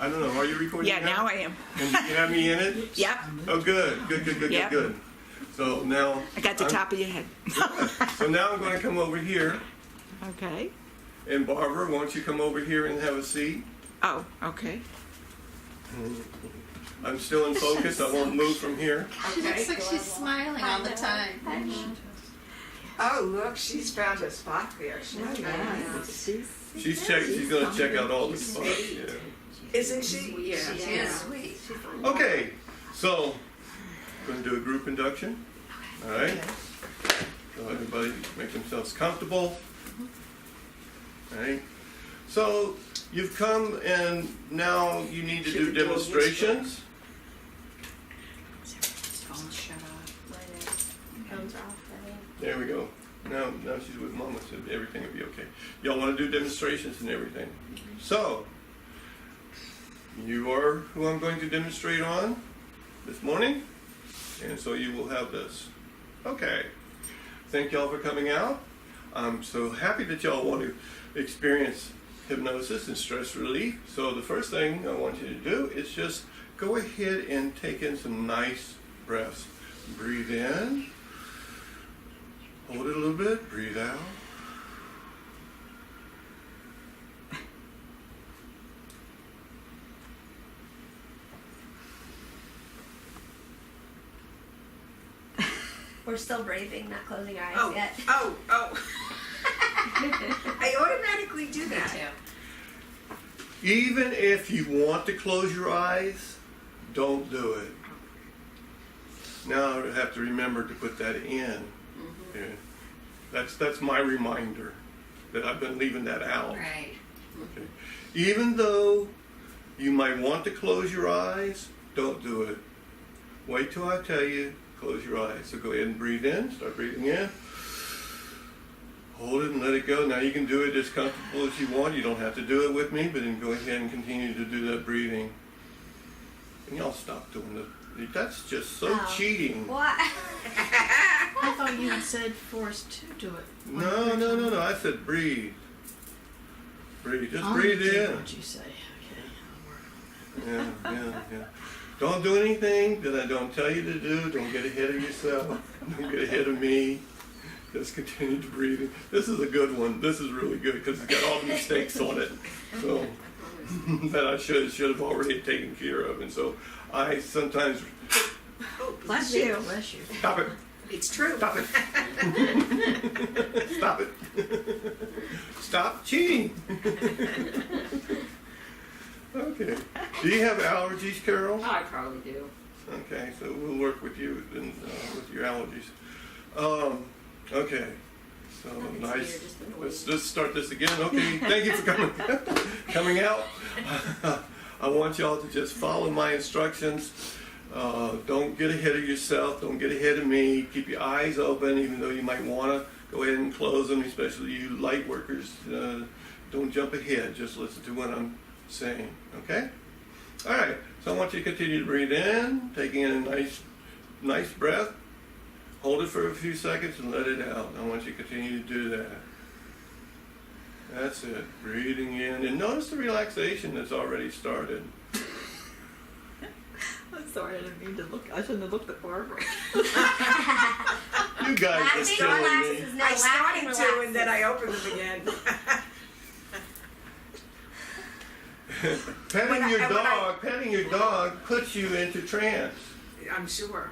I don't know. Are you recording? Yeah, now I am. And you have me in it? Yep. Oh, good. Yep. So now I got the top of your head. So now I'm going to come over here, Okay. and Barbara, why don't you come over here and have a seat? Oh, okay. I'm still in focus. I won't move from here. She looks like she's smiling all the time. Oh, look, she's found a spot there. She's going to check out all the spots. Yeah. Isn't she? Yeah. She is sweet. Okay, so going to do a group induction. All right. So everybody make themselves comfortable. All right. So you've come and now you need to do demonstrations. Phone shut off. Phone's off. There we go. Now she's with Mama, so everything will be okay. Y'all want to do demonstrations and everything. So you are who I'm going to demonstrate on this morning, and so you will have this. Okay. Thank y'all for coming out. I'm so happy that y'all want to experience hypnosis and stress relief. So the first thing I want you to do is just go ahead and take in some nice breaths. Breathe in. Hold it a little bit. Breathe out. We're still breathing, not closing our eyes yet. Oh. I automatically do that. Even if you want to close your eyes, don't do it. Now I have to remember to put that in. Yeah. That's my reminder that I've been leaving that out. Right. Okay. Even though you might want to close your eyes, don't do it. Wait till I tell you, close your eyes. So go ahead and breathe in, start breathing in. Hold it and let it go. Now you can do it as comfortable as you want. You don't have to do it with me, but then go ahead and continue to do that breathing. And y'all stop doing that. That's just so cheating. What? I thought you had said for us to do it. No. I said breathe. Breathe. Just I'll breathe do in. what you say. Okay, I'll work on it. Yeah. Don't do anything that I don't tell you to do. Don't get ahead of yourself. Don't get ahead of me. Just continue to breathe. This is a good one. This is really good because it's got all the mistakes on it. So that I should have already taken care of. And so I sometimes Bless you. Bless you. stop it. It's true. Stop it. Stop it. Stop cheating. Okay. Do you have allergies, Carol? I probably do. Okay, so we'll work with you and with your allergies. Okay. So nice. Let's start this again. Okay. Thank you for coming out. I want y'all to just follow my instructions. Don't get ahead of yourself. Don't get ahead of me. Keep your eyes open, even though you might want to go ahead and close them, especially you light workers. Don't jump ahead. Just listen to what I'm saying. Okay? All right. So I want you to continue to breathe in, taking in a nice breath. Hold it for a few seconds and let it out. I want you to continue to do that. That's it. Breathing in. And notice the relaxation that's already started. I'm sorry, I didn't mean to look. I shouldn't have looked at Barbara. You guys are Laughing killing relaxes me. is no I started laughing to, and then I opened them again. Petting your dog puts you into trance. I'm sure.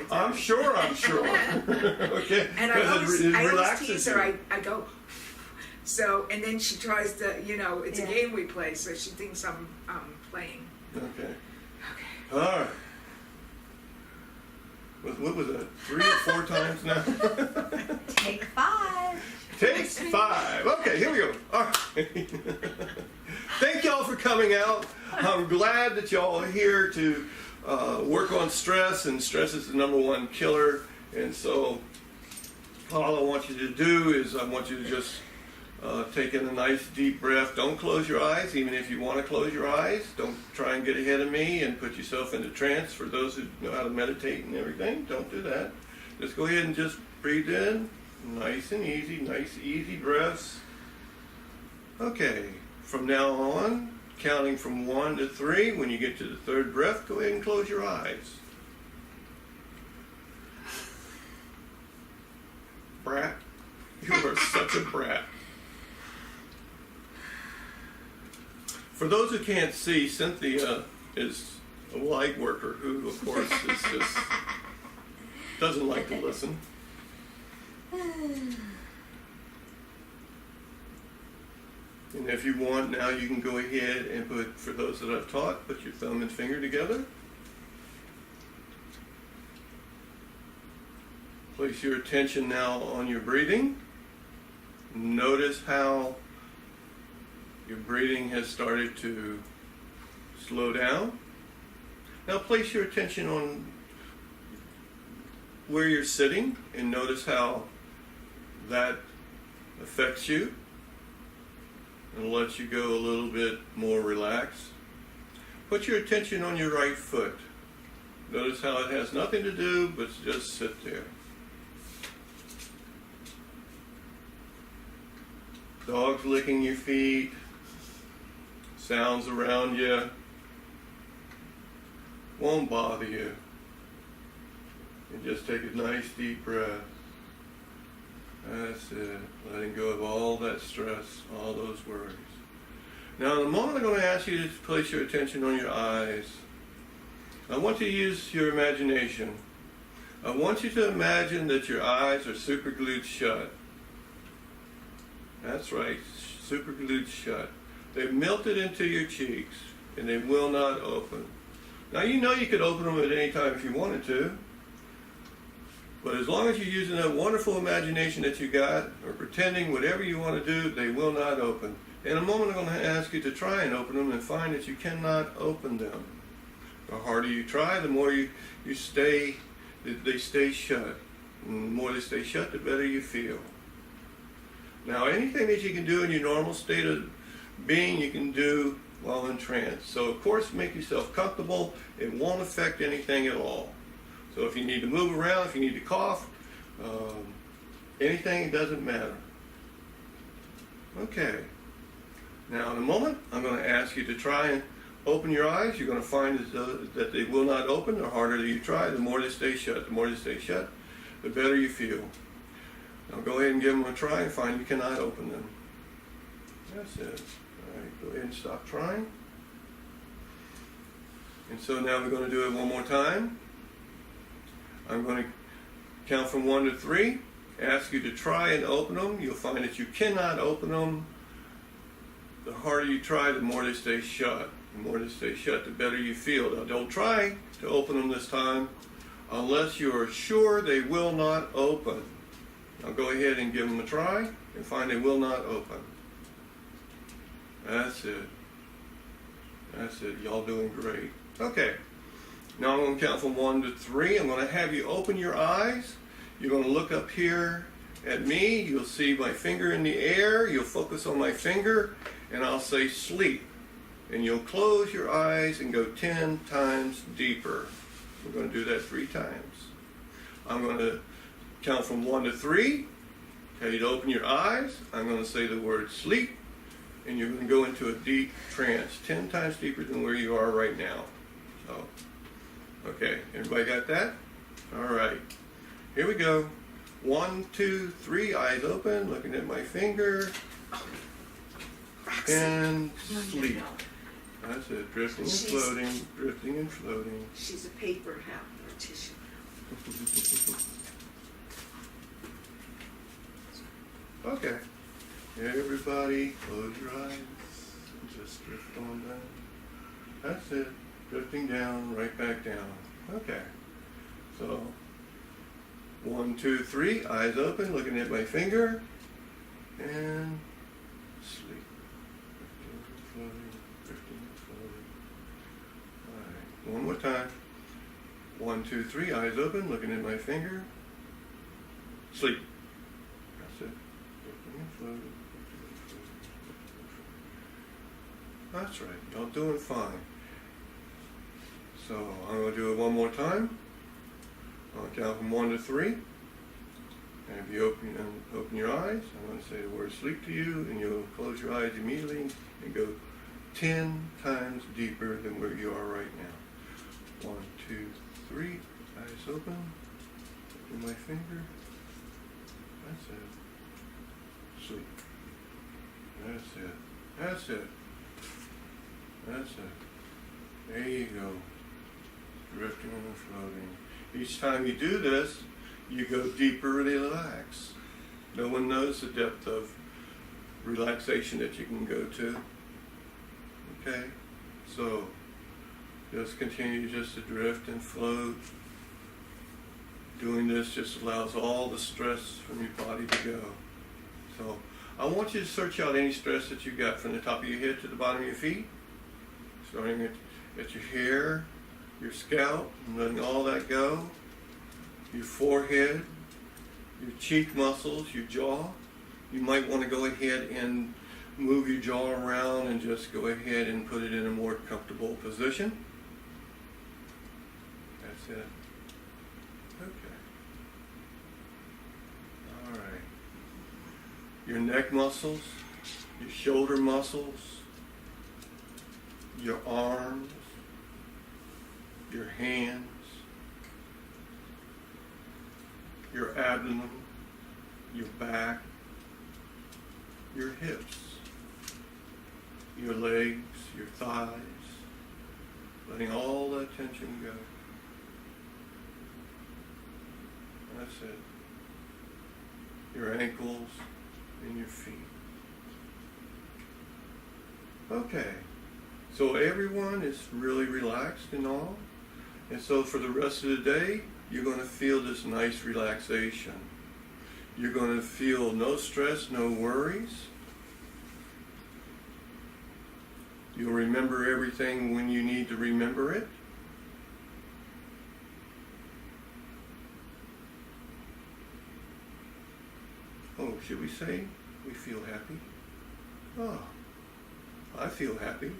I'm sure. Okay. And I always tease relaxes her. you. I go. So, and then she tries to, it's a game we play, so she thinks I'm playing. Okay. Okay. All right. What was that? 3 or 4 times now? Take 5. Take 5. Okay, here we go. All right. Thank y'all for coming out. I'm glad that y'all are here to work on stress, and stress is the #1 killer. And so all I want you to do is I want you to just take in a nice deep breath. Don't close your eyes, even if you want to close your eyes. Don't try and get ahead of me and put yourself into trance. For those who know how to meditate and everything, don't do that. Just go ahead and just breathe in. Nice and easy, nice easy breaths. Okay, from now on, counting from 1 to 3. When you get to the third breath, go ahead and close your eyes. Brat, you are such a brat. For those who can't see, Cynthia is a light worker who, of course, is just doesn't like to listen. And if you want, now you can go ahead and put, for those that I've taught, put your thumb and finger together. Place your attention now on your breathing. Notice how your breathing has started to slow down. Now place your attention on where you're sitting and notice how that affects you and lets you go a little bit more relaxed. Put your attention on your right foot. Notice how it has nothing to do but just sit there. Dogs licking your feet, sounds around you, won't bother you. And just take a nice deep breath. That's it. Letting go of all that stress, all those worries. Now in a moment I'm going to ask you to place your attention on your eyes. I want you to use your imagination. I want you to imagine that your eyes are super glued shut. That's right, super glued shut. They've melted into your cheeks and they will not open. Now you know you could open them at any time if you wanted to. But as long as you're using that wonderful imagination that you got, or pretending whatever you want to do, they will not open. In a moment I'm going to ask you to try and open them and find that you cannot open them. The harder you try, the more they stay shut. And the more they stay shut, the better you feel. Now anything that you can do in your normal state of being, you can do while in trance. So of course make yourself comfortable. It won't affect anything at all. So if you need to move around, if you need to cough, anything, it doesn't matter. Okay. Now in a moment, I'm going to ask you to try and open your eyes. You're going to find that they will not open. The harder you try, the more they stay shut. The more they stay shut, the better you feel. Now go ahead and give them a try and find you cannot open them. That's it. All right, go ahead and stop trying. And so now we're going to do it one more time. I'm going to count from 1 to 3, ask you to try and open them. You'll find that you cannot open them. The harder you try, the more they stay shut. The more they stay shut, the better you feel. Now don't try to open them this time unless you are sure they will not open. Now go ahead and give them a try and find they will not open. That's it. That's it. Y'all doing great. Okay. Now I'm going to count from 1 to 3. I'm going to have you open your eyes. You're going to look up here at me. You'll see my finger in the air. You'll focus on my finger, and I'll say sleep. And you'll close your eyes and go 10 times deeper. We're going to do that 3 times. I'm going to count from 1 to 3. Tell you to open your eyes. I'm going to say the word sleep, and you're going to go into a deep trance, 10 times deeper than where you are right now. So. Okay, everybody got that? All right, here we go. 1, 2, 3, eyes open, looking at my finger, and sleep. That's it, drifting and floating, drifting and floating. She's a paper half or tissue. Okay, everybody close your eyes and just drift on down. That's it. Drifting down, right back down. Okay. So, 1, 2, 3, eyes open, looking at my finger, and sleep. Drifting and floating. All right. One more time. 1, 2, 3, eyes open, looking at my finger. Sleep. That's it. Drifting and floating. That's right. Y'all doing fine. So I'm going to do it one more time. I'll count from 1 to 3. And if you open your eyes, I'm going to say the word sleep to you, and you'll close your eyes immediately and go 10 times deeper than where you are right now. 1, 2, 3. Eyes open. Open my finger. That's it. Sleep. That's it. That's it. That's it. There you go. Drifting and floating. Each time you do this, you go deeper and relax. No one knows the depth of relaxation that you can go to. Okay? So, just continue just to drift and float. Doing this just allows all the stress from your body to go. So, I want you to search out any stress that you got from the top of your head to the bottom of your feet. Starting at your hair, your scalp, and letting all that go. Your forehead, your cheek muscles, your jaw. You might want to go ahead and move your jaw around and just go ahead and put it in a more comfortable position. That's it. Okay. All right. Your neck muscles, your shoulder muscles, your arms, your hands, your abdomen, your back, your hips, your legs, your thighs, letting all that tension go. That's it. Your ankles and your feet. Okay. So everyone is really relaxed and all. And so for the rest of the day, you're going to feel this nice relaxation. You're going to feel no stress, no worries. You'll remember everything when you need to remember it. Oh, should we say we feel happy? Oh, I feel happy.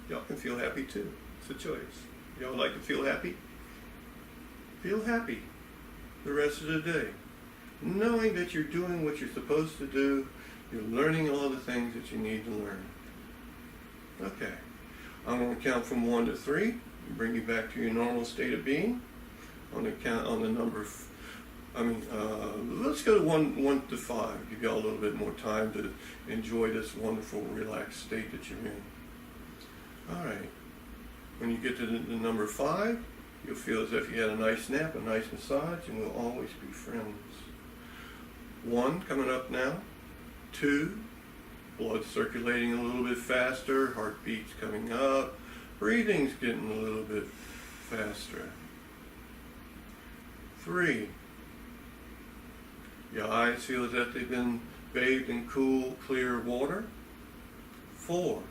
Y'all can feel happy too. It's a choice. Y'all like to feel happy? Feel happy the rest of the day. Knowing that you're doing what you're supposed to do, you're learning all the things that you need to learn. Okay. I'm going to count from 1 to 3 and bring you back to your normal state of being. I'm going to count on the number, let's go to 1 to 5. Give y'all a little bit more time to enjoy this wonderful, relaxed state that you're in. All right. When you get to the number 5, you'll feel as if you had a nice nap, a nice massage, and we'll always be friends. 1 coming up now. 2, blood circulating a little bit faster, heartbeat's coming up, breathing's getting a little bit faster. 3, your eyes feel as if they've been bathed in cool, clear water. 4,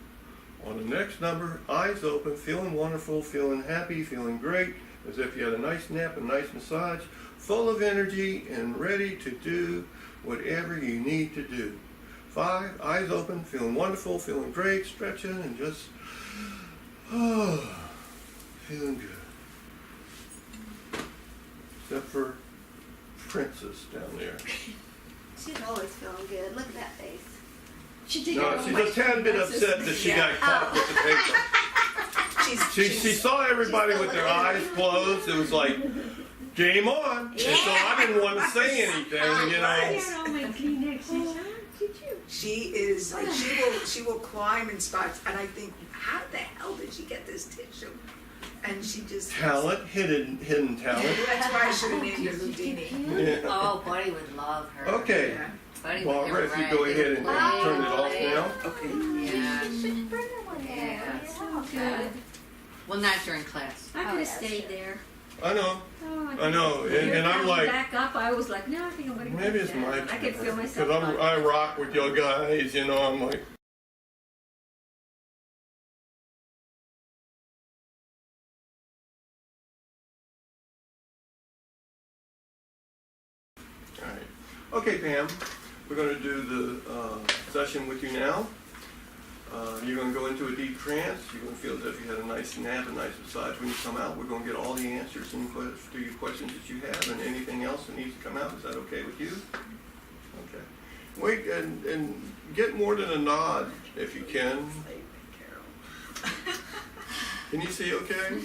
on the next number, eyes open, feeling wonderful, feeling happy, feeling great, as if you had a nice nap, a nice massage, full of energy and ready to do whatever you need to do. 5, eyes open, feeling wonderful, feeling great, stretching and just, feeling good. Except for Princess down there. She's always feeling good. Look at that face. She did No, she's a tad bit upset that she got caught with the paper. She saw everybody with their eyes closed. It was like, game on. And so I didn't want to say anything, you know. She will climb in spots, and I think, how the hell did she get this tissue? And she just Talent, hidden talent. That's why I should have named her Houdini. Yeah. Oh, Buddy would love her. Okay. Yeah. Buddy would Barbara, if you right. go ahead and turn it off now. Okay. Yeah. You should bring her one day. Yeah. Oh, Good. Well, not during class. I could have stayed there. I know. Oh, I know. And I'm like, back up. I was like, no, I think I'm gonna go maybe it's down. my I could feel turn. myself. Because I rock with your guys, you know. I'm like, all right. Okay, Pam, we're going to do the session with you now. You're going to go into a deep trance. You're going to feel as if you had a nice nap, a nice massage. When you come out, we're going to get all the answers to your questions that you have and anything else that needs to come out. Is that okay with you? Okay. Wait, and get more than a nod if you can. Can you see okay?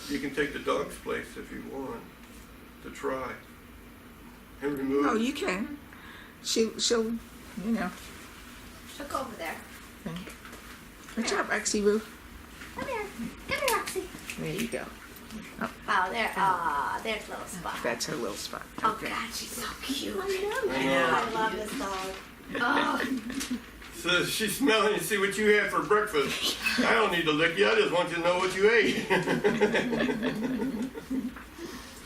You can take the dog's place if you want to try and remove. Oh, you can. She'll, you know. She'll go over there. Good job, Roxy Boo. Come here. Come here, Roxy. There you go. Oh, there. Ah, there's a little spot. That's her little spot. Oh, God, she's so cute. I know. I love this dog. Oh, So she's smelling and see what you had for breakfast. I don't need to lick you. I just want you to know what you ate.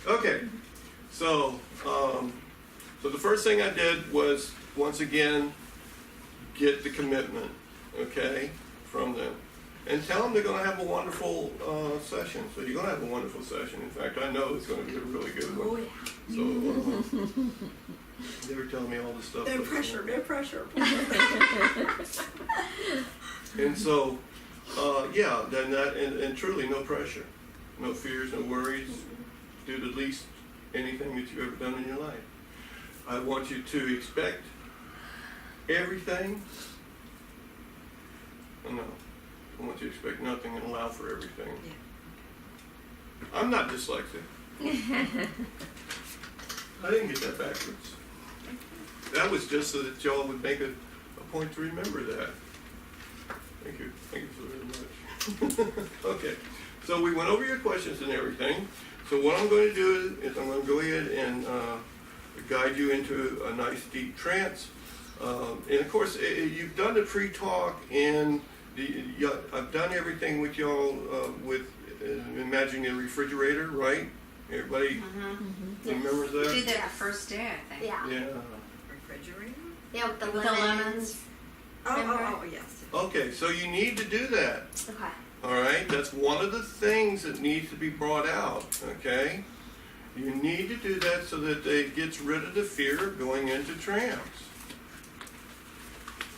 Okay. So the first thing I did was, once again, get the commitment, okay, from them. And tell them they're going to have a wonderful session. So you're going to have a wonderful session. In fact, I know it's going to be a really good one. oh yeah. So they were telling me all this stuff. No pressure, no pressure. And so, yeah, then that, and truly no pressure, no fears, no worries. Do the least anything that you've ever done in your life. I want you to expect everything. No, I want you to expect nothing and allow for everything. Yeah. I'm not dyslexic. I didn't get that backwards. That was just so that y'all would make a point to remember that. Thank you so very much. Okay, so we went over your questions and everything. So what I'm going to do is I'm going to go ahead and guide you into a nice deep trance. And of course, you've done the pre-talk, and I've done everything with y'all with imagining a refrigerator, right? Everybody remembers that? We did that first day, I think. Yeah. Yeah. Refrigerator? Yeah, with the With the lemons. lemons. Oh, yes. Okay, so you need to do that. Okay. All right, that's one of the things that needs to be brought out, okay? You need to do that so that it gets rid of the fear of going into trance.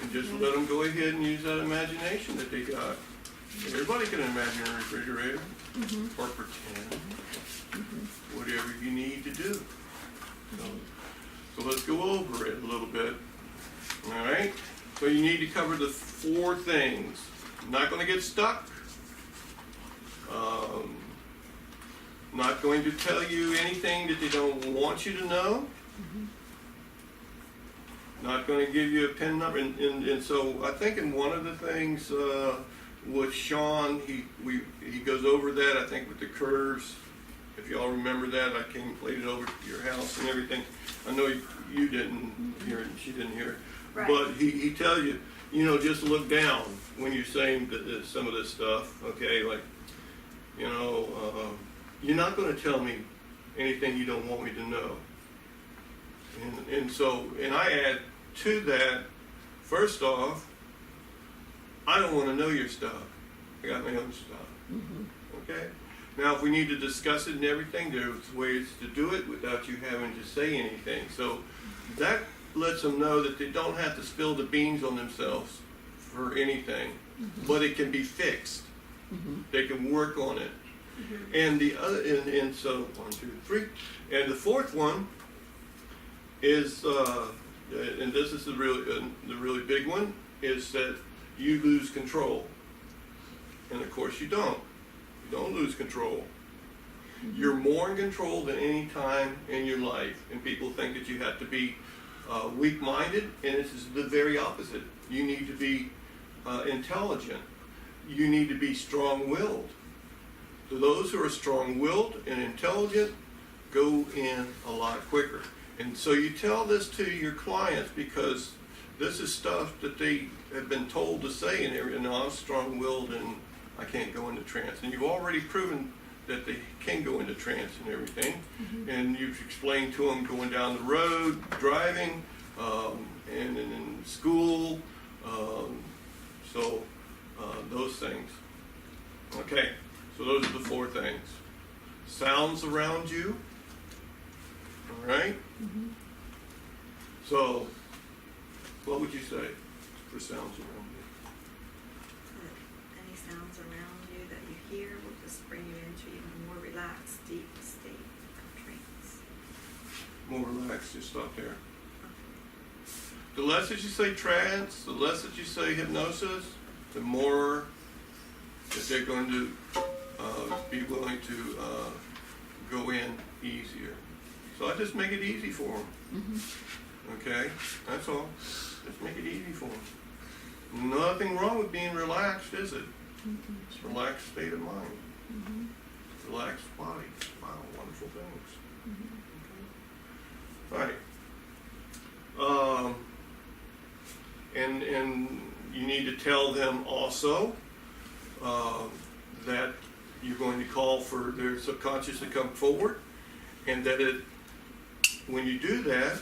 And just let them go ahead and use that imagination that they got. Everybody can imagine a refrigerator or pretend, whatever you need to do. So let's go over it a little bit, all right? So you need to cover the 4 things. Not going to get stuck. Not going to tell you anything that they don't want you to know. Not going to give you a pin number. And so I think in one of the things with Sean, he goes over that, I think, with the curves. If y'all remember that, I came and played it over to your house and everything. I know you didn't hear it, and she didn't hear it. Right. But he tells you, just look down when you're saying some of this stuff, okay? Like, you're not going to tell me anything you don't want me to know. And I add to that, first off, I don't want to know your stuff. I got my own stuff. Okay? Now, if we need to discuss it and everything, there's ways to do it without you having to say anything. So that lets them know that they don't have to spill the beans on themselves for anything, but it can be fixed. They can work on it. And the other, and so 1, 2, 3, and the 4th one is, and this is the really big one, is that you lose control. And of course you don't. You don't lose control. You're more in control than any time in your life. And people think that you have to be weak-minded, and this is the very opposite. You need to be intelligent. You need to be strong-willed. So those who are strong-willed and intelligent go in a lot quicker. And so you tell this to your clients because this is stuff that they have been told to say, and I'm strong-willed and I can't go into trance. And you've already proven that they can go into trance and everything. And you've explained to them going down the road, driving, and in school, those things. Okay, so those are the 4 things. Sounds around you, all right? So, what would you say for sounds around you? Any sounds around you that you hear will just bring you into even more relaxed, deep state of trance. More relaxed, just stop there. The less that you say trance, the less that you say hypnosis, the more that they're going to be willing to go in easier. So I just make it easy for them. Okay, that's all. Just make it easy for them. Nothing wrong with being relaxed, is it? It's a relaxed state of mind. Relaxed body. Wow, wonderful things. All right. And you need to tell them also that you're going to call for their subconscious to come forward, and that when you do that,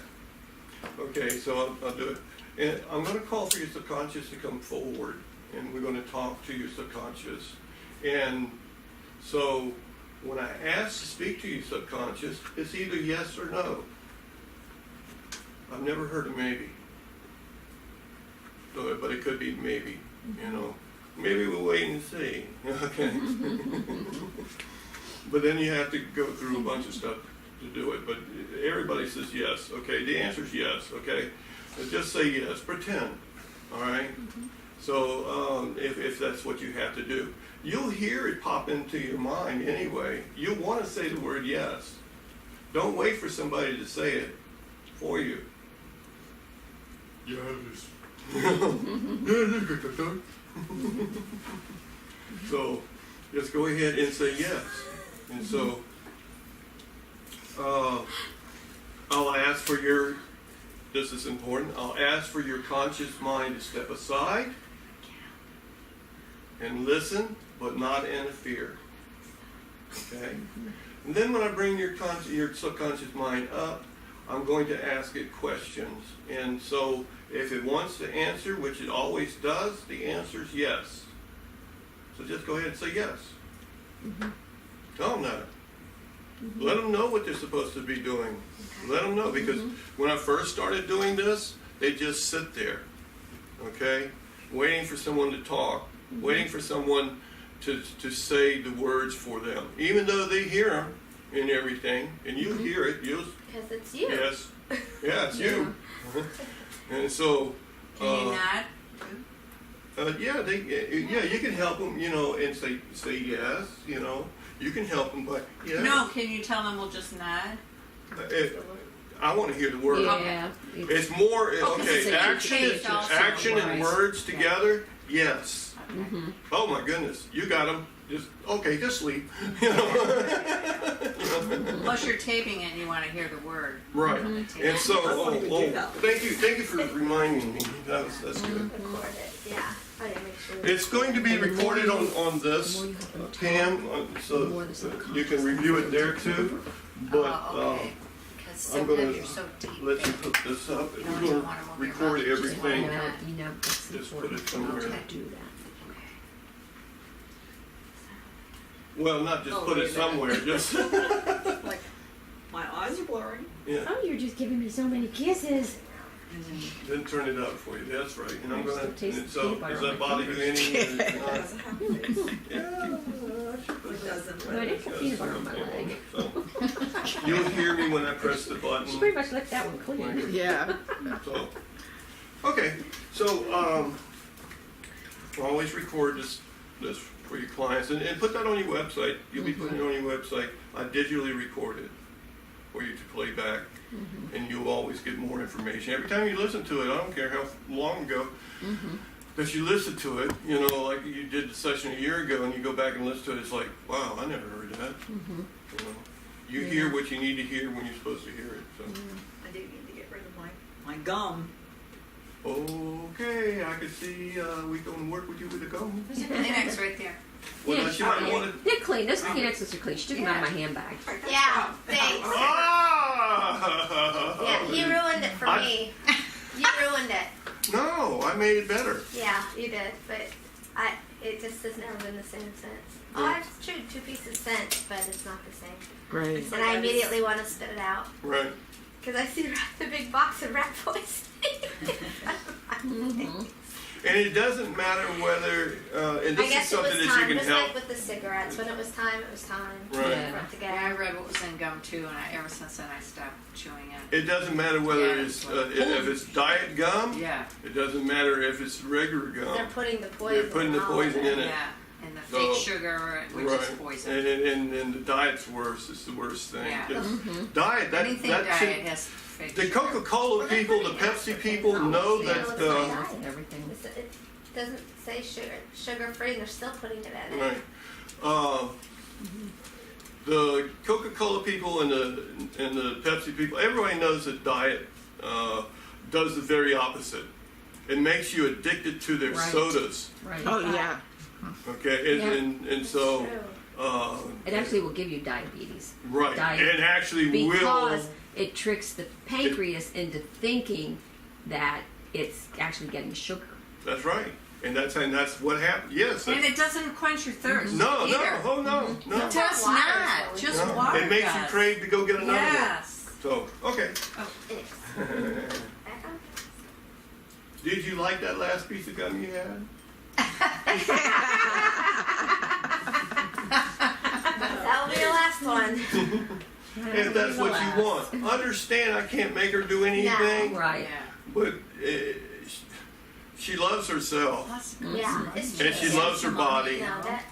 okay, so I'll do it. And I'm going to call for your subconscious to come forward, and we're going to talk to your subconscious. And so when I ask to speak to your subconscious, it's either yes or no. I've never heard of maybe. So, but it could be maybe, you know. Maybe we'll wait and see. Okay. But then you have to go through a bunch of stuff to do it. But everybody says yes. Okay. The answer is yes. Okay. But just say yes. Pretend. All right. So if that's what you have to do, you'll hear it pop into your mind anyway. You'll want to say the word yes. Don't wait for somebody to say it for you. Yes. So just go ahead and say yes. And so I'll ask for your, this is important, I'll ask for your conscious mind to step aside and listen, but not interfere. Okay? And then when I bring your subconscious mind up, I'm going to ask it questions. And so if it wants to answer, which it always does, the answer is yes. So just go ahead and say yes. Tell them that. Let them know what they're supposed to be doing. Let them know, because when I first started doing this, they just sit there, okay, waiting for someone to talk, waiting for someone to say the words for them, even though they hear them and everything, and you hear it. You'll, because it's you. yes, yeah, it's you. And so, Can you not? yeah, you can help them, you know, and say yes, you know. You can help them, but yeah. No, can you tell them we'll just nod? I want to hear the word. Yeah. It's more okay. change also. Action and Right. words together. Yes. Mm-hmm. Oh my goodness, you got them. Just sleep. You know? Plus you're taping it and you want to hear the word. Right. And so, thank you for reminding me. That's good. Record it. Yeah. I didn't make sure. It's going to be recorded on this Pam, so you can review it there too. But Okay. Because I'm going sometimes to you're so deep. let you that put this up. you We're don't going even to want to move your record mouth. You just want everything. to You know, that's Just put important. it somewhere. To do that. Well, not just put it somewhere. Just Like, my eyes are blurring. yeah. Oh, you're just giving me so many kisses. Then turn it up for you. That's right. And I'm I gonna. still taste And the so peanut butter does on that my bother you any? It doesn't have a face. Yeah. It doesn't. No, I didn't put peanut butter on my leg. So, you'll hear me when I press the button. She pretty much licked that one clean. Yeah. So, okay. So, always record this for your clients and put that on your website. You'll be putting it on your website. I digitally record it for you to play back, and you'll always get more information every time you listen to it. I don't care how long ago that you listen to it. You know, like you did the session a year ago, and you go back and listen to it. It's like, wow, I never heard that. You know, you hear what you need to hear when you're supposed to hear it. So. I do need to get rid of my gum. Okay, I can see we can work with you with the gum. There's a Kleenex right there. Well, Yeah, she might want to. They're clean. Those Kleenexes are clean. She took them out of my handbag. Yeah. Thanks. Ah! Yeah. You ruined it for me. You ruined it. No, I made it better. Yeah, you did, but it just has never been the same since. Oh, I've chewed 2 pieces since, but it's not the same. Right. And I immediately want to spit it out Right. because I see the big box of rat poison. And it doesn't matter whether, and I this is guess it was something that time, you can just help. like with the cigarettes. When it was time, it was time Right. for Yeah. it to Yeah, I go. read what was in gum too, and ever since then I stopped chewing it. It doesn't matter whether Yeah, it's it's like- if it's diet gum. Yeah. It doesn't matter if it's regular They're gum. putting the poison. They're putting the all poison of it. in it. Yeah. And the So- fake sugar, which right. is poison. And the diet's worse. It's the worst thing. Yeah. 'Cause Diet, Anything that diet should, has fake the sugar. Coca-Cola people, the Pepsi people know Yeah, that, it's Diet and everything. It doesn't say sugar-free, they're still putting it in it. right. The Coca-Cola people and the Pepsi people, everybody knows that diet does the very opposite. It makes you addicted to their Right. sodas. Right. Oh, yeah. Okay, Yeah. and so, True. It actually will give you diabetes. right, Diet. and actually Because will. it tricks the pancreas into thinking that it's actually getting sugar. That's right, and that's what happened. Yes. And it doesn't quench your thirst. No, either. no, oh no, no. It does Water is not. what we Just No. water It makes you does. crave to go get another Yes. one. So, okay. It's back on. Did you like that last piece of gum you had? That'll be your last one. If that's what you want. Understand, I can't make her do anything, Right. Yeah. but she loves herself, That's Yeah, it's and she true. loves her body. No, that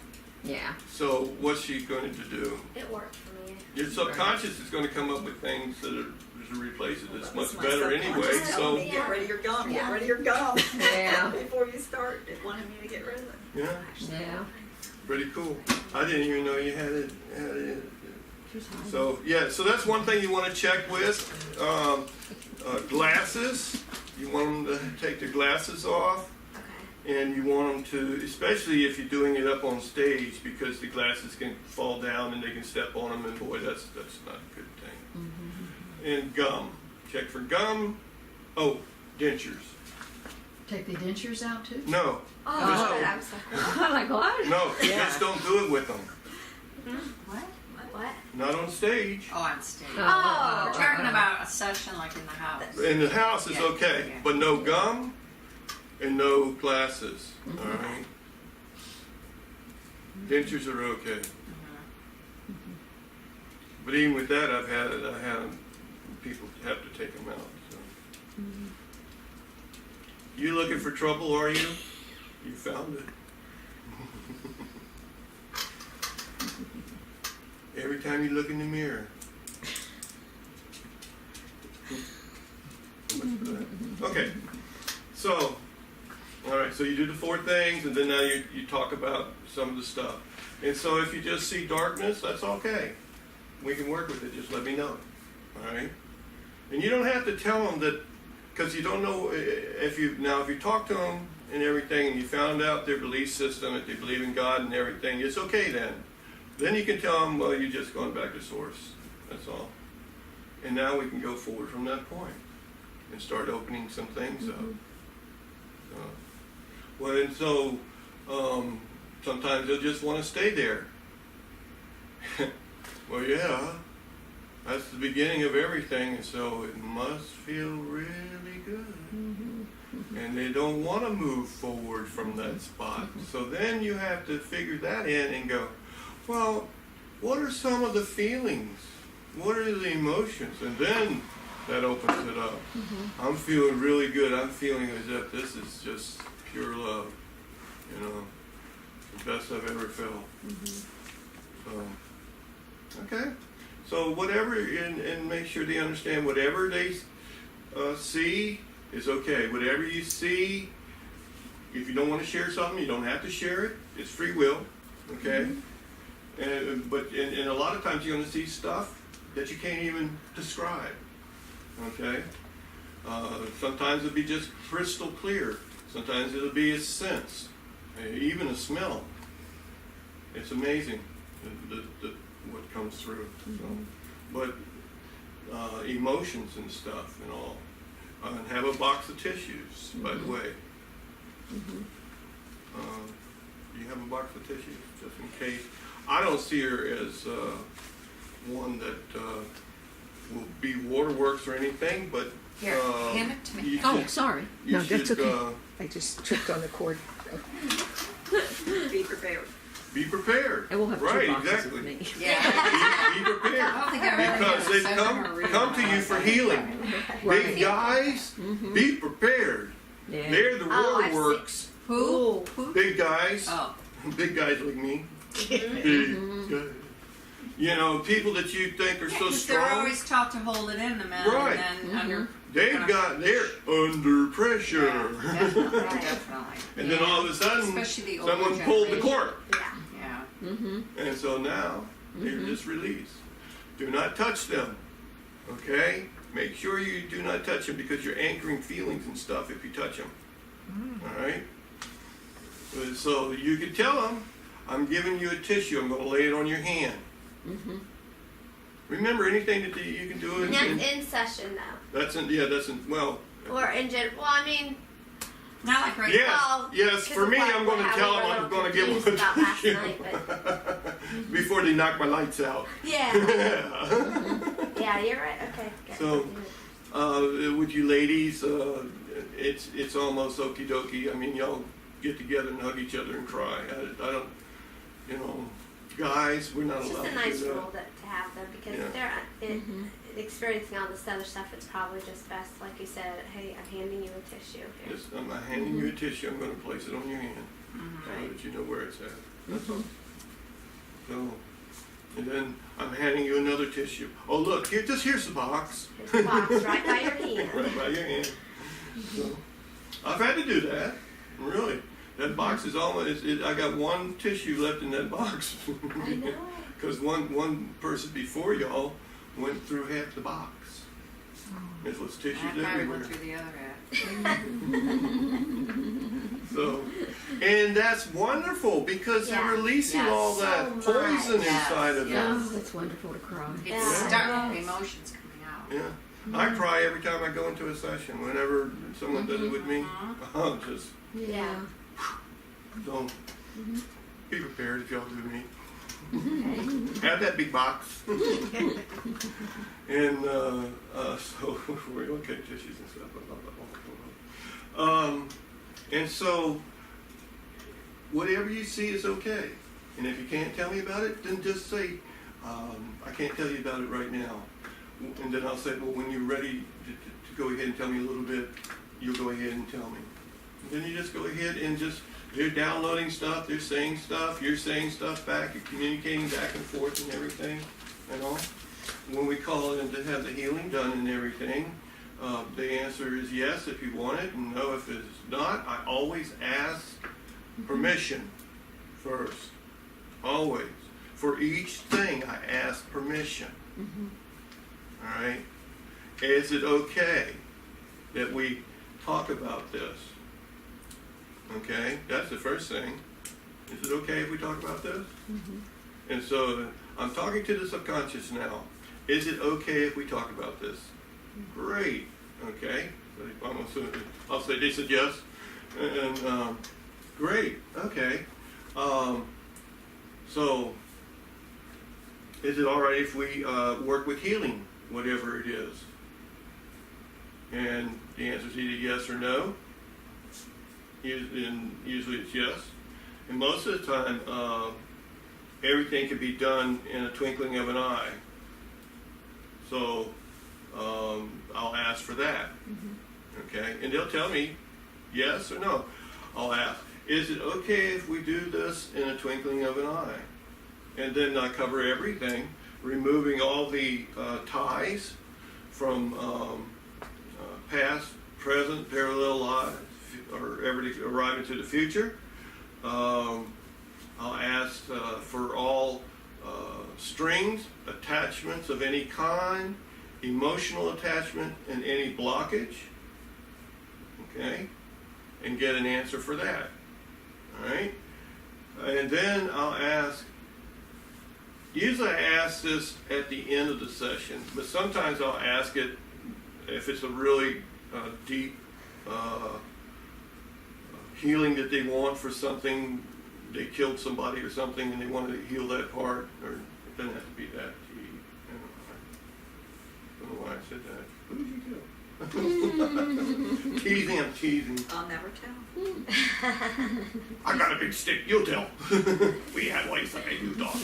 Yeah. So, what's she going to do? it worked for me. Your subconscious is going to come up with things that are to replace it. It's That much was my better subconscious anyway. telling So, me, get rid of your gum, Yeah. get rid of your gum. Yeah. Before you start, it wanted me to get rid of it. yeah, Yeah. pretty cool. I didn't even know you had it. So yeah, so that's one thing you want to check with. Glasses. You want them to take the glasses off, Okay. and you want them to, especially if you're doing it up on stage, because the glasses can fall down and they can step on them, and boy, that's not a good thing. And gum. Check for gum. Oh, dentures. Take the dentures out too? No, Oh, Just- good. I was like, I'm like, what? no, Yeah. just don't do it with them. what? what? Not on stage. Oh, on stage. Oh. We're talking about a session like in the house. In the house is Yeah, okay, yeah. but no gum and no glasses. All right. Dentures are okay, but even with that, I had people have to take them out. So. You looking for trouble, are you? You found it. Every time you look in the mirror. Okay, so, all right, so you do the 4 things, and then now you talk about some of the stuff. And so if you just see darkness, that's okay. We can work with it, just let me know, all right? And you don't have to tell them that, because you don't know, if you talk to them and everything, and you found out their belief system, that they believe in God and everything, it's okay then. Then you can tell them, well, you're just going back to source, that's all. And now we can go forward from that point and start opening some things up. Well, and so sometimes they'll just want to stay there. Well, yeah, that's the beginning of everything, and so it must feel really good. And they don't want to move forward from that spot. So then you have to figure that in and go, well, what are some of the feelings? What are the emotions? And then that opens it up. I'm feeling really good. I'm feeling as if this is just pure love. You know, the best I've ever felt. So, okay. So whatever, and make sure they understand whatever they see is okay. Whatever you see, if you don't want to share something, you don't have to share it. It's free will. Okay. But a lot of times you're going to see stuff that you can't even describe. Okay? Sometimes it'll be just crystal clear. Sometimes it'll be a sense, even a smell. It's amazing what comes through. So, but emotions and stuff and all. And have a box of tissues, by the way. Do you have a box of tissues, just in case? I don't see her as one that will be waterworks or anything, but Here, hand it to me. you Oh, should- sorry. you No, that's should, okay. I just tripped on the cord. Be prepared. be prepared. And we'll have right, 2 boxes exactly. with me. Yeah. Be prepared. I don't think I've ever Because had they a session or read come to about you it. for healing. Big guys, be prepared. Yeah. They're the Oh, I've waterworks. Who? Who? Big guys. Oh. big guys like me. Big guys. You know, people that you think are so 'cause strong. they're always taught to hold it in the middle, Right. and then under. They're under pressure. Yeah, definitely, definitely. And then all of a sudden, Especially the older someone pulled the generation. cord. Yeah. Yeah. And so now, they're just released. Do not touch them. Okay? Make sure you do not touch them because you're anchoring feelings and stuff if you touch them. All right? So you can tell them, I'm giving you a tissue. I'm going to lay it on your hand. Remember, anything that you can do And that's in session though. that's well, Or in general. Well, I mean, Not like right yes, well, yes. For me, I'm going to how tell we them were I'm going to give confused them a about last tissue night, before they knock my lights out. yeah. Yeah, you're right. Okay. Good. So, with you ladies, it's almost okie dokie. I mean, y'all get together and hug each other and cry. I don't, you know, guys, we're not It's just allowed a to nice do that. rule to have them because Yeah. they're experiencing all this other stuff. It's probably just best, like you said. Hey, I'm handing you a tissue here. Yes, I'm handing you a tissue. I'm going to place it on your hand so that you know where it's at. That's all. So, and then I'm handing you another tissue. Oh, look, here's the box. Here's the box right by your hand. Right by your hand. So, I've had to do that. Really. That box is almost, I got one tissue left in that box. I know. Because one person before y'all went through half the box. There was tissues I probably everywhere. went through the other half. So, and that's wonderful because Yeah. they're releasing Yes. all that So poison much. inside of them. Oh, that's wonderful to cry. It's Yeah. stuck, emotions coming out. Yeah. I cry every time I go into a session. Whenever someone does it with me, I'll just Yeah. so be prepared if y'all do me. Have that big box. And so we're okay, tissues and stuff. Blah, blah, blah, blah, blah. And so whatever you see is okay. And if you can't tell me about it, then just say, I can't tell you about it right now. And then I'll say, well, when you're ready to go ahead and tell me a little bit, you'll go ahead and tell me. And then you just go ahead and they're downloading stuff, they're saying stuff, you're saying stuff back, you're communicating back and forth and everything, and all. When we call in to have the healing done and everything, the answer is yes if you want it, and no if it's not. I always ask permission first. Always. For each thing, I ask permission. All right? Is it okay that we talk about this? Okay, that's the first thing. Is it okay if we talk about this? And so I'm talking to the subconscious now. Is it okay if we talk about this? Great. Okay. I'll say they said yes. And great. Okay. So is it all right if we work with healing, whatever it is? And the answer is either yes or no. Usually it's yes. And most of the time, everything can be done in a twinkling of an eye. So I'll ask for that. Okay? And they'll tell me yes or no. I'll ask, is it okay if we do this in a twinkling of an eye? And then I cover everything, removing all the ties from past, present, parallel lives, or everything arriving to the future. I'll ask for all strings, attachments of any kind, emotional attachment, and any blockage. Okay? And get an answer for that. All right? And then I'll ask, usually I ask this at the end of the session, but sometimes I'll ask it if it's a really deep healing that they want for something, they killed somebody or something and they want to heal that part, or it doesn't have to be that deep. I don't know why I said that. Who did you kill? Teasing, I'm teasing. I'll never tell. I got a big stick, you'll tell. We had ways like a new dog.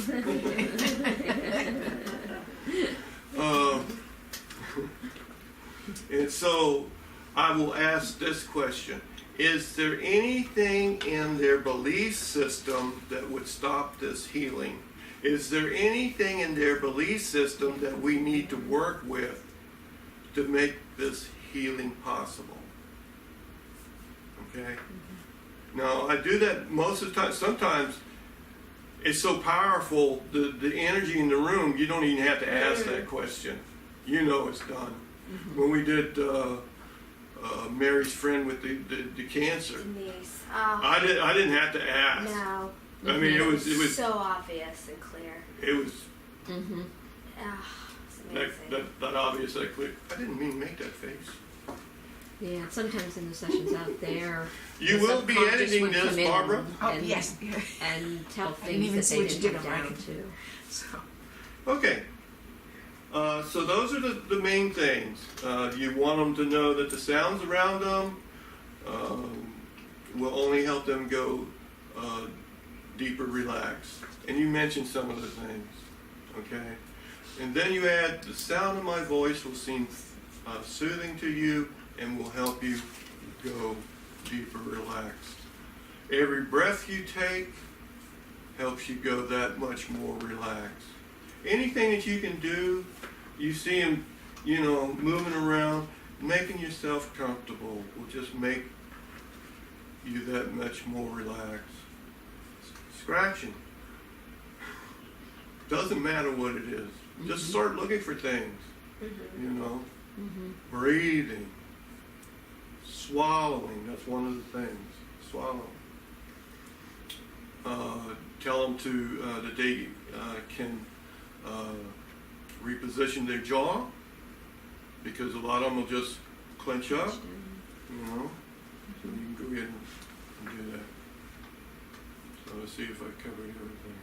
And so I will ask this question. is there anything in their belief system that would stop this healing? Is there anything in their belief system that we need to work with to make this healing possible? Okay? Now, I do that most of the time. Sometimes it's so powerful, the energy in the room, you don't even have to ask that question. You know it's done. When we did Mary's friend with the cancer, Denise. I didn't have to ask. No. I mean, it was so obvious and clear. it was It's amazing. that obvious, that clear. I didn't mean to make that face. Yeah, sometimes in the sessions out there, You the will be subconscious editing would this, come in Barbara? Oh, and, yes. and tell didn't even things see that what they you didn't did get down already. to. So, Okay. So those are the main things. You want them to know that the sounds around them will only help them go deeper relaxed. And you mentioned some of the things, okay? And then you add, the sound of my voice will seem soothing to you and will help you go deeper relaxed. Every breath you take helps you go that much more relaxed. Anything that you can do, you see them, moving around, making yourself comfortable will just make you that much more relaxed. Scratching. Doesn't matter what it is. Just start looking for things. Breathing. Swallowing. That's one of the things. Swallow. Tell them that they can reposition their jaw, because a lot of them will just clench up, So you can go ahead and do that. So let's see if I covered everything.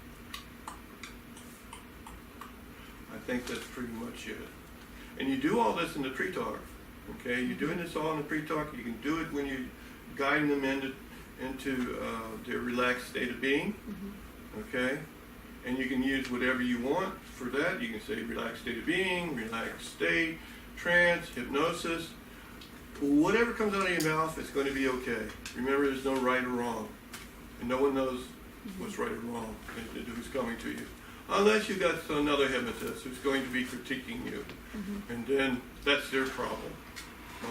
I think that's pretty much it. And you do all this in the pre-talk, okay? You're doing this all in the pre-talk. You can do it when you're guiding them into their relaxed state of being, okay? And you can use whatever you want for that. You can say relaxed state of being, relaxed state, trance, hypnosis. Whatever comes out of your mouth, it's going to be okay. Remember, there's no right or wrong. And no one knows what's right or wrong who's coming to you. Unless you've got another hypnotist who's going to be critiquing you. And then that's their problem,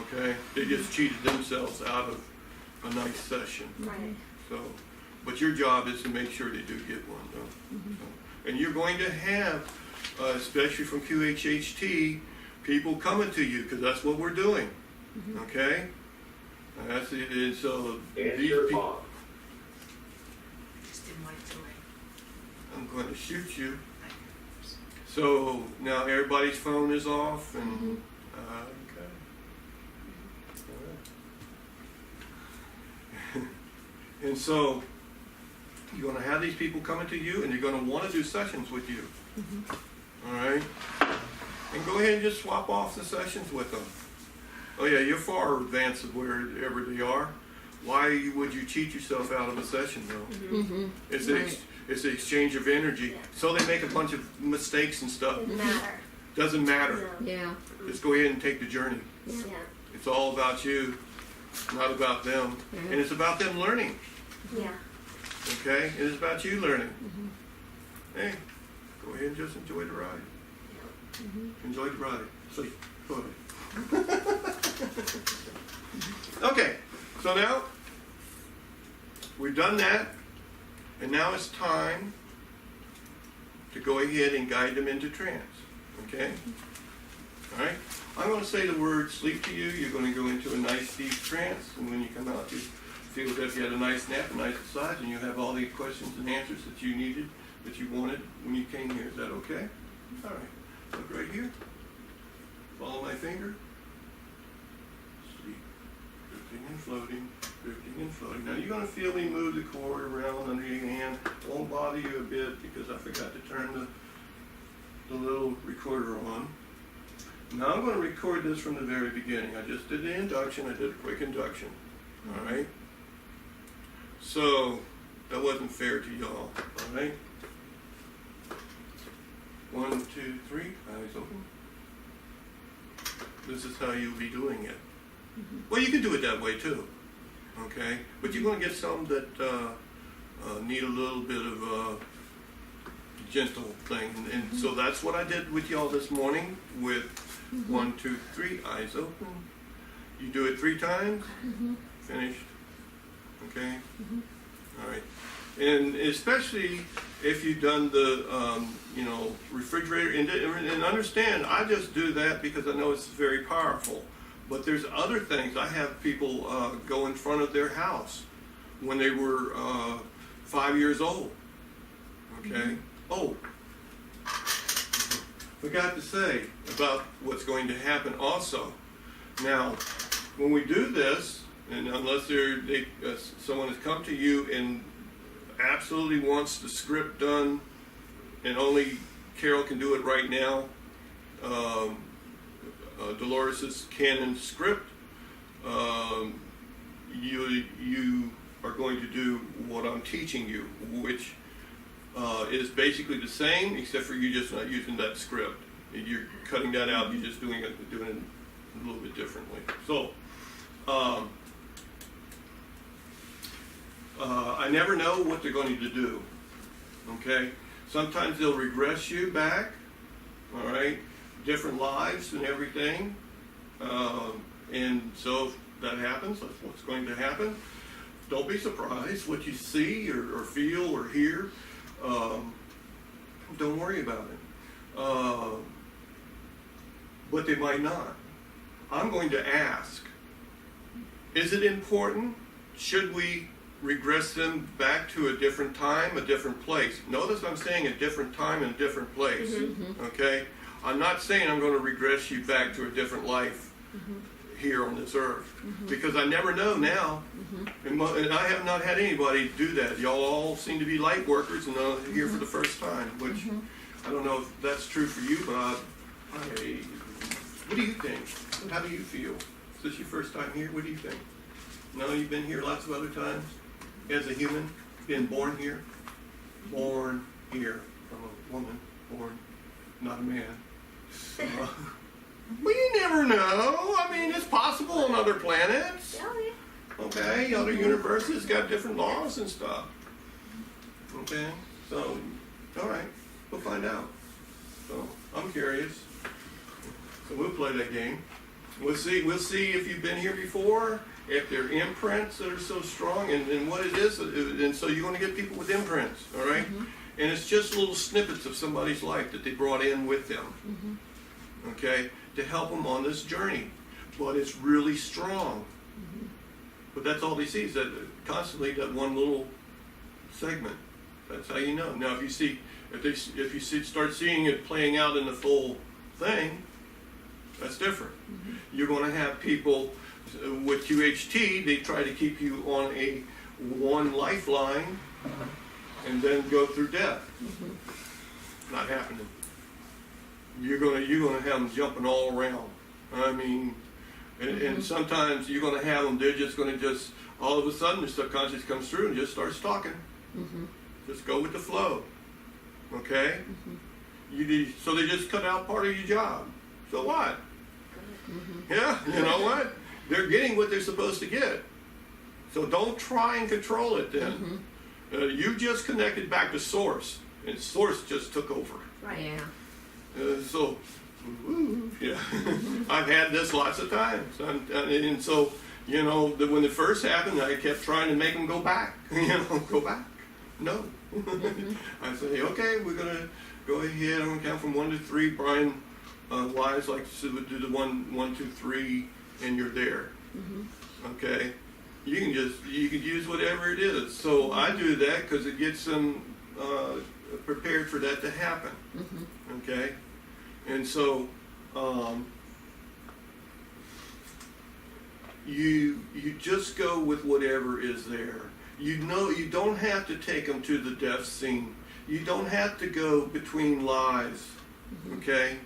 okay? They just cheated themselves out of a nice session. Right. So, but your job is to make sure they do get one, though. So, and you're going to have, especially from QHHT, people coming to you, because that's what we're doing. Okay? That's it. And so these people, just didn't want it to wait. I'm going to shoot you. So now everybody's phone is off, and okay. And so you're going to have these people coming to you, and you're going to want to do sessions with you. All right? And go ahead and just swap off the sessions with them. Oh yeah, you're far advanced of wherever they are. Why would you cheat yourself out of a session, though? It's the exchange of energy. So they make a bunch of mistakes and stuff. Doesn't matter. Doesn't matter. No. Yeah. Just go ahead and take the journey. Yeah. It's all about you, not about them. And it's about them learning. Yeah. Okay? It is about you learning. Hey, go ahead and just enjoy the ride. Enjoy the ride. Sleep. Go ahead. Okay, so now we've done that, and now it's time to go ahead and guide them into trance. Okay? All right? I'm going to say the word sleep to you. You're going to go into a nice deep trance, and when you come out, you feel as if you had a nice nap, a nice massage, and you have all the questions and answers that you needed, that you wanted when you came here. Is that okay? All right. Look right here. Follow my finger. Sleep. Drifting and floating. Drifting and floating. Now you're going to feel me move the cord around under your hand. It won't bother you a bit because I forgot to turn the little recorder on. Now I'm going to record this from the very beginning. I just did the induction. I did a quick induction. All right? So that wasn't fair to y'all. All right? 1, 2, 3. Eyes open. This is how you'll be doing it. Well, you can do it that way too. Okay, but you're going to get some that need a little bit of a gentle thing, and so that's what I did with y'all this morning with 1, 2, 3, eyes open. You do it 3 times, finished. Okay, all right, and especially if you've done the refrigerator, and understand, I just do that because I know it's very powerful. But there's other things. I have people go in front of their house when they were 5 years old. Okay. Oh, forgot to say about what's going to happen also. Now, when we do this, and unless someone has come to you and absolutely wants the script done, and only Carol can do it right now, Dolores' canon script, you are going to do what I'm teaching you, which is basically the same, except for you just not using that script. You're cutting that out. You're just doing it a little bit differently. So, I never know what they're going to do. Okay, sometimes they'll regress you back. All right, different lives and everything. And so if that happens, that's what's going to happen. Don't be surprised what you see or feel or hear. Don't worry about it. But they might not. I'm going to ask, is it important? Should we regress them back to a different time, a different place? Notice I'm saying a different time and a different place. Okay? I'm not saying I'm going to regress you back to a different life here on this earth, because I never know now, and I have not had anybody do that. Y'all all seem to be light workers and here for the first time, which I don't know if that's true for you, but what do you think? How do you feel? Is this your first time here? What do you think? No, you've been here lots of other times as a human, been born here from a woman, born, not a man. Well, you never know. I mean, it's possible on other planets. Okay, other universes got different laws and stuff. Okay, so, all right, we'll find out. So, I'm curious. So we'll play that game. We'll see if you've been here before, if they're imprints that are so strong, and what it is. And so you're going to get people with imprints, all right? And it's just little snippets of somebody's life that they brought in with them, okay, to help them on this journey. But it's really strong. But that's all they see, is that constantly that one little segment. That's how you know. Now, if you start seeing it playing out in the full thing, that's different. You're going to have people with QHT. They try to keep you on a one lifeline and then go through death. Not happening. You're gonna have them jumping all around. I mean, and sometimes you're gonna have them. They're just gonna all of a sudden the subconscious comes through and just starts talking. Just go with the flow. Okay. So they just cut out part of your job. So what? Yeah, you know what? They're getting what they're supposed to get. So don't try and control it then. You just connected back to Source, and Source just took over. Right. Yeah. Yeah, I've had this lots of times, and so when it first happened, I kept trying to make them go back. Go back. No. I say, okay, we're gonna go ahead. I'm gonna count from 1 to 3. Brian Wise likes to do the 1, 2, 3, and you're there. Okay. You can use whatever it is. So I do that because it gets them prepared for that to happen. Okay. And so you just go with whatever is there. You don't have to take them to the death scene. You don't have to go between lives, okay,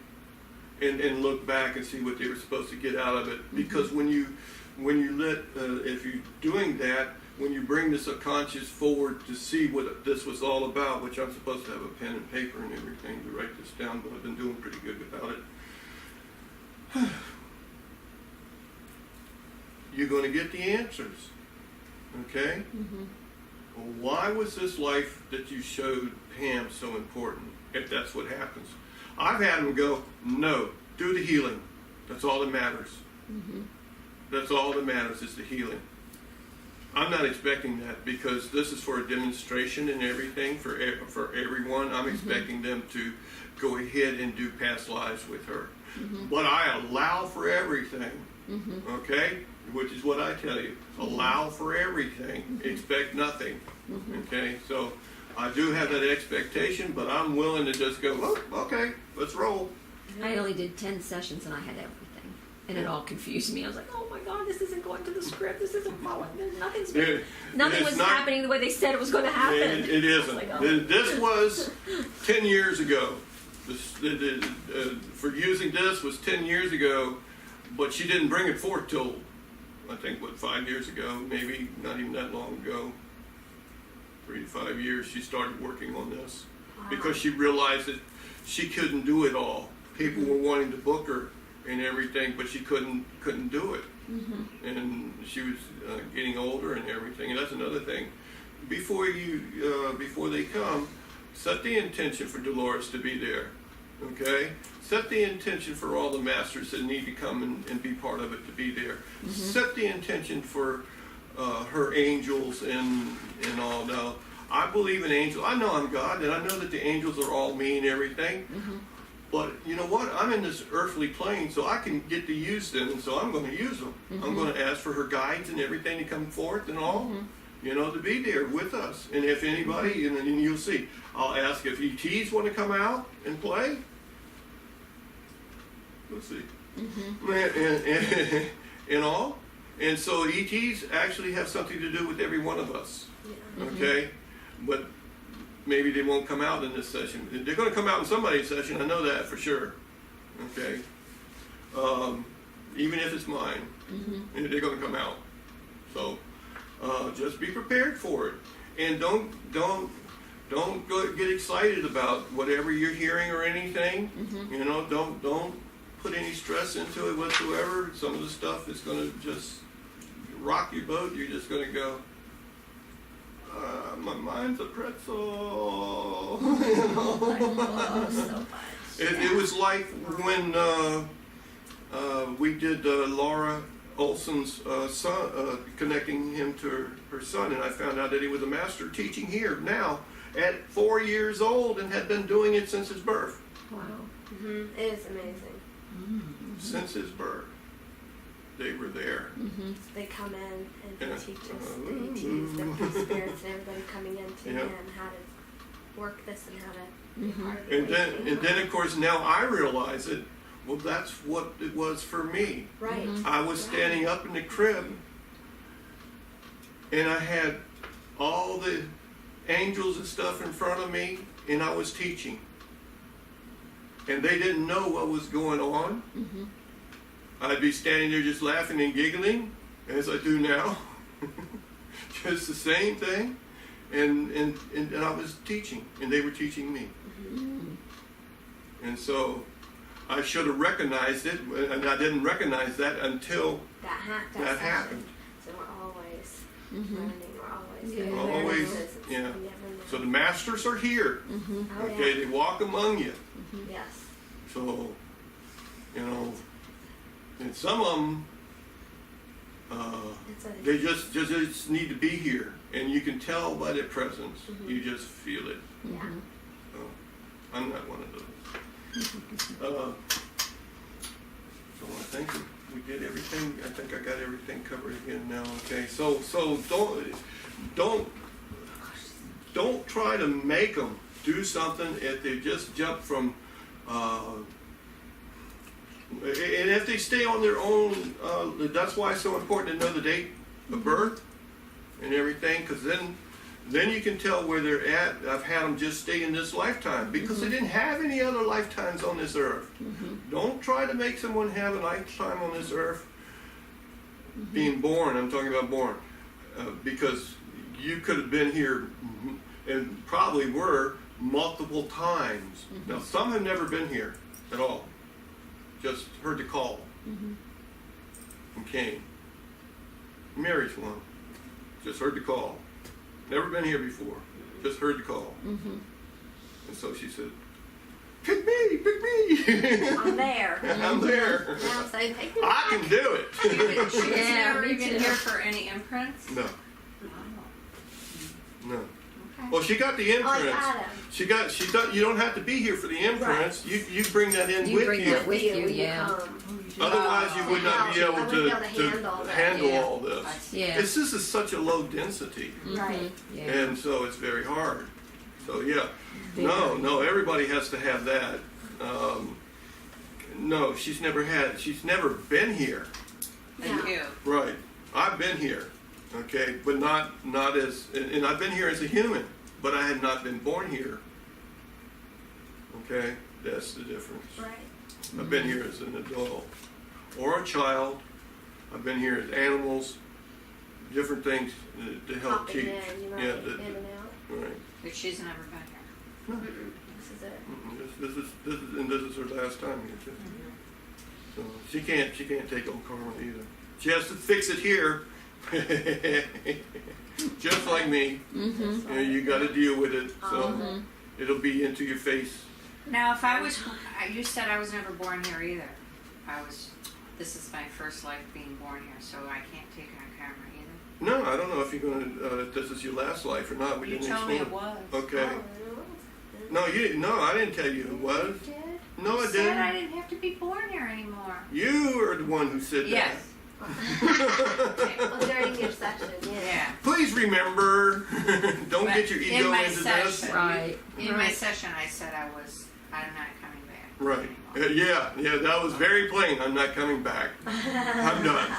and look back and see what they were supposed to get out of it. Because when you if you're doing that, when you bring the subconscious forward to see what this was all about, which I'm supposed to have a pen and paper and everything to write this down, but I've been doing pretty good without it. You're going to get the answers. Okay? Well, why was this life that you showed Pam so important, if that's what happens? I've had them go, no, do the healing. That's all that matters. That's all that matters is the healing. I'm not expecting that because this is for a demonstration and everything for everyone. I'm expecting them to go ahead and do past lives with her. But I allow for everything, okay? Which is what I tell you. Allow for everything. Expect nothing, okay? So I do have that expectation, but I'm willing to just go, oh, okay, let's roll. I only did 10 sessions and I had everything. And it all confused me. I was like, oh my God, this isn't going to the script. This isn't following. Nothing was happening the way they said it was going to happen. It isn't. Like, oh. This was 10 years ago. For using this was 10 years ago, but she didn't bring it forth till, I think, 5 years ago, maybe not even that long ago. 3 to 5 years she started working on this because she realized that she couldn't do it all. People were wanting to book her and everything, but she couldn't do it. And she was getting older and everything. And that's another thing. Before they come, set the intention for Dolores to be there. Okay? Set the intention for all the masters that need to come and be part of it to be there. Set the intention for her angels and all. Now, I believe in angels. I know I'm God, and I know that the angels are all me and everything. But you know what? I'm in this earthly plane, so I can get to use them, and so I'm going to use them. I'm going to ask for her guides and everything to come forth and all, you know, to be there with us. And if anybody, and you'll see, I'll ask if ETs want to come out and play. We'll see. And all. And so ETs actually have something to do with every one of us. Okay? But maybe they won't come out in this session. They're going to come out in somebody's session. I know that for sure. Okay? Even if it's mine, they're going to come out. So just be prepared for it, and don't go get excited about whatever you're hearing or anything. You know, don't put any stress into it whatsoever. Some of the stuff is going to just rock your boat. You're just going to go, my mind's a pretzel. You know? It was like when we did Laura Olson's son, connecting him to her son, and I found out that he was a master teaching here now at 4 years old and had been doing it since his birth. Wow. It is amazing. Since his birth, they were there. They come in and Yeah. teach us the ETs, the spirits, and everybody coming in to him how to work this and how to be part of it. And then of course now I realize it. Well, that's what it was for me. Right. I was standing up in the crib, and I had all the angels and stuff in front of me, and I was teaching. And they didn't know what was going on. I'd be standing there just laughing and giggling, as I do now. Just the same thing. And I was teaching, and they were teaching me. And so I should have recognized it, and I didn't recognize that until that happened. So we're always learning, we're always Always, You yeah. never know. So the masters are here. Oh, Okay, yeah. they walk among you. Yes. So, you know, and some of them, they just need to be here, and you can tell by their presence. You just feel it. Yeah. So, I'm not one of those. So I think we did everything. I think I got everything covered again now. Okay, so don't try to make them do something if they just jump from. And if they stay on their own, that's why it's so important to know the date of birth and everything, because then you can tell where they're at. I've had them just stay in this lifetime because they didn't have any other lifetimes on this earth. Don't try to make someone have a lifetime on this earth being born. I'm talking about born, because you could have been here and probably were multiple times. Now some have never been here at all. Just heard the call and came. Mary's one. Just heard the call. Never been here before. Just heard the call. Mm-hmm. And so she said, pick me. I'm there. I'm there. Now I'm saying, take me I back. can do it. She was Yeah, never me even too. here for any imprints? No, Oh, no. okay. Well, she got the Oh, I imprints. got him. She thought you don't have to be here for the imprints. You bring that in You with bring you. that with you, when yeah. come. Otherwise, you would not be I able wouldn't to be able to handle that. handle Yeah. all this. I see. Yeah. This is such a low density, Right. Yeah. and so it's very hard. So yeah, Very. no, everybody has to have that. No, she's never been here. Thank you. Right, I've been here, okay, but not as, and I've been here as a human, but I had not been born here. Okay, that's the difference. Right. I've been here as an adult or a child. I've been here as animals, different things to help Popping teach. in, you know, Yeah, in and out. right. But she's never been here. Mm-mm. This is it. This is her last time here too. So she can't take on karma either. She has to fix it here, just like me. Mm-hmm. You know, you got to deal with it. So Mhm. it'll be into your face. Now, if I was, you said I was never born here either. This is my first life being born here, so I can't take it on camera either. No, I don't know if you're gonna. If this is your last life or not. We You didn't told me explain. it was. Okay. Oh, No, you didn't. No, I didn't tell you it was. you did? No, I You said I didn't. didn't have to be born here anymore. You are the one who said Yes. Well, during your session, yeah. Yeah. that. Please remember. Don't But get your in ego my into this. session- Right. In my session, I said I'm not coming back. Right. anymore. Yeah. That was very plain. I'm not coming back. I'm done.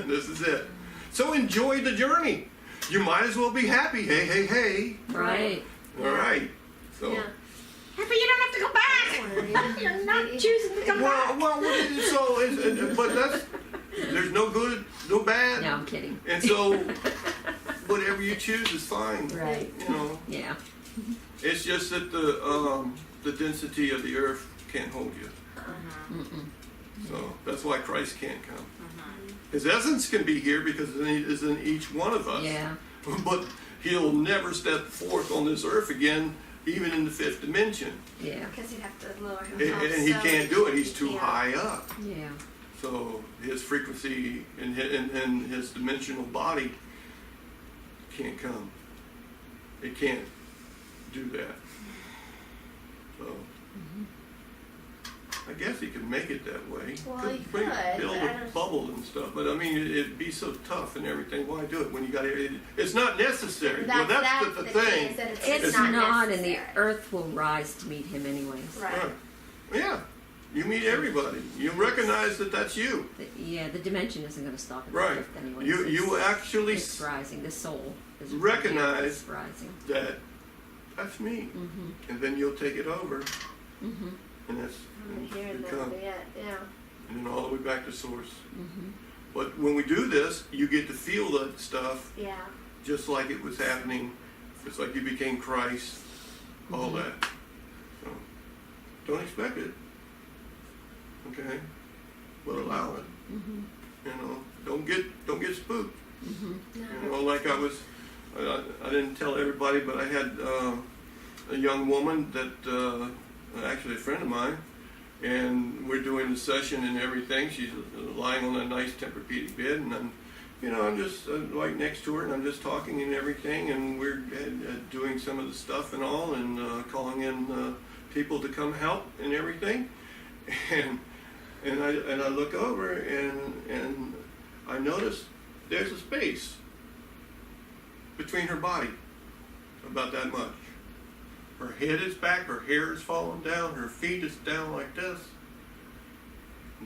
This is it. So enjoy the journey. You might as well be happy. Hey. Right. All right. So. Yeah. But you don't have to go back. You're not choosing to come back. Well, but there's no good, no bad. No, I'm kidding. And so, whatever you choose is fine. Right. You know, Yeah. it's just that the density of the earth can't hold you. Mm-mm. So that's why Christ can't come. His essence can be here because it is in each one of us. Yeah. But he'll never step forth on this earth again, even in the fifth dimension. Yeah. Because he'd have to lower And, himself. and he so can't do it. He's he too can't. high up. Yeah. So his frequency and his dimensional body can't come. It can't do that. So I guess he could make it that way. Well, he Build could, but I a don't- bubble and stuff. But I mean, it'd be so tough and everything. Why do it when you got it? It's not necessary. Well, that's the thing. Is that it's, It's not, not, and the necessary. earth will rise to meet him anyways. Right. Right. Yeah. You meet everybody. You recognize that that's you. Yeah, the dimension isn't going to stop at the Right. earth anyways. You actually It's rising. The soul is recognize it's rising. that that's me. Mm-hmm. And then you'll take it over. Mm-hmm. And that's I'm here you and come. there, yeah. And then all the way back to source. Mm-hmm. But when we do this, you get to feel that stuff Yeah. just like it was happening. It's like you became Christ, all that. So don't expect it. Okay? But allow it. Mm-hmm. You know, don't get spooked. Mm-hmm. You know, like I didn't tell everybody, but I had a young woman that, actually a friend of mine, and we're doing the session and everything. She's lying on a nice Tempur-Pedic bed, and I'm just right next to her, and I'm just talking and everything, and we're doing some of the stuff and all, and calling in people to come help and everything, and I look over and I notice there's a space between her body, about that much. Her head is back, her hair is falling down, her feet is down like this,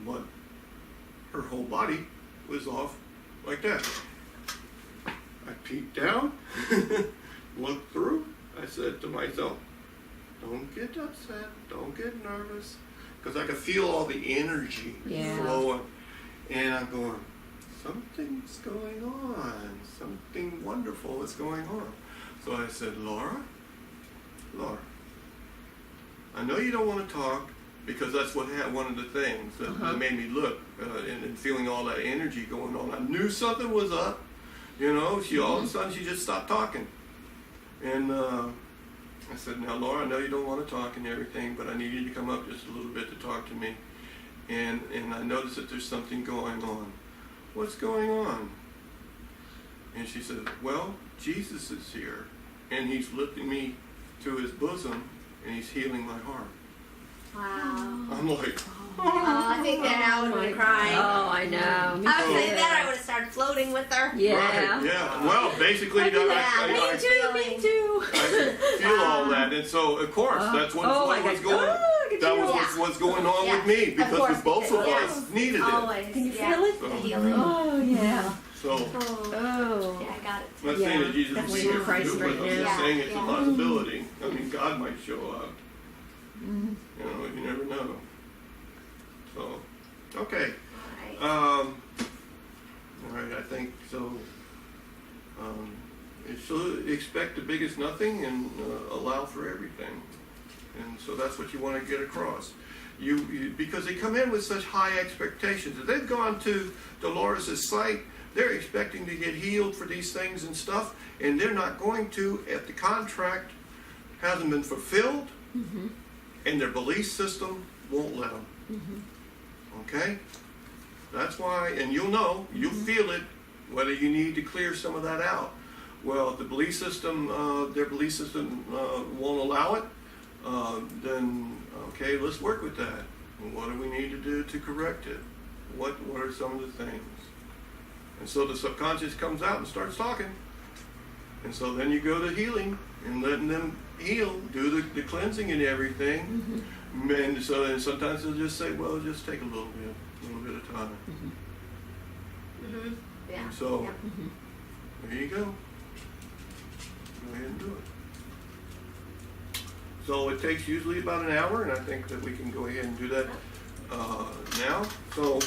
but her whole body was off like that. I peeked down, looked through, I said to myself, don't get upset, don't get nervous, because I could feel all the energy Yeah. flowing, and I'm going, something's going on, something wonderful is going on. So I said, Laura, I know you don't want to talk, because that's what one of the things that made me look and feeling all that energy going on. I knew something was up. You know, she all of a sudden she just stopped talking. And I said, now Laura, I know you don't want to talk and everything, but I need you to come up just a little bit to talk to me. And I noticed that there's something going on. What's going on? And she said, well, Jesus is here, and he's lifting me to his bosom, and he's healing my heart. Wow. I'm like, I think that I would have been crying. Oh, I know. Me I would too. say that I would have started floating with her. Yeah. right, yeah. Well, basically, I do that. Me too. I could feel all that, and so of course that's what I was got- going. I could That feel was it. what's going on Yeah. with me Of because course, the both of because- us needed it. Always. Can you yeah. feel it? So, The healing. Oh, yeah. so Oh. Oh. Yeah, I got it. I'm not too. saying Yeah, that Jesus definitely is here in for Christ you, but right I'm now. just saying it's Yeah. a possibility. I mean, God might show up. Mhm. You know, you never know. So, okay. Alright. All right, I think so. So expect the biggest nothing and allow for everything, and so that's what you want to get across. You because they come in with such high expectations. If they've gone to Dolores' site, they're expecting to get healed for these things and stuff, and they're not going to if the contract hasn't been fulfilled, and their belief system won't let them. Okay? That's why, and you'll feel it, whether you need to clear some of that out. Well, if the belief system, their belief system won't allow it, then, okay, let's work with that. And what do we need to do to correct it? What are some of the things? And so the subconscious comes out and starts talking. And so then you go to healing and letting them heal, do the cleansing and everything. And so then sometimes they'll just say, well, just take a little bit of time. Mhm. Yeah. And so, Yep. there you go. Go ahead and do it. So it takes usually about an hour, and I think that we can go ahead and do that now. So,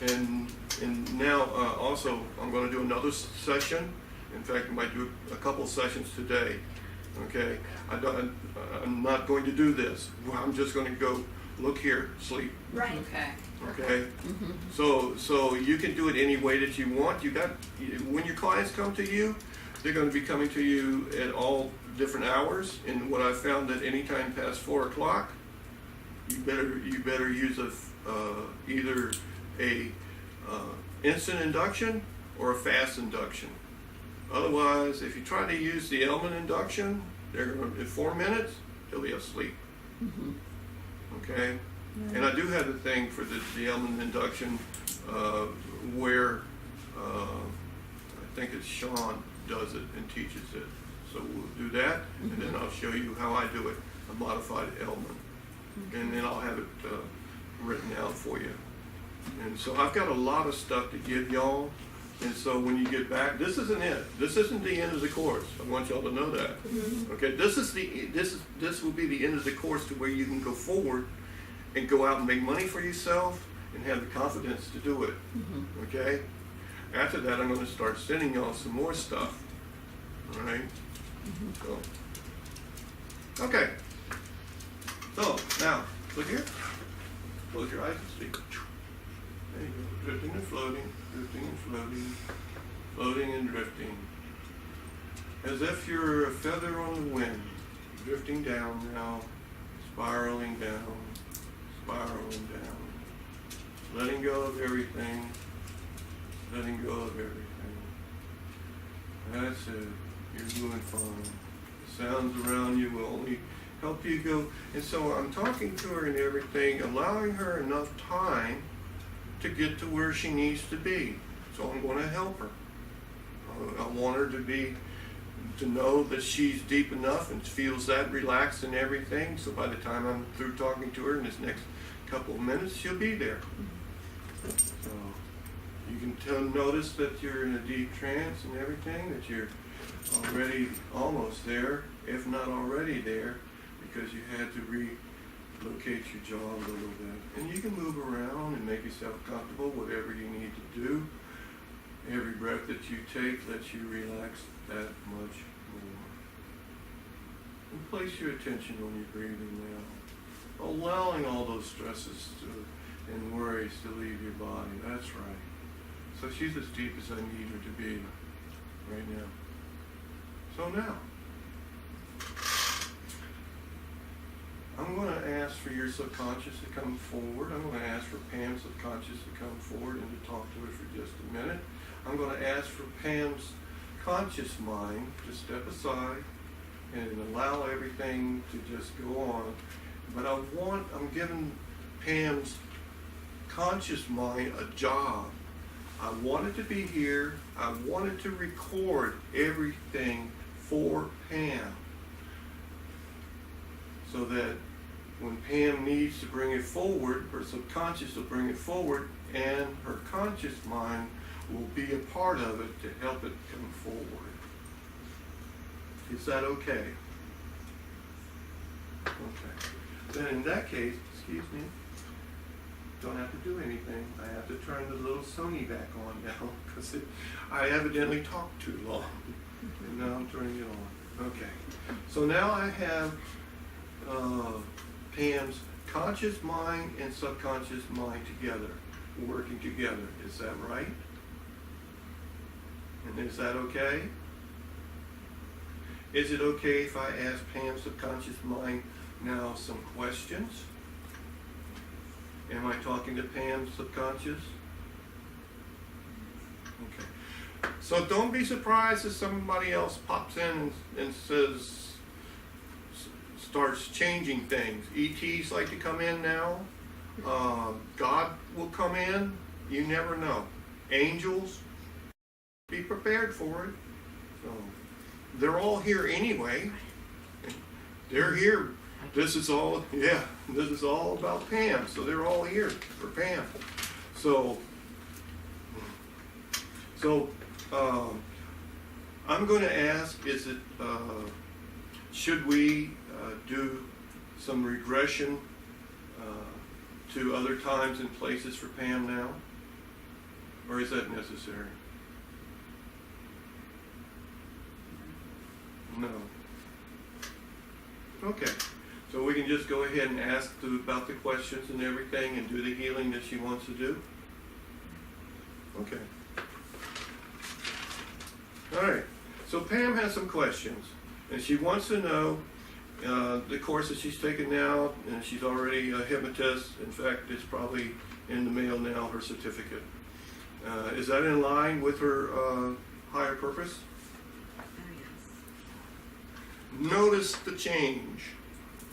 and now also, I'm going to do another session. In fact, I might do a couple sessions today. Okay, I'm not going to do this. I'm just going to go look here, sleep. Right. Okay. Okay, so you can do it any way that you want. When your clients come to you, they're going to be coming to you at all different hours. And what I found that any time past 4 o'clock, you better use either a instant induction or a fast induction. Otherwise, if you try to use the element induction, they're going to, in 4 minutes, they'll be asleep. Okay? And I do have the thing for the element induction where I think it's Sean does it and teaches it. So we'll do that, and then I'll show you how I do it, a modified element. And then I'll have it written out for you. And so I've got a lot of stuff to give y'all. And so when you get back, this isn't it. This isn't the end of the course. I want y'all to know that. Okay, this will be the end of the course to where you can go forward and go out and make money for yourself and have the confidence to do it. Okay? After that, I'm going to start sending y'all some more stuff. All right? So, okay. So, now, look here. Close your eyes and sleep. There you go. Drifting and floating, drifting and floating, floating and drifting. As if you're a feather on the wind, drifting down now, spiraling down, spiraling down. Letting go of everything, letting go of everything. That's it. You're doing fine. The sounds around you will only help you go. And so I'm talking to her and everything, allowing her enough time to get to where she needs to be. So I'm going to help her. I want her to know that she's deep enough and feels that relaxed and everything. So by the time I'm through talking to her in this next couple of minutes, she'll be there. So you can notice that you're in a deep trance and everything, that you're already almost there, if not already there, because you had to relocate your jaw a little bit. And you can move around and make yourself comfortable, whatever you need to do. Every breath that you take lets you relax that much more. And place your attention on your breathing now, allowing all those stresses and worries to leave your body. That's right. So she's as deep as I need her to be. right now. So now, I'm going to ask for your subconscious to come forward. I'm going to ask for Pam's subconscious to come forward and to talk to her for just a minute. I'm going to ask for Pam's conscious mind to step aside and allow everything to just go on. But I'm giving Pam's conscious mind a job. I want it to be here. I want it to record everything for Pam, so that when Pam needs to bring it forward, her subconscious will bring it forward, and her conscious mind will be a part of it to help it come forward. Is that okay? Okay. Then in that case, excuse me, don't have to do anything. I have to turn the little Sony back on now because I evidently talked too long. And now I'm turning it on. Okay. So now I have Pam's conscious mind and subconscious mind together, working together. Is that right? And is that okay? Is it okay if I ask Pam's subconscious mind now some questions? Am I talking to Pam's subconscious? Okay. So don't be surprised if somebody else pops in and starts changing things. ETs like to come in now. God will come in. You never know. Angels, be prepared for it. So they're all here anyway. They're here. This is all about Pam. So they're all here for Pam. So I'm going to ask, should we do some regression to other times and places for Pam now? Or is that necessary? No. Okay. So we can just go ahead and ask about the questions and everything and do the healing that she wants to do? Okay. All right. So Pam has some questions, and she wants to know the course that she's taken now, and she's already a hypnotist. In fact, it's probably in the mail now, her certificate. Is that in line with her higher purpose? Notice the change.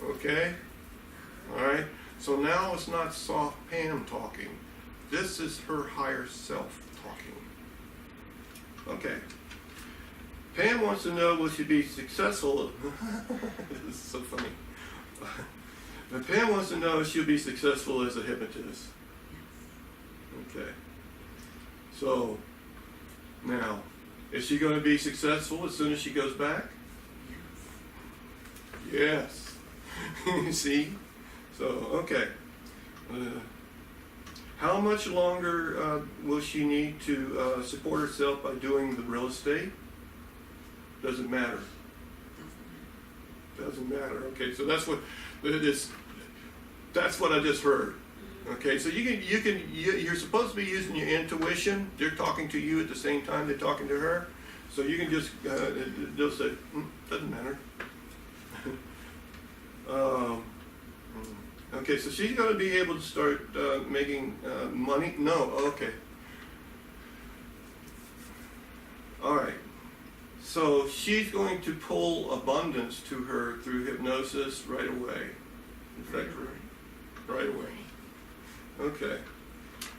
Okay? All right? So now it's not soft Pam talking. This is her higher self talking. Okay. Pam wants to know, will she be successful? This is so funny. But Pam wants to know if she'll be successful as a hypnotist. Okay. So, now, is she going to be successful as soon as she goes back? Yes. See? So, okay. How much longer will she need to support herself by doing the real estate? Doesn't matter. Doesn't matter. Okay, so that's what I just heard. Okay, so you're supposed to be using your intuition. They're talking to you at the same time they're talking to her. So you can just they'll say, doesn't matter. Okay, so she's going to be able to start making money? No, okay. All right. So she's going to pull abundance to her through hypnosis right away. Is that correct? Right away. Okay.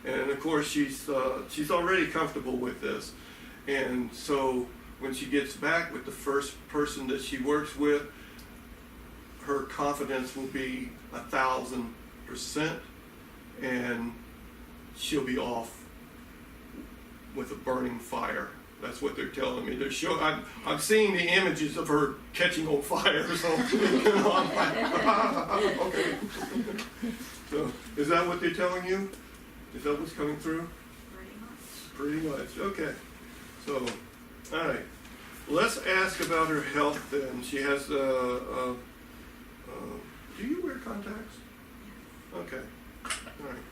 And of course she's already comfortable with this. And so when she gets back with the first person that she works with, her confidence will be 1,000%, and she'll be off with a burning fire. That's what they're telling me. I've seen the images of her catching on fire. So, I'm like, okay. So, is that what they're telling you? Is that what's coming through? Pretty much. Okay. So, all right. Let's ask about her health then. She has do you wear contacts? Okay. All right.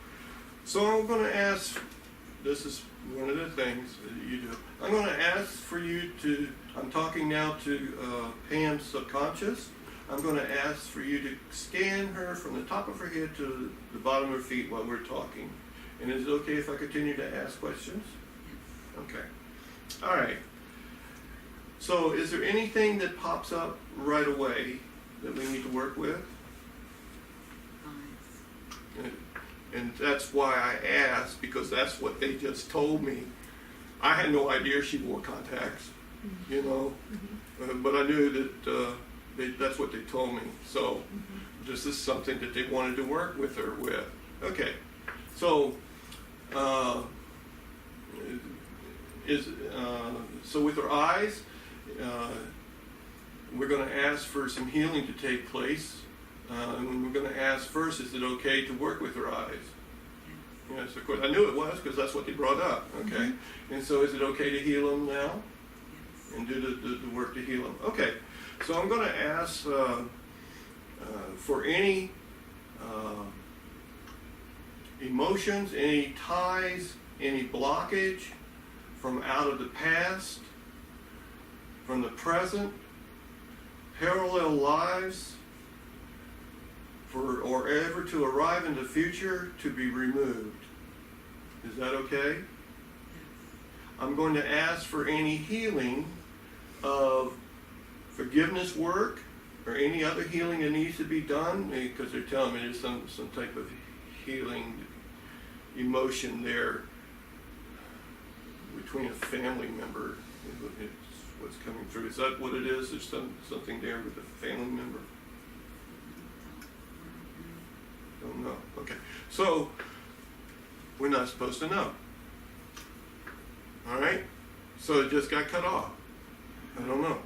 So I'm going to ask this is one of the things that you do. I'm going to ask for you to, I'm talking now to Pam's subconscious. I'm going to ask for you to scan her from the top of her head to the bottom of her feet while we're talking. And is it okay if I continue to ask questions? Okay. All right. So is there anything that pops up right away that we need to work with? And that's why I asked, because that's what they just told me. I had no idea she wore contacts, you know, but I knew that that's what they told me. So this is something that they wanted to work with her with. Okay, so so with her eyes, we're going to ask for some healing to take place. And we're going to ask first, is it okay to work with her eyes? Yes, of course. I knew it was because that's what they brought up. Okay. And so is it okay to heal them now? And do the work to heal them? Okay. So I'm going to ask for any emotions, any ties, any blockage from out of the past, from the present, parallel lives, or ever to arrive in the future, to be removed. Is that okay? I'm going to ask for any healing of forgiveness work or any other healing that needs to be done, because they're telling me there's some type of healing emotion there between a family member. It's what's coming through. Is that what it is? There's something there with a family member? Don't know. Okay. So, we're not supposed to know. All right? So it just got cut off. I don't know.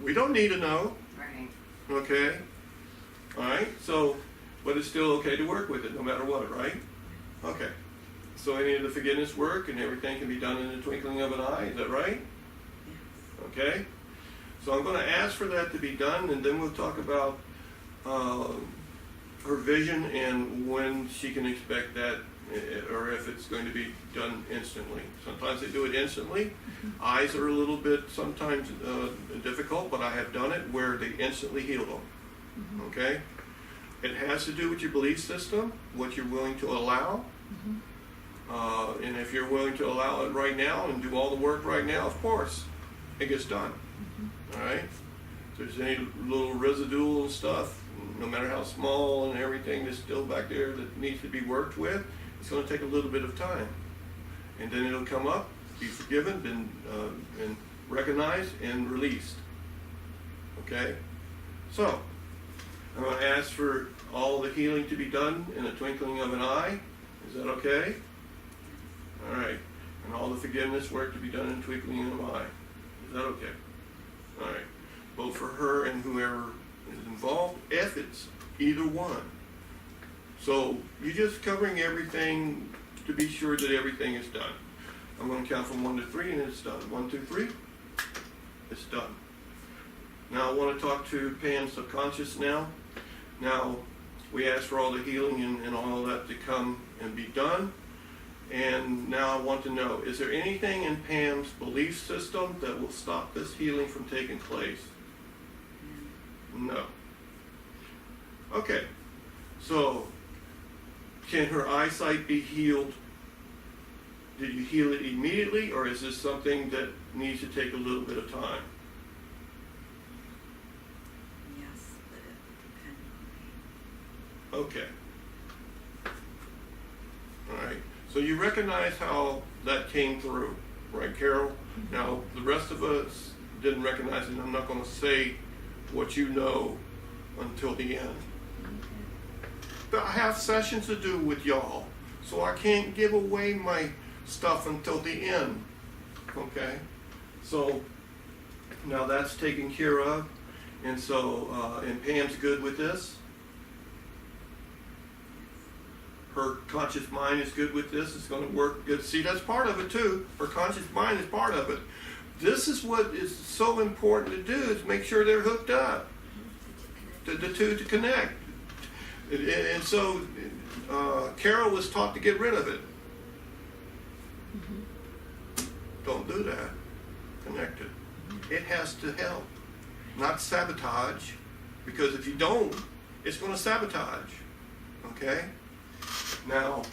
We don't need to know. Right. Okay? All right? So, but it's still okay to work with it no matter what, right? Okay. So any of the forgiveness work and everything can be done in the twinkling of an eye. Is that right? Okay? So I'm going to ask for that to be done, and then we'll talk about her vision and when she can expect that, or if it's going to be done instantly. Sometimes they do it instantly. Eyes are a little bit sometimes difficult, but I have done it where they instantly heal them. Okay? It has to do with your belief system, what you're willing to allow. And if you're willing to allow it right now and do all the work right now, of course, it gets done. All right? If there's any little residual stuff, no matter how small and everything that's still back there that needs to be worked with, it's going to take a little bit of time. And then it'll come up, be forgiven, and recognized and released. Okay? So, I'm going to ask for all the healing to be done in a twinkling of an eye. Is that okay? All right. And all the forgiveness work to be done in a twinkling of an eye. Is that okay? All right. Both for her and whoever is involved, if it's either one. So you're just covering everything to be sure that everything is done. I'm going to count from 1 to 3 and it's done. 1, 2, 3. It's done. Now I want to talk to Pam's subconscious now. Now we asked for all the healing and all of that to come and be done. And now I want to know, is there anything in Pam's belief system that will stop this healing from taking place? No. Okay. So, can her eyesight be healed? Did you heal it immediately, or is this something that needs to take a little bit of time? Yes, but it depends on me. Okay. All right. So you recognize how that came through, right, Carol? Now, the rest of us didn't recognize it. I'm not going to say what you know until the end. But I have sessions to do with y'all, so I can't give away my stuff until the end. Okay? So now that's taken care of, and so and Pam's good with this. Her conscious mind is good with this. It's going to work good. See, that's part of it too. Her conscious mind is part of it. This is what is so important to do, is make sure they're hooked up. The two to connect. And so Carol was taught to get rid of it. Don't do that. Connect it. It has to help, not sabotage, because if you don't, it's going to sabotage. Okay? Now,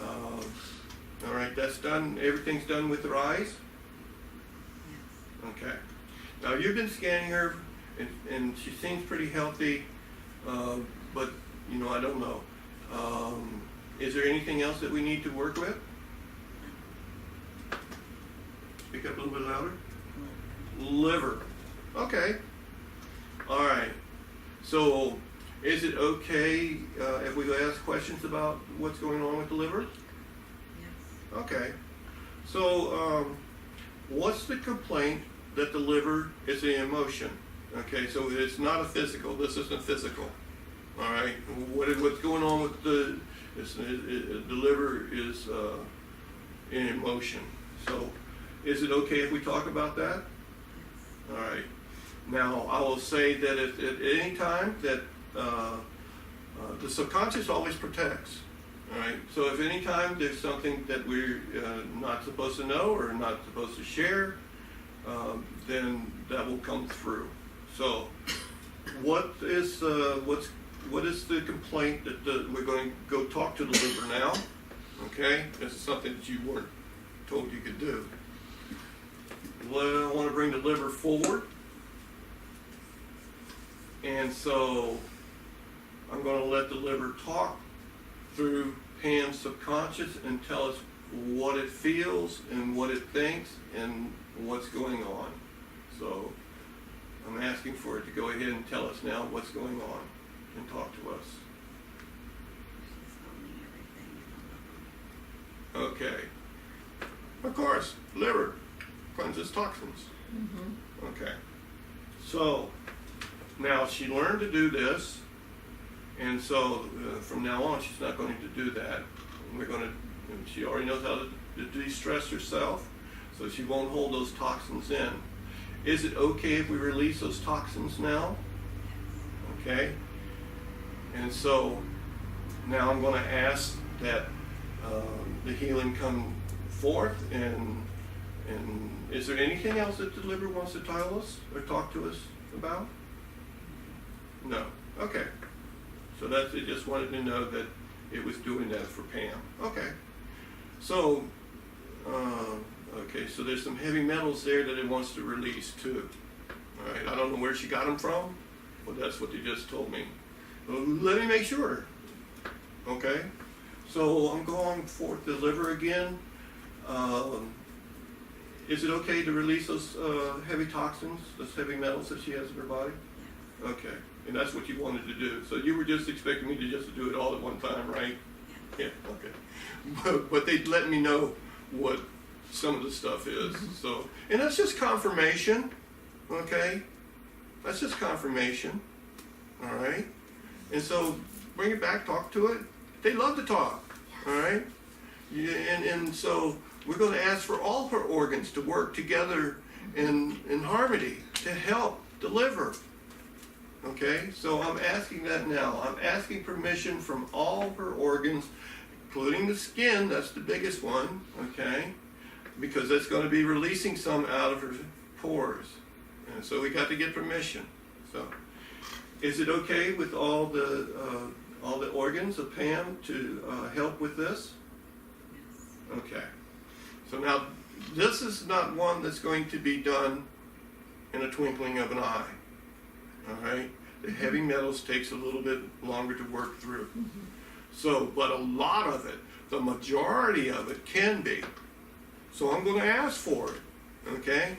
all right, that's done. Everything's done with her eyes? Okay. Now, you've been scanning her, and she seems pretty healthy, but, you know, I don't know. Is there anything else that we need to work with? Speak up a little bit louder. Liver. Okay. All right. So, is it okay if we ask questions about what's going on with the liver? Yes. Okay. So, what's the complaint that the liver is an emotion? Okay, so it's not a physical. This isn't physical. All right. What's going on with the liver is an emotion. So, is it okay if we talk about that? All right. Now, I will say that at any time that the subconscious always protects. All right. So if any time there's something that we're not supposed to know or not supposed to share, then that will come through. So, what is the complaint that we're going to go talk to the liver now? Okay. This is something that you weren't told you could do. I want to bring the liver forward. And so I'm going to let the liver talk through Pam's subconscious and tell us what it feels and what it thinks and what's going on. So I'm asking for it to go ahead and tell us now what's going on and talk to us. She's holding everything. Okay. Of course, liver cleanses toxins. Okay. So now she learned to do this, and so from now on she's not going to do that. We're going to. She already knows how to de-stress herself, so she won't hold those toxins in. Is it okay if we release those toxins now? Okay. And so now I'm going to ask that the healing come forth, and is there anything else that the liver wants to tell us or talk to us about? No. Okay. So that's it. Just wanted to know that it was doing that for Pam. Okay. So, okay. So there's some heavy metals there that it wants to release too. All right. I don't know where she got them from, but that's what they just told me. Well, let me make sure. Okay. So I'm going forth the liver again. Is it okay to release those heavy toxins, those heavy metals that she has in her body? Yes. Okay, and that's what you wanted to do. So you were just expecting me to just do it all at one time, right? Yes. Yeah, okay. But they let me know what some of the stuff is. So, and that's just confirmation, okay? That's just confirmation, all right? And so bring it back, talk to it. They love to talk, all right? Yeah, and so we're going to ask for all her organs to work together in harmony to help deliver. Okay, so I'm asking that now. I'm asking permission from all her organs, including the skin. That's the biggest one, okay? Because that's going to be releasing some out of her pores. And so we got to get permission. So is it okay with all the organs of Pam to help with this? Yes. Okay. So now, this is not one that's going to be done in a twinkling of an eye. All right? The heavy metals takes a little bit longer to work through. So, but a lot of it, the majority of it can be. So I'm going to ask for it. Okay?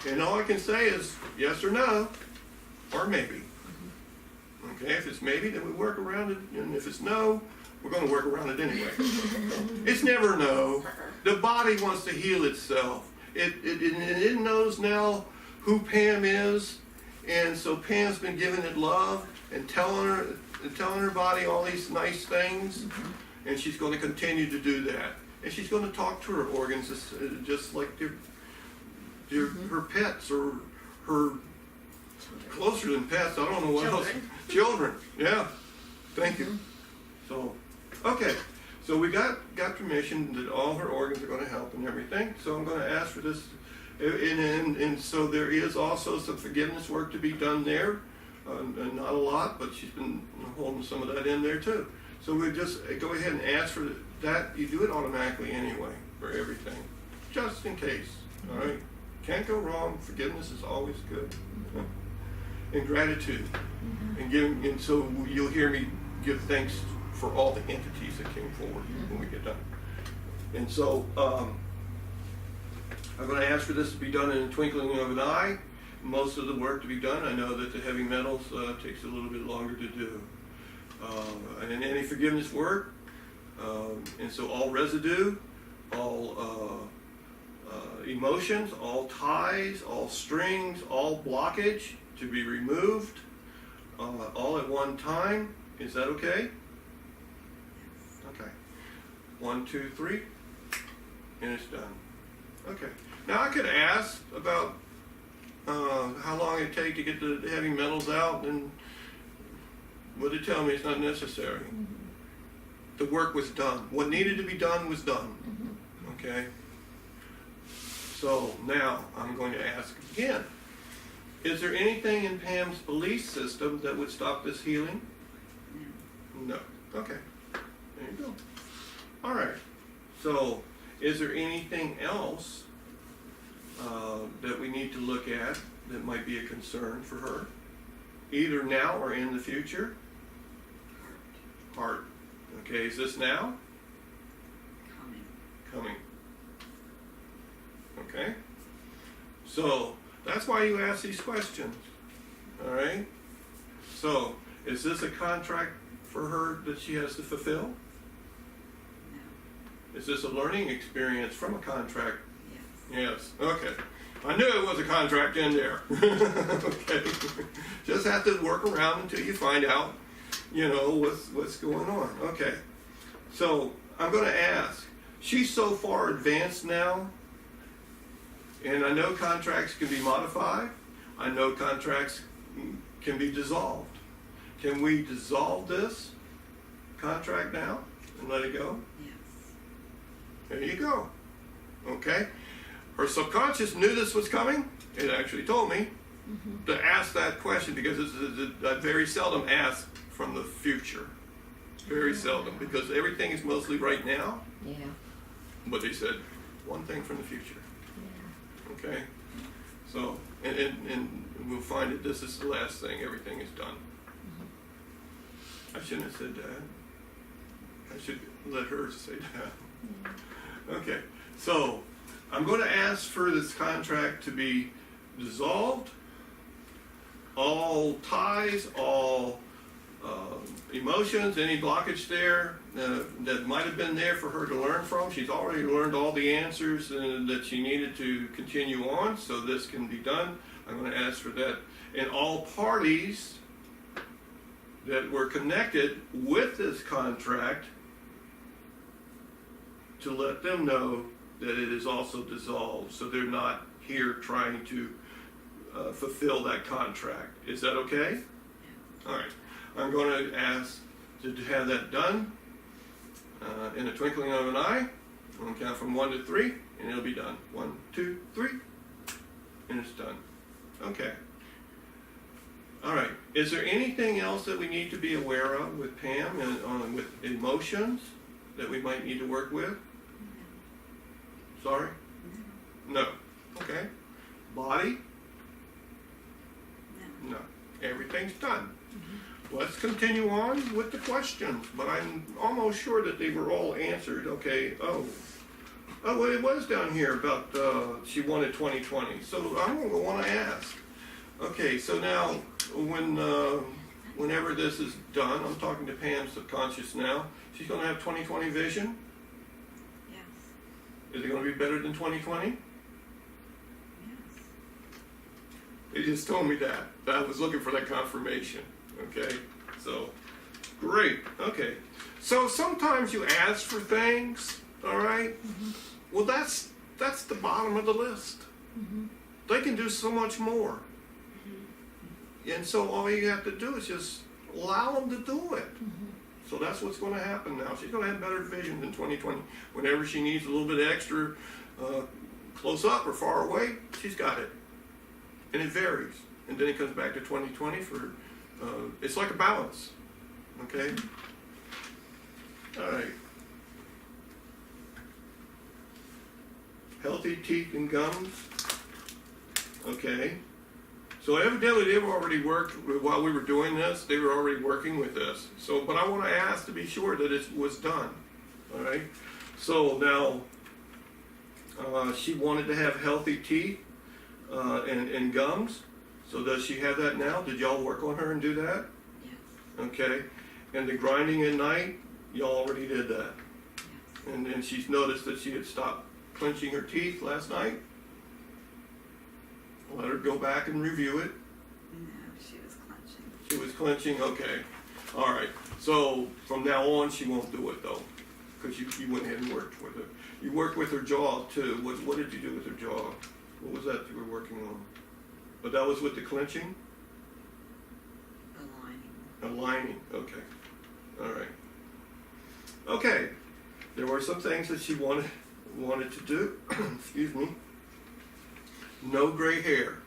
And all I can say is yes or no, or maybe. Okay? If it's maybe, then we work around it. And if it's no, we're going to work around it anyway. It's never no. The body wants to heal itself. It knows now who Pam is, and so Pam's been giving it love and telling her body all these nice things, and she's going to continue to do that. And she's going to talk to her organs just like her pets or her closer than pets. I don't know what else. Children. Yeah. Thank you. So, okay. So we got permission that all her organs are going to help and everything. So I'm going to ask for this, and so there is also some forgiveness work to be done there, and not a lot, but she's been holding some of that in there too. So we just go ahead and ask for that. You do it automatically anyway for everything, just in case. All right, can't go wrong. Forgiveness is always good, and gratitude, and so you'll hear me give thanks for all the entities that came forward when we get done. And so I'm going to ask for this to be done in the twinkling of an eye. Most of the work to be done. I know that the heavy metals takes a little bit longer to do. And any forgiveness work, and so all residue, all emotions, all ties, all strings, all blockage to be removed, all at one time. Is that okay? Okay. 1, 2, 3, and it's done. Okay. Now I could ask about how long it'd take to get the heavy metals out, and would it tell me it's not necessary? The work was done. What needed to be done was done. Okay? So now I'm going to ask again. Is there anything in Pam's belief system that would stop this healing? No. Okay. There you go. All right. So is there anything else that we need to look at that might be a concern for her, either now or in the future? Heart. Okay, is this now? Coming. Okay. So that's why you ask these questions. All right. So is this a contract for her that she has to fulfill? No. Is this a learning experience from a contract? Yes. Yes. Okay. I knew it was a contract in there. Okay. Just have to work around until you find out, what's going on. Okay. So I'm going to ask. She's so far advanced now, and I know contracts can be modified. I know contracts can be dissolved. Can we dissolve this contract now and let it go? Yes. There you go. Okay. Her subconscious knew this was coming. It actually told me to ask that question because I very seldom ask from the future. Very seldom, because everything is mostly right now. Yeah. But they said one thing from the future. Yeah. Okay. So, and we'll find that this is the last thing. Everything is done. I shouldn't have said that. I should let her say that. Okay. So, I'm going to ask for this contract to be dissolved. All ties, all emotions, any blockage there that might have been there for her to learn from. She's already learned all the answers that she needed to continue on, so this can be done. I'm going to ask for that. And all parties that were connected with this contract, to let them know that it is also dissolved, so they're not here trying to fulfill that contract. Is that okay? All right. I'm going to ask to have that done in a twinkling of an eye. I'm going to count from 1 to 3, and it'll be done. 1, 2, 3, and it's done. Okay. All right. Is there anything else that we need to be aware of with Pam and with emotions that we might need to work with? Sorry? No. Okay. Body? No. Everything's done. Let's continue on with the questions, but I'm almost sure that they were all answered. Okay. Oh, well, it was down here about she wanted 2020. So I'm going to want to ask. Okay, so now whenever this is done, I'm talking to Pam's subconscious now. She's going to have 2020 vision. Yes. Is it going to be better than 2020? Yes. They just told me that. I was looking for that confirmation. Okay, so great. Okay, so sometimes you ask for things. All right. Well, that's the bottom of the list. They can do so much more, and so all you have to do is just allow them to do it. So that's what's going to happen now. She's going to have better vision in 2020. Whenever she needs a little bit extra close up or far away, she's got it. And it varies. And then it comes back to 2020 for, it's like a balance. Okay? All right. Healthy teeth and gums. Okay. So evidently they've already worked, while we were doing this, they were already working with this. So, but I want to ask to be sure that it was done. All right. So now, she wanted to have healthy teeth and gums. So does she have that now? Did y'all work on her and do that? Yes. Okay. And the grinding at night, y'all already did that. Yes. And then she's noticed that she had stopped clenching her teeth last night. Let her go back and review it. No, she was clenching. She was clenching, okay. All right. So from now on, she won't do it though, because you went ahead and worked with her. You worked with her jaw too. What did you do with her jaw? What was that you were working on? But that was with the clenching? Aligning, okay. All right. Okay. There were some things that she wanted to do. Excuse me. No gray hair.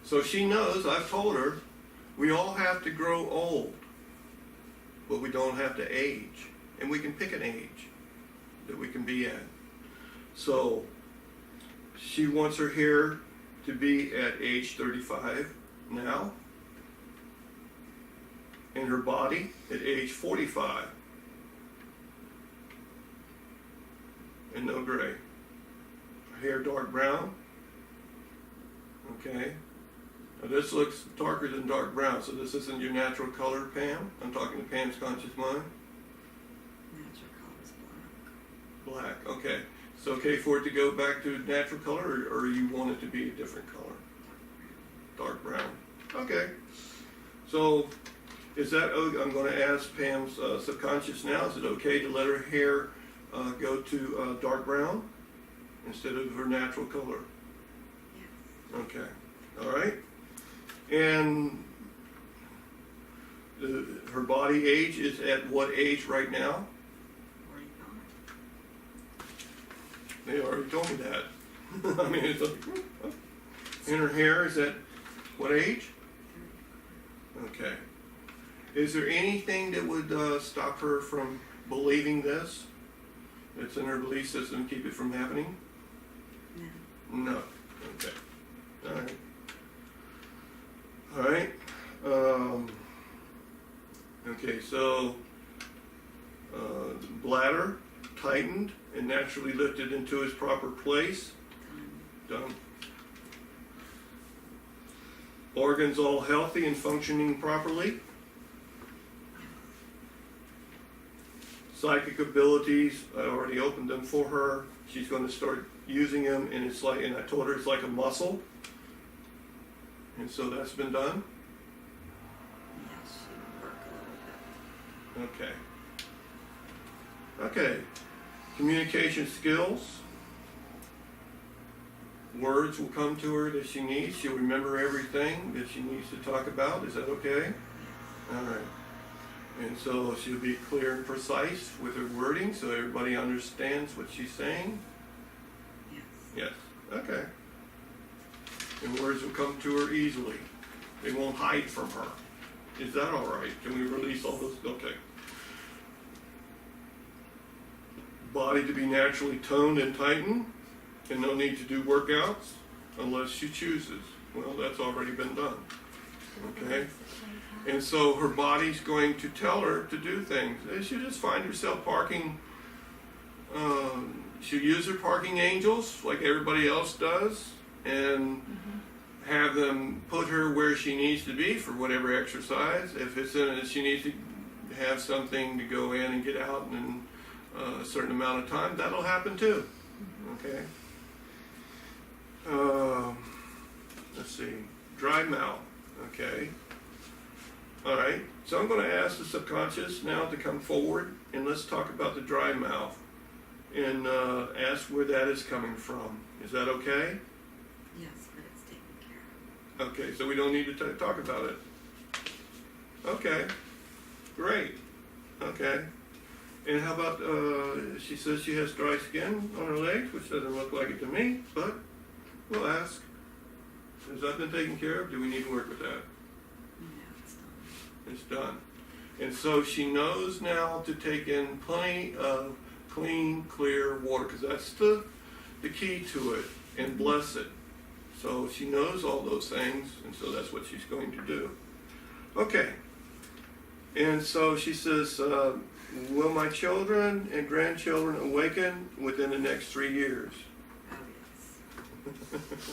So she knows, I've told her, we all have to grow old, but we don't have to age. And we can pick an age that we can be at. So she wants her hair to be at age 35 now, and her body at age 45. And no gray. Hair dark brown. Okay. Now this looks darker than dark brown, so this isn't your natural color, Pam. I'm talking to Pam's conscious mind. Natural color is black. Black, okay. It's okay for it to go back to natural color, or you want it to be a different color? Dark brown. Okay. So, is that, I'm going to ask Pam's subconscious now, is it okay to let her hair go to dark brown instead of her natural color? Yes. Okay. All right. And her body age is at what age right now? 45. They already told me that. I mean, it's like, and her hair is at what age? 30. Okay. Is there anything that would stop her from believing this? That's in her belief system, keep it from happening? No. No. Okay. All right. All right. Okay, so the bladder tightened and naturally lifted into its proper place. Done. Organs all healthy and functioning properly. Psychic abilities, I already opened them for her. She's going to start using them, and it's like, and I told her it's like a muscle. And so that's been done. Yes, she would work a little bit. Okay. Okay. Communication skills. Words will come to her that she needs. She'll remember everything that she needs to talk about. Is that okay? All right. And so she'll be clear and precise with her wording so everybody understands what she's saying. Yes. Yes. Okay. And words will come to her easily. They won't hide from her. Is that all right? Can we release all those? Okay. Body to be naturally toned and tightened, and no need to do workouts unless she chooses. Well, that's already been done. Okay? And so her body's going to tell her to do things. She'll just find herself parking. She'll use her parking angels like everybody else does, and have them put her where she needs to be for whatever exercise. If it's in it, she needs to have something to go in and get out in a certain amount of time, that'll happen too. Okay. Let's see. Dry mouth. Okay. All right. So I'm going to ask the subconscious now to come forward, and let's talk about the dry mouth and ask where that is coming from. Is that okay? Yes, but it's taken care of. Okay, so we don't need to talk about it. Okay, great. Okay. And how about, she says she has dry skin on her legs, which doesn't look like it to me, but we'll ask. Has that been taken care of? Do we need to work with that? No, it's not. It's done. And so she knows now to take in plenty of clean, clear water, because that's the key to it, and bless it. So she knows all those things, and so that's what she's going to do. Okay. And so she says, will my children and grandchildren awaken within the next 3 years? Oh,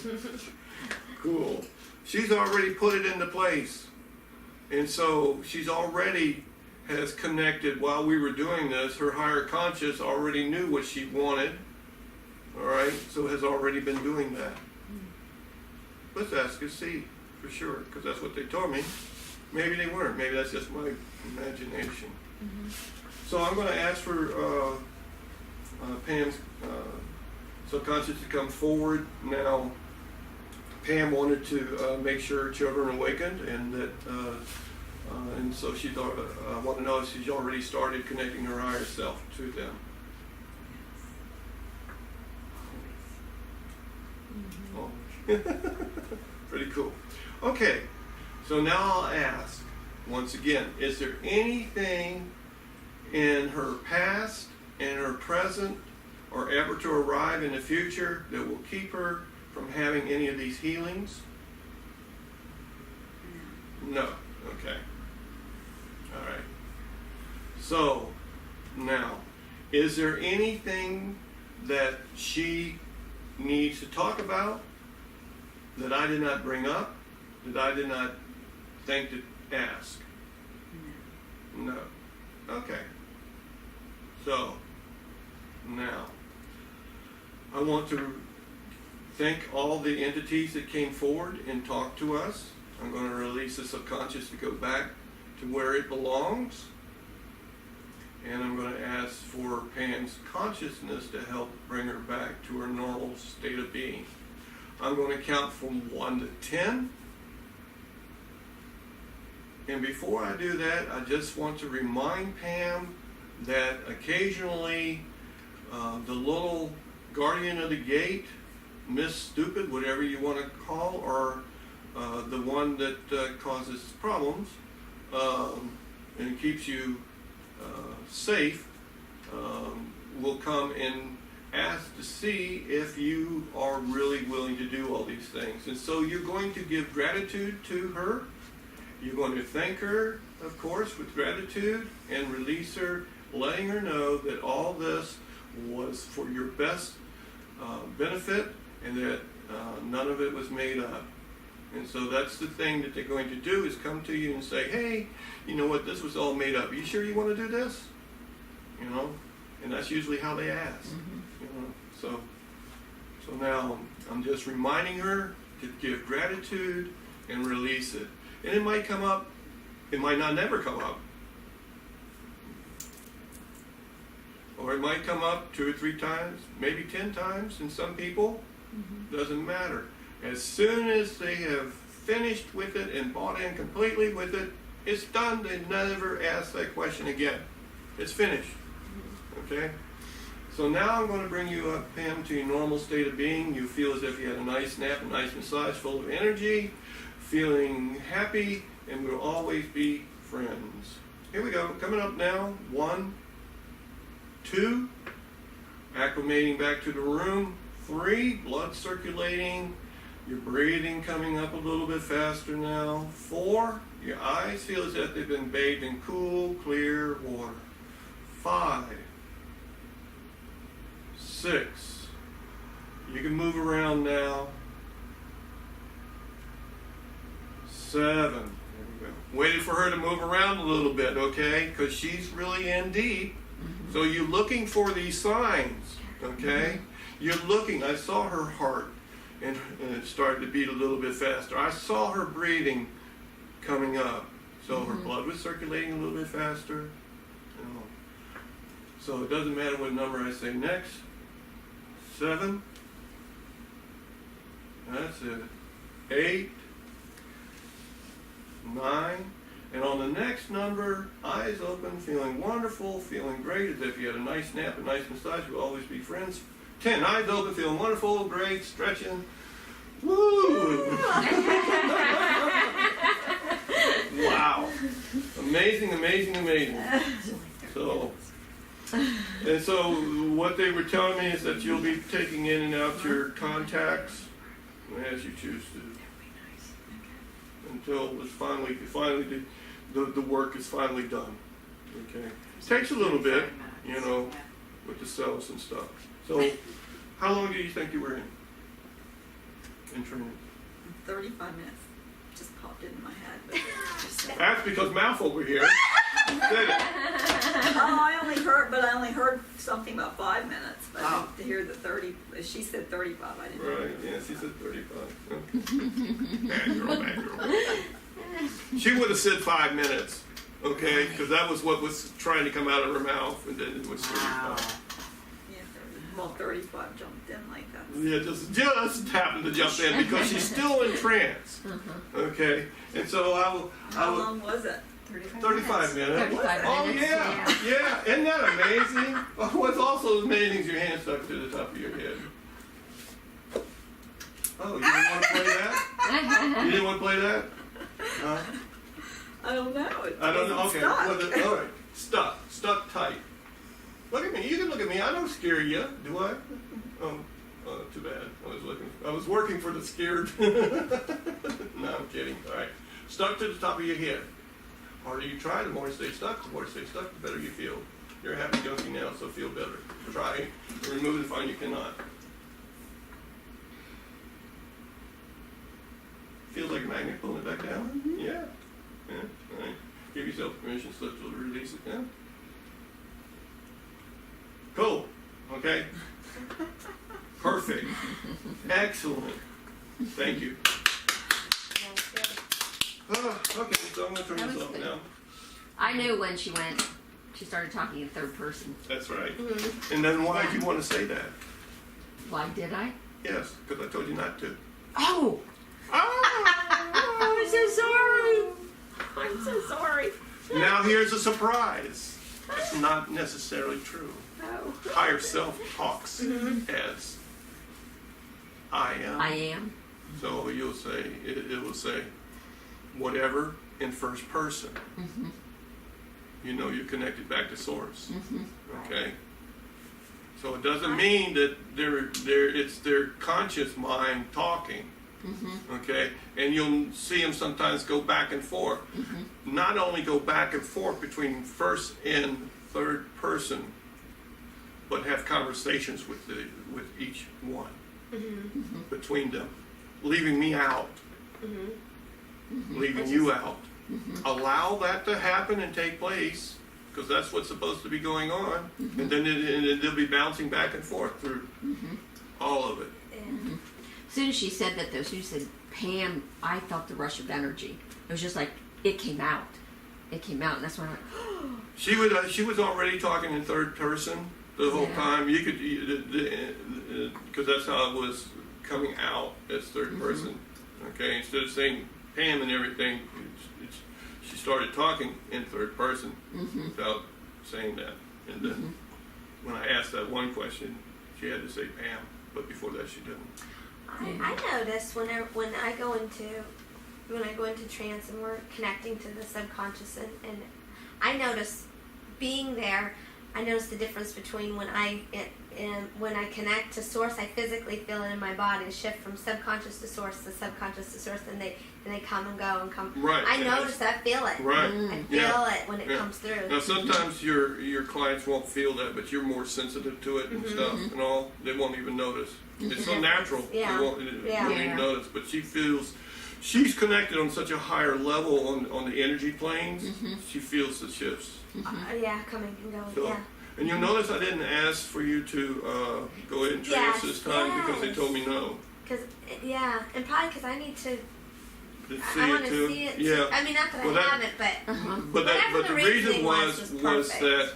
yes. Cool. She's already put it into place. And so she's already has connected while we were doing this. Her higher conscious already knew what she wanted. All right, so has already been doing that. Let's ask and see for sure, because that's what they told me. Maybe they weren't. Maybe that's just my imagination. So I'm going to ask for Pam's subconscious to come forward now. Pam wanted to make sure children awakened, and so she want to know if she's already started connecting her higher self to them. Oh. Pretty cool. Okay, so now I'll ask once again: is there anything in her past, in her present, or ever to arrive in the future that will keep her from having any of these healings? No. Okay. All right. So, now, is there anything that she needs to talk about that I did not bring up, that I did not think to ask? No. Okay. So, now, I want to thank all the entities that came forward and talked to us. I'm going to release the subconscious to go back to where it belongs. And I'm going to ask for Pam's consciousness to help bring her back to her normal state of being. I'm going to count from 1 to 10. And before I do that, I just want to remind Pam that occasionally the little guardian of the gate, Miss Stupid, whatever you want to call, or the one that causes problems and keeps you safe, will come and ask to see if you are really willing to do all these things. And so you're going to give gratitude to her. You're going to thank her, of course, with gratitude, and release her, letting her know that all this was for your best benefit, and that none of it was made up. And so that's the thing that they're going to do, is come to you and say, hey, you know what, this was all made up. You sure you want to do this? You know, and that's usually how they ask. You know, so now I'm just reminding her to give gratitude and release it. And it might come up, it might not never come up. Or it might come up 2 or 3 times, maybe 10 times in some people. Doesn't matter. As soon as they have finished with it and bought in completely with it, it's done. They never ask that question again. It's finished. Okay? So now I'm going to bring you up, Pam, to your normal state of being. You feel as if you had a nice nap, a nice massage, full of energy, feeling happy, and we'll always be friends. Here we go. Coming up now. 1, 2, acclimating back to the room. 3, blood circulating. Your breathing coming up a little bit faster now. 4, your eyes feel as if they've been bathed in cool, clear water. 5, 6, you can move around now. 7, there we go. Waited for her to move around a little bit, okay? Because she's really in deep. So you're looking for these signs, okay? You're looking. I saw her heart, and it started to beat a little bit faster. I saw her breathing coming up. So her blood was circulating a little bit faster. You know. So it doesn't matter what number I say next. 7. That's it. 8, 9. And on the next number, eyes open, feeling wonderful, feeling great, as if you had a nice nap, a nice massage, we'll always be friends. 10, eyes open, feeling wonderful, great, stretching. Woo! Wow. Amazing, amazing, amazing. So, and so what they were telling me is that you'll be taking in and out your contacts as you choose to. Until it's finally the work is finally done. Okay. Takes a little bit, you know, with the cells and stuff. So, how long do you think you were in training? 35 minutes. Just popped into my head. But just That's because Mouth over here said it. I only heard something about 5 minutes. But to hear the 30, she said 35. I didn't know. Right, yeah, she said 35. Bad girl. She would have said 5 minutes, okay? Because that was what was trying to come out of her mouth, and then it was 35. Yeah, 30. Well, 35 jumped in like that. Yeah, just happened to jump in because she's still in trance, okay? And so How long was it? 35 minutes. 35 Oh, minutes, yeah. Isn't that amazing? What's also amazing is your hand stuck to the top of your head. Oh, you didn't want to play that? You didn't want to play that? Huh? I don't know. I don't know. Okay. Stuck. Well, all right. Stuck tight. Look at me. You can look at me. I don't scare you, do I? Too bad. I was working for the scared. No, I'm kidding. All right. Stuck to the top of your head. The harder you try, the more you stay stuck. The more you stay stuck, the better you feel. You're a happy junkie now, so feel better. Try to remove it, find you cannot. Feels like a magnet pulling it back down? Yeah. Yeah. All right. Give yourself permission slip to release it. Yeah. Cool. Okay. Perfect. Excellent. Thank you. Okay, so I'm going to turn That this was off good. now. I knew when she started talking in third person. That's right. And then why did you want to say that? Why did I? Yes, because I told you not to. Oh! I'm so sorry. I'm so sorry. Now here's a surprise. It's not necessarily true. Oh. Higher self talks as I am. I am. So you'll say, it will say, whatever in first person. You know you're connected back to source. Okay? So it doesn't mean that it's their conscious mind talking. Okay? And you'll see them sometimes go back and forth. Not only go back and forth between first and third person, but have conversations with each one between them, leaving me out, leaving you out. Allow that to happen and take place, because that's what's supposed to be going on, and then they'll be bouncing back and forth through all of it. As soon as she said that, though, as soon as she said Pam, I felt the rush of energy. It was just like it came out. It came out, and that's when I'm like, She was already talking in third person the whole time. You could, because that's how it was coming out as third person. Okay, instead of saying Pam and everything, she started talking in third person without saying that. And then when I asked that one question, she had to say Pam, but before that she didn't. I notice when I go into trance and we're connecting to the subconscious, and I notice being there. I notice the difference between when I connect to source, I physically feel it in my body, shift from subconscious to source, and they come and go and come. Right. I notice that, I feel it. Right. I feel it when it comes through. Now sometimes your clients won't feel that, but you're more sensitive to it and stuff and all. They won't even notice. It's so natural. Yeah. They won't even notice. But she feels she's connected on such a higher level on the energy planes. She feels the shifts. Coming and going. So, and you'll notice I didn't ask for you to go ahead and trance this time because they told me no. And probably because I need to. To I want to see it. Yeah. I mean, not that Well, I haven't, but But the reason was perfect. that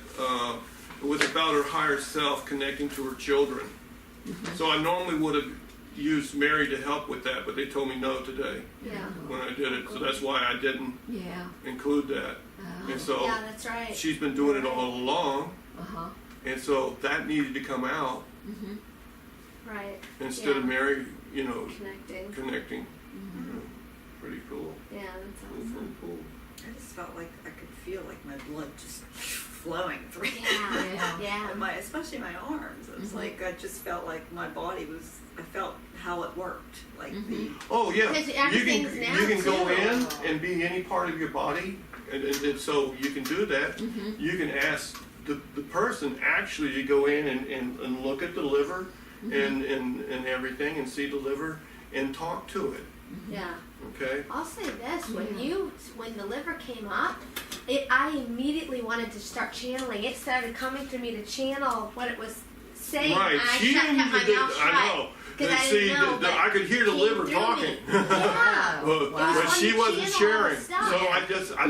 it was about her higher self connecting to her children. So I normally would have used Mary to help with that, but they told me no today Yeah. when I did it, so that's why I didn't Yeah. include that. And so Yeah, that's right. she's been doing it all along, Uh-huh. and so that needed to come out Mm-hmm. Right. instead of Yeah. Mary, Connecting. connecting. Pretty cool. Yeah, that's Cool, awesome. cool, cool. I just felt like I could feel like my blood just flowing through. Yeah. Yeah. And especially my arms. It was like I just felt like my body was. I felt how it worked. Like the. Oh yeah, Because you everything's can now, you can go too. in and be any part of your body, and so you can do that. You can ask the person actually to go in and look at the liver and everything and see the liver and talk to it. Yeah. Okay. I'll say this: when the liver came up, I immediately wanted to start channeling. It started coming through me to channel what it was saying. Right. And I She kept didn't. my mouth shut. I know. 'Cause I See, didn't know, but I could hear the it liver came talking. through me. Yeah. But Wow. she wasn't sharing, so I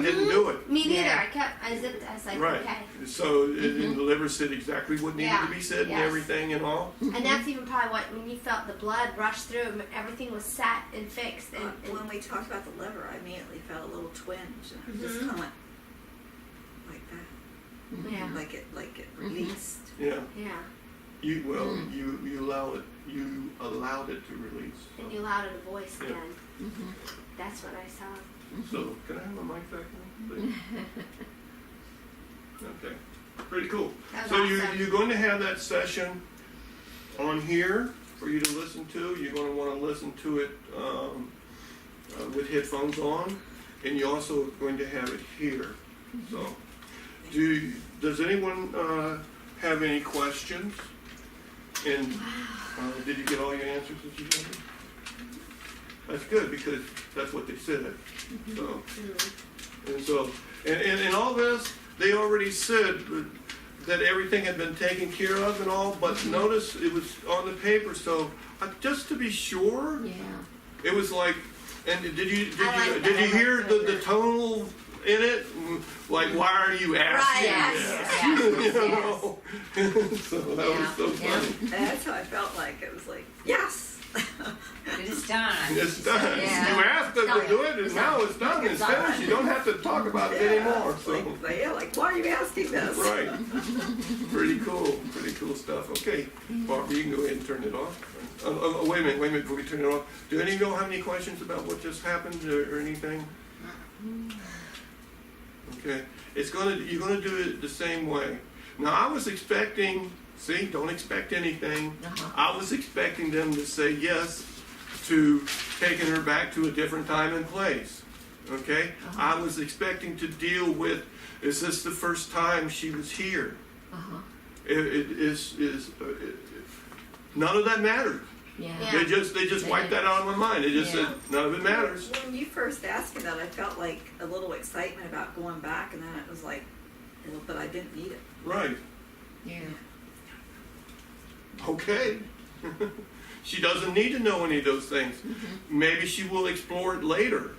didn't do it. Me neither. Yeah. I zipped. I was like, Right. okay. So and the liver said exactly what needed Yeah. to be said and Yes. everything and all. And that's even probably when you felt the blood rush through, everything was set and fixed. And When we talked about the liver, I immediately felt a little twinge, and I just kind of went like that, yeah, like it released. Yeah. yeah. You allowed it to release. So. And you allowed it a voice Yeah. again. That's what I saw. So, can I have my mic back now, please? Okay, pretty cool. That was So awesome. you're going to have that session on here for you to listen to. You're going to want to listen to it with headphones on, and you're also going to have it here. So, does anyone have any questions? And did you get all your answers that you wanted? That's good because that's what they said. So, and all this, they already said that everything had been taken care of and all, but notice it was on the paper. So just to be sure, Yeah. it was like. And did you I like that. hear the tonal in it? Like, why are you asking? Right, this? yes, You know? So that was so Yeah. funny. And that's how I felt like. It was like, yes! It is done. It's done. Yeah. You asked them to do it, and now it's done. It's finished. You don't have to talk about it anymore. So. Like, why are you asking this? Right. Pretty cool. Pretty cool stuff. Okay, Barbara, you can go ahead and turn it off. Wait a minute before we turn it off. Do any of you have any questions about what just happened or anything? Okay. You're gonna do it the same way. Now I was expecting, don't expect anything. I was expecting them to say yes to taking her back to a different time and place. Okay? I was expecting to deal with, is this the first time she was here? None of that mattered. Yeah. They just wiped that out of my mind. They just said none of it matters. When you first asked me that, I felt like a little excitement about going back, and then it was like, well, but I didn't need it. Right. Yeah. Okay. She doesn't need to know any of those things. Maybe she will explore it later.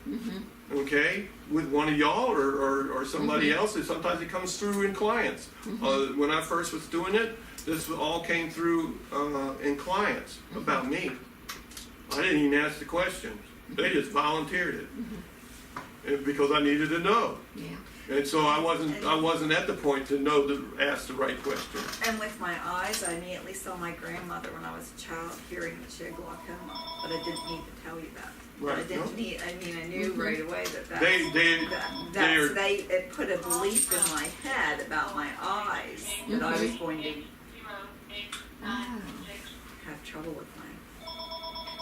Okay, with one of y'all or somebody else. And sometimes it comes through in clients. When I first was doing it, this all came through in clients about me. I didn't even ask the questions. They just volunteered it, and because I needed to know. Yeah. And so I wasn't at the point to know to ask the right question. And with my eyes, I immediately saw my grandmother when I was a child hearing that she had glaucoma, but I didn't need to tell you that. Right. I didn't need. I mean, I knew right away that it put a belief in my head about my eyes that I was going to have trouble with mine.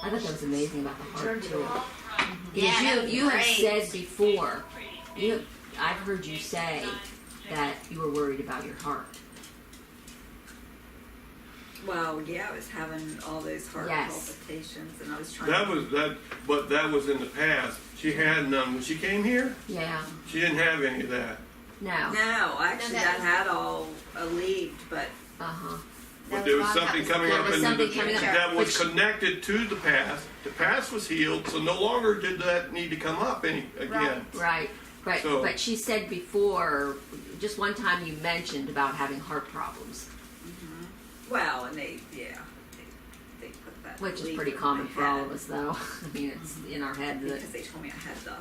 I thought that was amazing about the heart too. Yeah, that Because was you have great. said before, I've heard you say that you were worried about your heart. Well, yeah, I was having all those heart Yes. palpitations, and I was trying. But that was in the past. She had none when she came here. Yeah. She didn't have any of that. No. No, actually, No, that had all alleviated, but But there was something coming There up was in something coming up. that was Which- connected to the past. The past was healed, so no longer did that need to come up again. Right. But So- but she said before, just one time you mentioned about having heart problems. well, and they put that that. Which is belief pretty in common my for all head. of us, though. I mean, it's in our head that. Because they told me I had the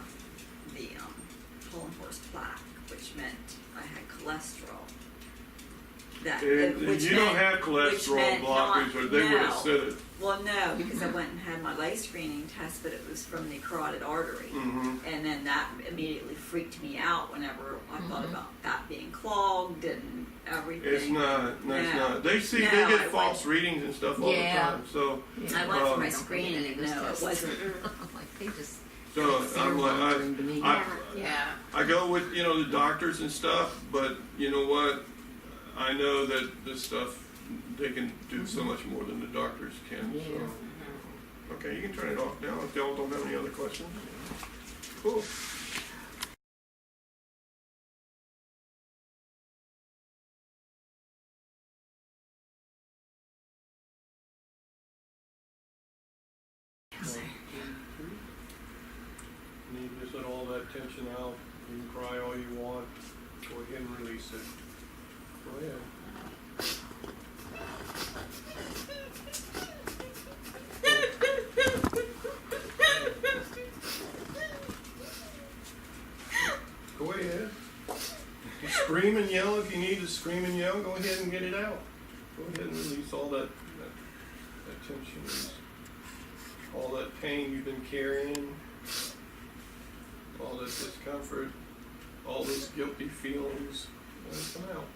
Holland horse plaque, which meant I had cholesterol. And you don't have cholesterol blockers, or they would have said it. Well, no, because I went and had my life screening test, but it was from the carotid artery. Mm-hmm. And then that immediately freaked me out whenever I thought about that being clogged and everything. It's not. No, it's not. They No, get I false readings and stuff all the time. So I went for my Don't screening get any and of those no, it tests. wasn't. Like they just. I'm like, to me. Yeah. I go with the doctors and stuff, but you know what? I know that this stuff they can do so much more than the doctors can. Yeah. So. Okay, you can turn it off now if y'all don't have any other questions. Cool. You need to just let all that tension out. You can cry all you want. Go ahead and release it. Go ahead. Go ahead. Scream and yell if you need to scream and yell. Go ahead and get it out. Go ahead and release all that tension, all that pain you've been carrying, all that discomfort, all those guilty feelings. Let them come out.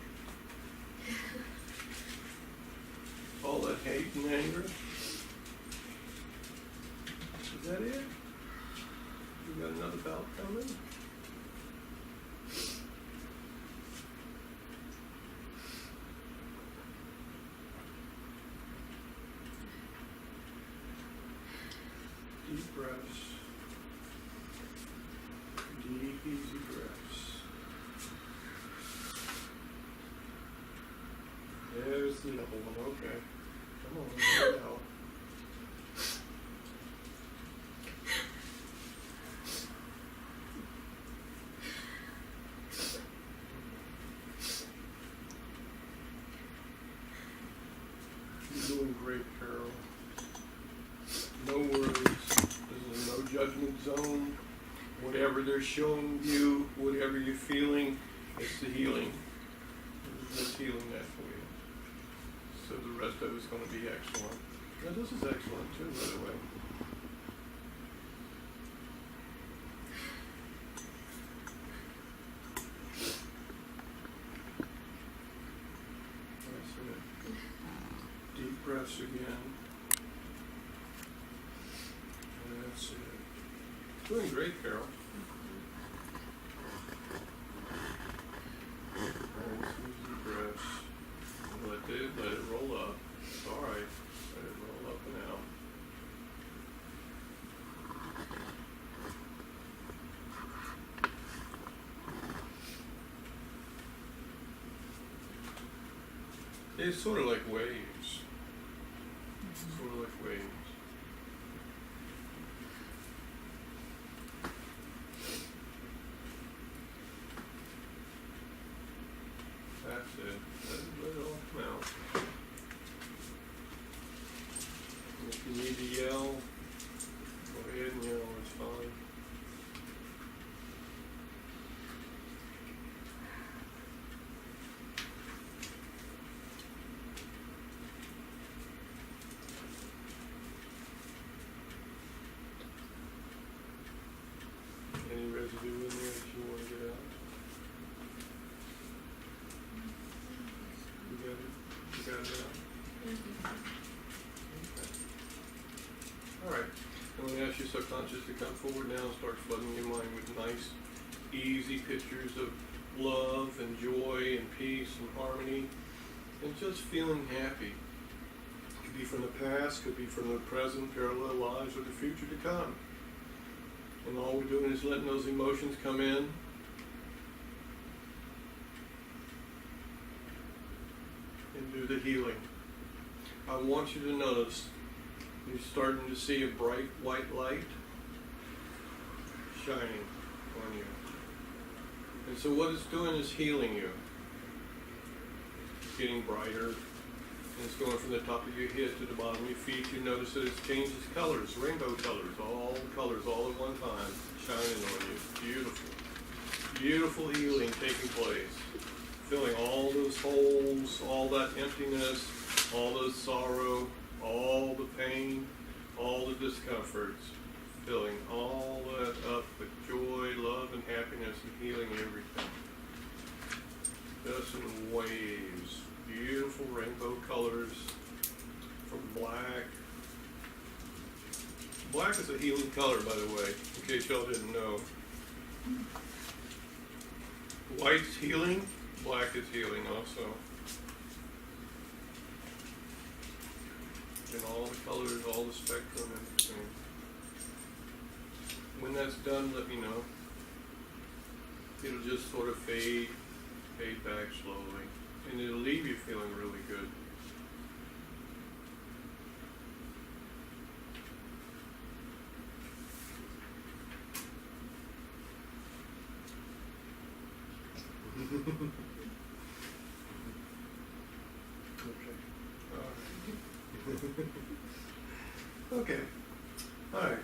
All that hate and anger. Is that it? You got another bout coming? Deep breaths. Deep, easy breaths. There's the other one. Okay. Come on, let it out. You're doing great, Carol. No worries. This is a no judgment zone. Whatever they're showing you, whatever you're feeling, it's the healing. Let's healing that for you. So the rest of it's going to be excellent. Now this is excellent too, by the way. That's it. Deep breaths again. That's it. Doing great, Carol. Nice easy breaths. Let it roll up. It's all right. Let it roll up and out. It's sort of like waves. Sort of like waves. That's it. Let it all come out. And if you need to yell, go ahead and yell. It's fine. Any residue in there that you want to get out? You got it? You got it out? Okay. All right. I'm going to ask your subconscious to come forward now and start flooding your mind with nice, easy pictures of love and joy and peace and harmony and just feeling happy. Could be from the past, could be from the present, parallel lives, or the future to come. And all we're doing is letting those emotions come in. And do the healing. I want you to notice you're starting to see a bright white light shining on you. And so what it's doing is healing you. It's getting brighter And it's going from the top of your head to the bottom of your feet. You notice that it changes colors, rainbow colors, all at one time, shining on you. Beautiful. Beautiful healing taking place. Filling all those holes, all that emptiness, all the sorrow, all the pain, all the discomforts. Filling all that up with joy, love, and happiness, and healing everything. Just in waves. Beautiful rainbow colors from black. Black is a healing color, by the way, in case y'all didn't know. White's healing, black is healing also. And all the colors, all the spectrum, and everything. When that's done, let me know. It'll just sort of fade back slowly. And it'll leave you feeling really good. Okay. All right.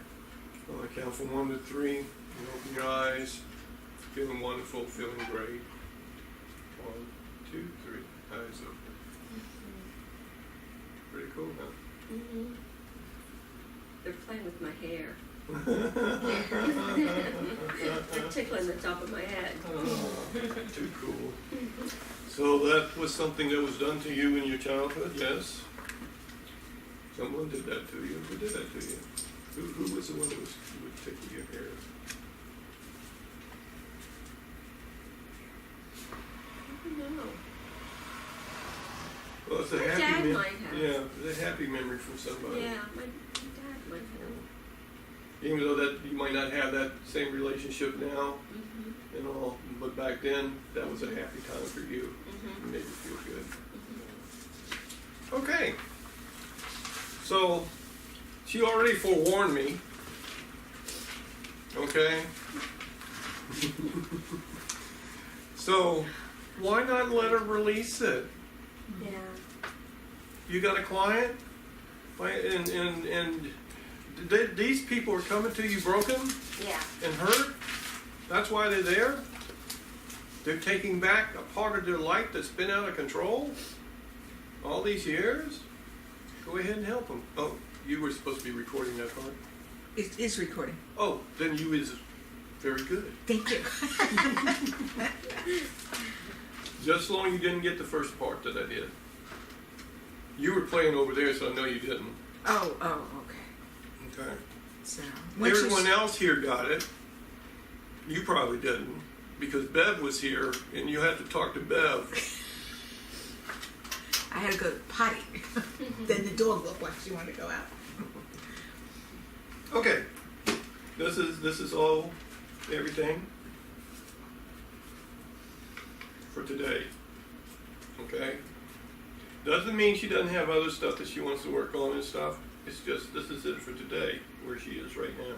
Well, I count from 1 to 3. You open your eyes. Feeling wonderful, feeling great. 1, 2, 3. Eyes open. Pretty cool, huh? Mm-hmm. They're playing with my hair. They're tickling the top of my head. Oh, too cool. So that was something that was done to you in your childhood, yes? Someone did that to you. Who did that to you? Who was the one that would tickle your hair? No. Well, it's a My happy dad memory. might have. Yeah, it's a happy memory from somebody. Yeah, my dad might have. Even though that you might not have that same relationship now, Mm-hmm. and all, but back then that was a happy time for you. Mm-hmm. It made you feel good. Okay. So she already forewarned me. Okay. So why not let her release it? Yeah. You got a client, and these people are coming to you broken Yeah. and hurt. That's why they're there. They're taking back a part of their life that's been out of control all these years. Go ahead and help them. Oh, you were supposed to be recording that part. It is recording. Oh, then you is very good. Thank you. Just as long as you didn't get the first part that I did. You were playing over there, so I know you didn't. Oh, okay. Okay. So Everyone else here got it. You probably didn't, because Bev was here, and you had to talk to Bev. I had to go to the potty. Then the dog looked like she wanted to go out. Okay. This is all, everything for today. Okay? Doesn't mean she doesn't have other stuff that she wants to work on and stuff. It's just, this is it for today, where she is right now.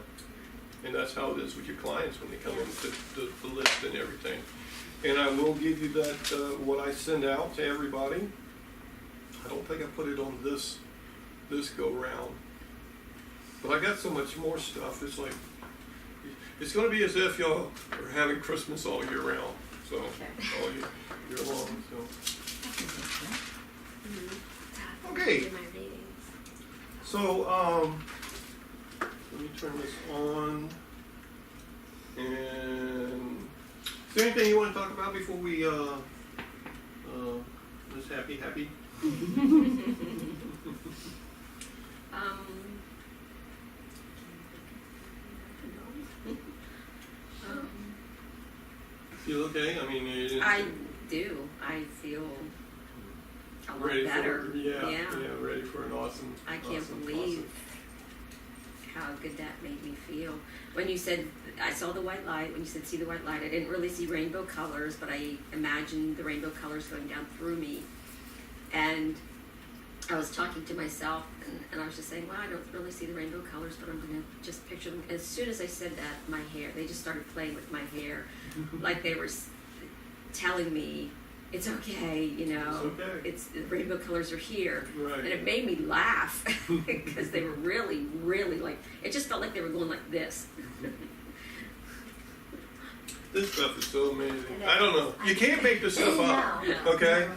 And that's how it is with your clients when they come in to the list and everything. And I will give you that, what I send out to everybody. I don't think I put it on this go round. But I got so much more stuff. It's like, it's going to be as if y'all are having Christmas all year round. So, all year long. So. Okay. Do my readings. So, let me turn this on. And is there anything you want to talk about before we, this happy? Feel okay? I mean, I do. I feel a lot ready better. for ready for an awesome. I can't awesome, believe how good that made me feel. When you said, I saw the white light, when you said see the white light, I didn't really see rainbow colors, but I imagined the rainbow colors going down through me. And I was talking to myself, and I was just saying, well, I don't really see the rainbow colors, but I'm going to just picture them. As soon as I said that, my hair, they just started playing with my hair, like they were telling me it's okay, you know. It's okay. It's the rainbow colors are here. Right. And it made me laugh because they were really, really like, it just felt like they were going like this. This stuff is so amazing. I don't know. You can't make this stuff up. Okay?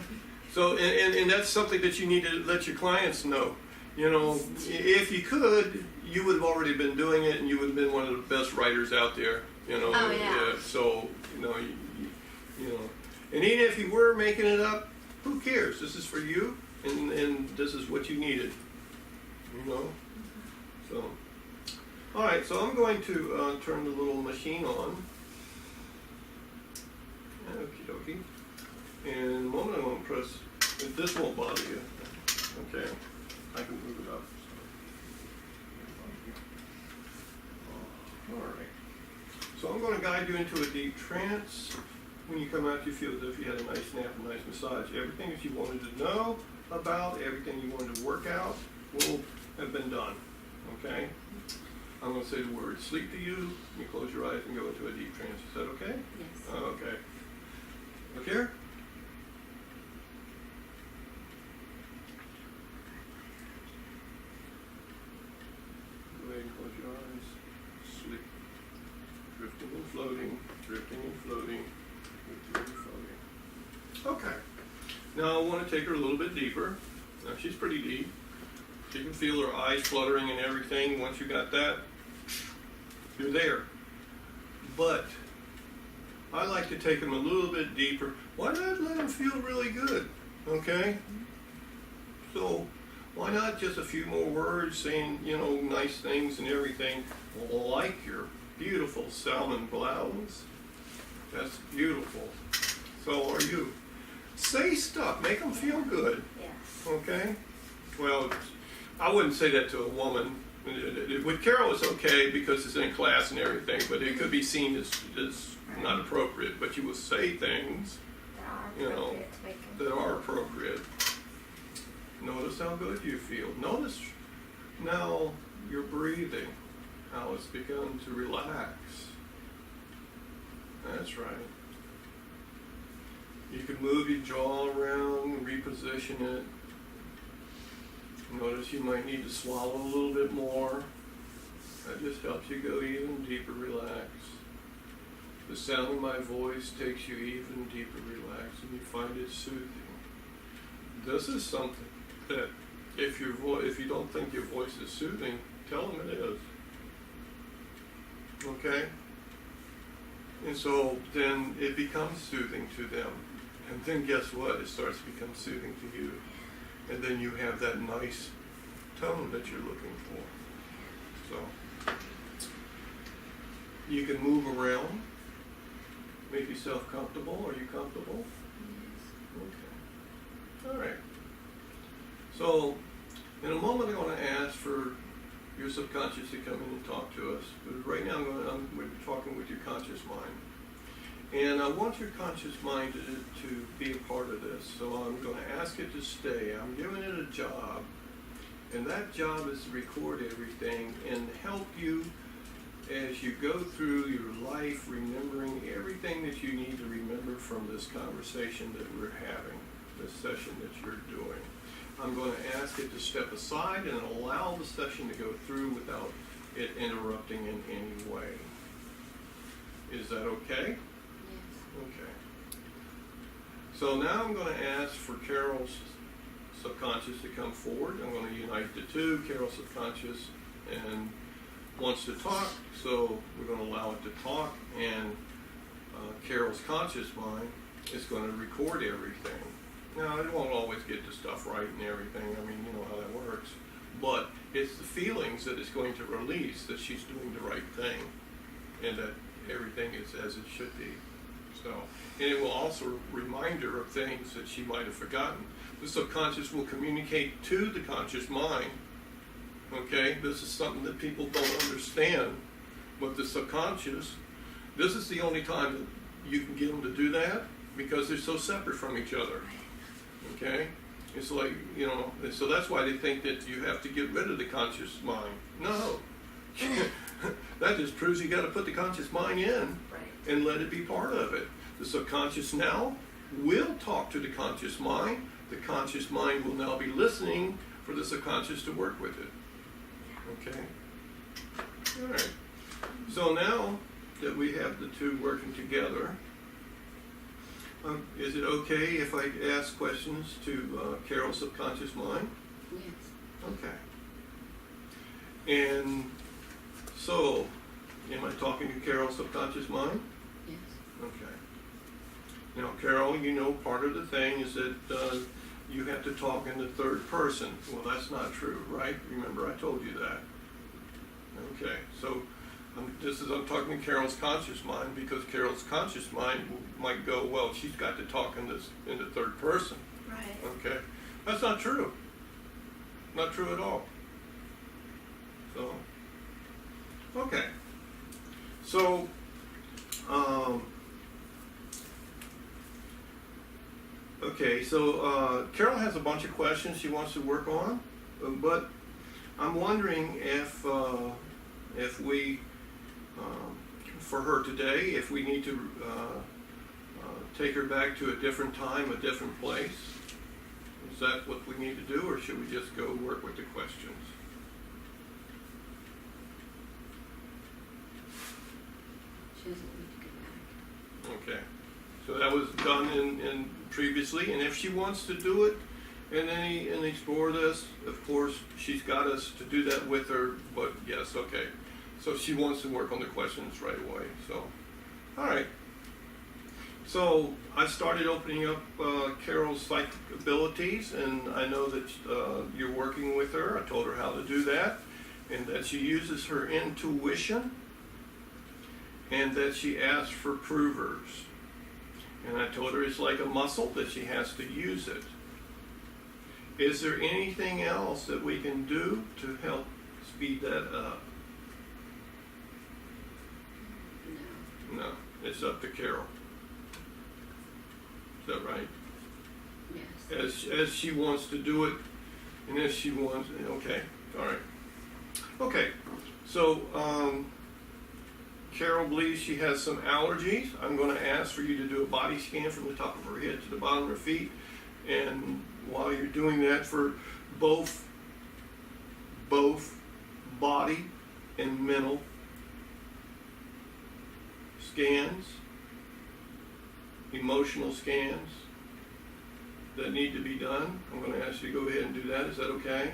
So, and that's something that you need to let your clients know. You know, if you could, you would have already been doing it, and you would have been one of the best writers out there. You know. Oh, yeah. So, you know, you know, and even if you were making it up, who cares? This is for you, and this is what you needed. You know. So, all right. So I'm going to turn the little machine on. Okie dokie. And in a moment I'm going to press, if this won't bother you, okay, I can move it up. Alright. So I'm going to guide you into a deep trance. When you come out, you feel as if you had a nice nap, a nice massage. Everything that you wanted to know about, everything you wanted to work out will have been done. Okay? I'm going to say the word sleep to you. You close your eyes and go into a deep trance. Is that okay? Yes. Okay. Look here. Go ahead and close your eyes. Sleep. Drifting and floating, drifting and floating, drifting and floating. Okay. Now I want to take her a little bit deeper. Now she's pretty deep. You can feel her eyes fluttering and everything. Once you got that, you're there. But I like to take them a little bit deeper. Why not let them feel really good? Okay? So, why not just a few more words saying, you know, nice things and everything, like your beautiful salmon blouse. That's beautiful. So are you. Say stuff. Make them feel good. Yes. Okay? Well, I wouldn't say that to a woman. With Carol, it's okay because it's in class and everything, but it could be seen as not appropriate. But you will say things, you know, that are appropriate. Notice how good you feel. Notice now your breathing, how it's begun to relax. That's right. You can move your jaw around, reposition it. Notice you might need to swallow a little bit more. That just helps you go even deeper relax. The sound of my voice takes you even deeper relax, and you find it soothing. This is something that if you don't think your voice is soothing, tell them it is. Okay? And so then it becomes soothing to them. And then guess what? It starts to become soothing to you. And then you have that nice tone that you're looking for. So you can move around, make yourself comfortable. Are you comfortable? Okay. All right. So in a moment I'm going to ask for your subconscious to come in and talk to us. But right now we're talking with your conscious mind. And I want your conscious mind to be a part of this. So I'm going to ask it to stay. I'm giving it a job. And that job is to record everything and help you as you go through your life, remembering everything that you need to remember from this conversation that we're having, this session that you're doing. I'm going to ask it to step aside and allow the session to go through without it interrupting in any way. Is that okay? Okay. So now I'm going to ask for Carol's subconscious to come forward. I'm going to unite the two. Carol's subconscious and wants to talk, so we're going to allow it to talk, and Carol's conscious mind is going to record everything. Now, it won't always get the stuff right and everything. I mean, you know how that works. But it's the feelings that it's going to release that she's doing the right thing and that everything is as it should be. So, and it will also remind her of things that she might have forgotten. The subconscious will communicate to the conscious mind. Okay, this is something that people don't understand. But the subconscious, this is the only time that you can get them to do that because they're so separate from each other. Okay, it's like, you know, so that's why they think that you have to get rid of the conscious mind. No, that just proves you got to put the conscious mind in and let it be part of it. The subconscious now will talk to the conscious mind. The conscious mind will now be listening for the subconscious to work with it. Okay? All right. So now that we have the two working together, is it okay if I ask questions to Carol's subconscious mind? Yes. Okay. And so, am I talking to Carol's subconscious mind? Yes. Okay. Now, Carol, you know part of the thing is that you have to talk in the third person. Well, that's not true, right? Remember, I told you that. Okay, so I'm talking to Carol's conscious mind because Carol's conscious mind might go, well, she's got to talk in the third person. Right. Okay, that's not true. Not true at all. So, okay. So, okay, so Carol has a bunch of questions she wants to work on, but I'm wondering if we, for her today, if we need to take her back to a different time, a different place. Is that what we need to do, or should we just go work with the questions? She doesn't need to go back. Okay, so that was done in previously, and if she wants to do it and explore this, of course, she's got us to do that with her, but yes, okay. So she wants to work on the questions right away, so, all right. So I started opening up Carol's psychic abilities, and I know that you're working with her. I told her how to do that, and that she uses her intuition, and that she asks for provers. And I told her it's like a muscle, that she has to use it. Is there anything else that we can do to help speed that up? No. No, it's up to Carol. Is that right? Yes. As she wants to do it, and as she wants, okay, all right. Okay, so Carol believes she has some allergies. I'm going to ask for you to do a body scan from the top of her head to the bottom of her feet. And while you're doing that, for both body and mental scans, emotional scans that need to be done, I'm going to ask you to go ahead and do that. Is that okay?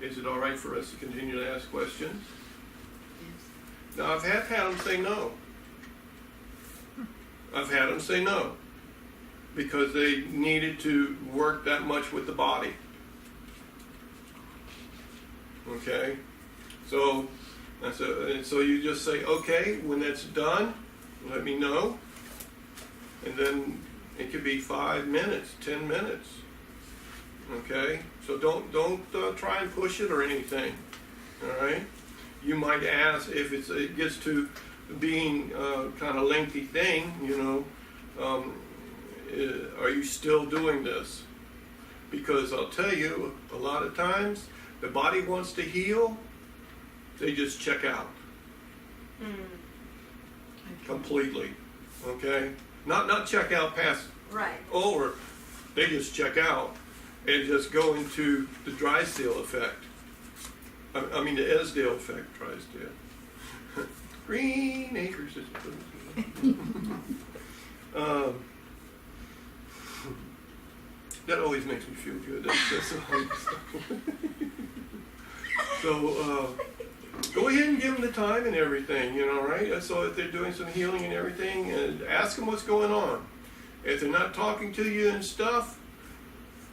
Yes. Is it all right for us to continue to ask questions? Yes. Now, I've had them say no. I've had them say no because they needed to work that much with the body. Okay? So you just say, okay, when that's done, let me know. And then it could be 5 minutes, 10 minutes. Okay? So don't try and push it or anything. All right? You might ask if it gets to being kind of lengthy thing, are you still doing this? Because I'll tell you, a lot of times, the body wants to heal, they just check out. Completely. Okay? Not check out past Right. over, they just check out and just go into the Drysdale effect. I mean the Esdale effect, Drysdale. Green Acres is that always makes me feel good. That's so go ahead and give them the time and everything, right? So if they're doing some healing and everything, and ask them what's going on. If they're not talking to you and stuff,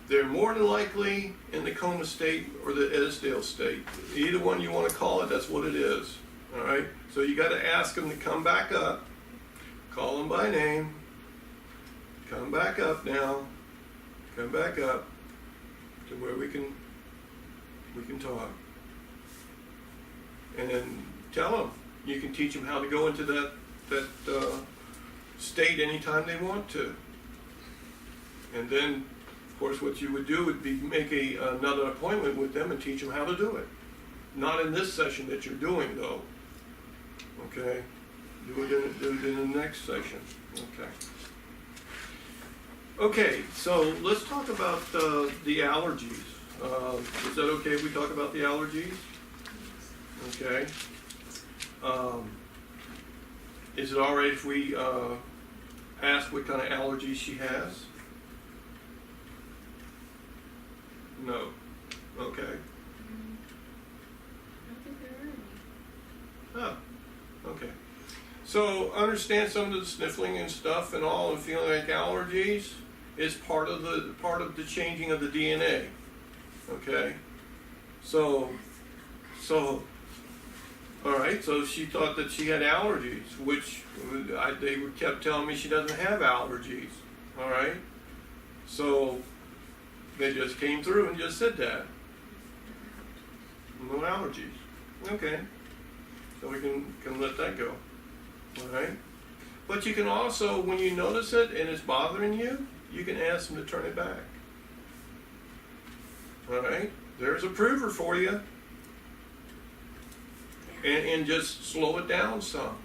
they're more than likely in the coma state or the Esdale state. Either one you want to call it, that's what it is. All right? So you got to ask them to come back up. Call them by name. Come back up now. Come back up to where we can talk. And then tell them. You can teach them how to go into that state anytime they want to. And then, of course, what you would do would be make another appointment with them and teach them how to do it. Not in this session that you're doing, though. Okay? Do it in the next session. Okay. Okay, so let's talk about the allergies. Is that okay if we talk about the allergies? Okay. Is it all right if we ask what kind of allergies she has? No. Okay. I don't think there are any. Oh, okay. So understand some of the sniffling and stuff and all, and feeling like allergies is part of the changing of the DNA. Okay. So all right. So she thought that she had allergies, which they kept telling me she doesn't have allergies. All right. So they just came through and just said that. No allergies. Okay. So we can let that go. All right. But you can also, when you notice it and it's bothering you, you can ask them to turn it back. All right. There's a prover for you. And just slow it down some.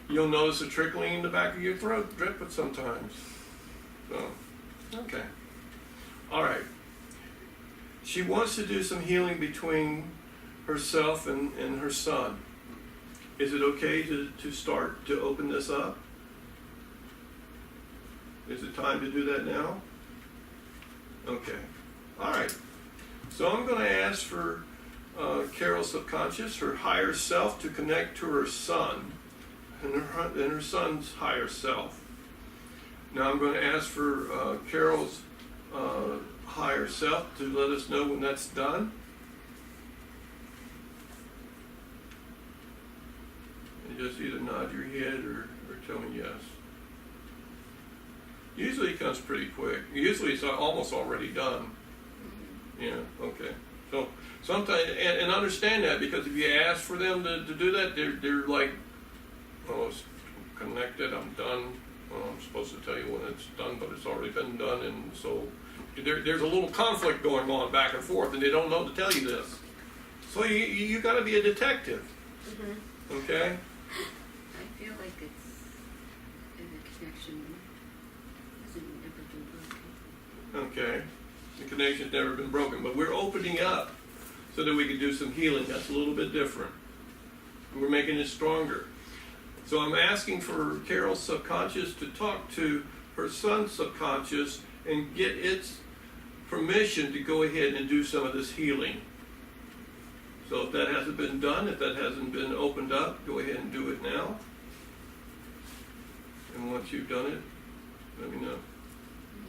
You'll notice a trickling in the back of your throat, dripping sometimes. So, okay. All right. She wants to do some healing between herself and her son. Is it okay to start to open this up? Is it time to do that now? Okay. All right. So I'm going to ask for Carol's subconscious, her higher self, to connect to her son and her son's higher self. Now I'm going to ask for Carol's higher self to let us know when that's done. And just either nod your head or tell me yes. Usually it comes pretty quick. Usually it's almost already done. Yeah, okay. So sometimes, and understand that, because if you ask for them to do that, they're like, oh, it's connected, I'm done. Well, I'm supposed to tell you when it's done, but it's already been done, and so there's a little conflict going on back and forth, and they don't know to tell you this. So you got to be a detective, okay? I feel like it's the connection hasn't ever been broken. Okay. The connection's never been broken, but we're opening up so that we can do some healing. That's a little bit different. We're making it stronger. So I'm asking for Carol's subconscious to talk to her son's subconscious and get its permission to go ahead and do some of this healing. So if that hasn't been done, if that hasn't been opened up, go ahead and do it now. And once you've done it, let me know.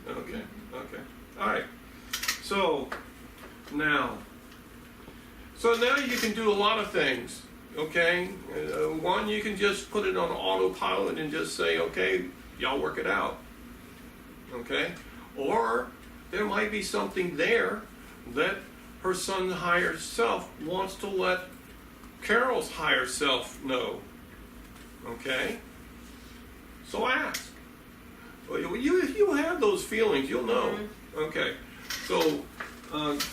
Okay, okay. All right. So now you can do a lot of things, okay? One, you can just put it on autopilot and just say, okay, y'all work it out, okay? Or there might be something there that her son's higher self wants to let Carol's higher self know, okay? So ask. You have those feelings, you'll know, okay? So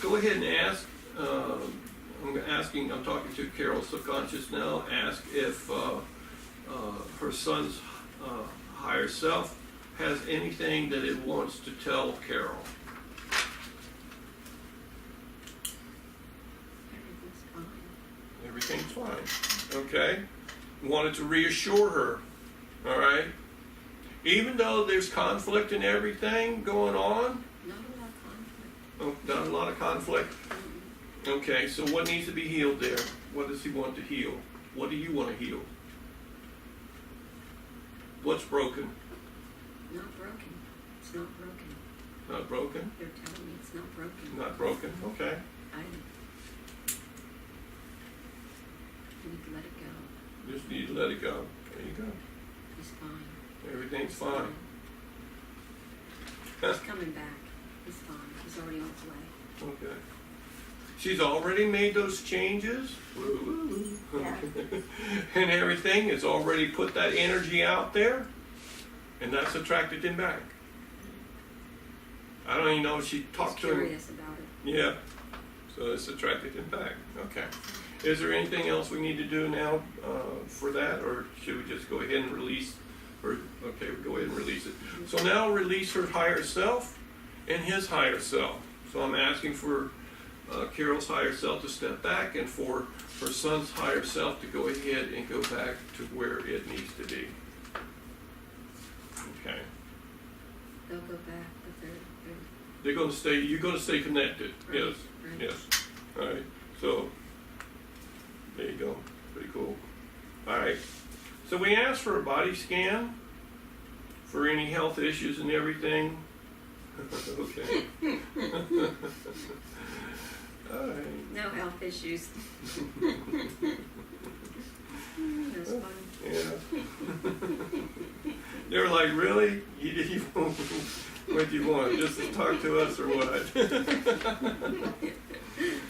go ahead and ask. I'm talking to Carol's subconscious now. Ask if her son's higher self has anything that it wants to tell Carol. Everything's fine. Everything's fine. Okay? Wanted to reassure her. All right? Even though there's conflict and everything going on. Not a lot of conflict. Oh, not a lot of conflict. Okay, so what needs to be healed there? What does he want to heal? What do you want to heal? What's broken? Not broken. It's not broken. Not broken? They're telling me it's not broken. Not broken, okay. I need to let it go. Just need to let it go. There you go. He's fine. Everything's fine. He's coming back. He's fine. He's already on his way. Okay. She's already made those changes. Yeah. And everything. It's already put that energy out there. And that's attracted him back. I don't even know if she talked to him. He's curious about it. Yeah. So it's attracted him back. Okay. Is there anything else we need to do now for that? Or should we just go ahead and release Okay, we'll go ahead and release it. So now release her higher self and his higher self. So I'm asking for Carol's higher self to step back and for her son's higher self to go ahead and go back to where it needs to be. Okay. They'll go back, but They're going to stay, you're going to stay connected. Right, Yes, right. yes. All right, so there you go. Pretty cool. All right, so we asked for a body scan for any health issues and everything. Okay. All right. no health issues. That's fun. Yeah. They were like, really? You what do you want? Just to talk to us or what?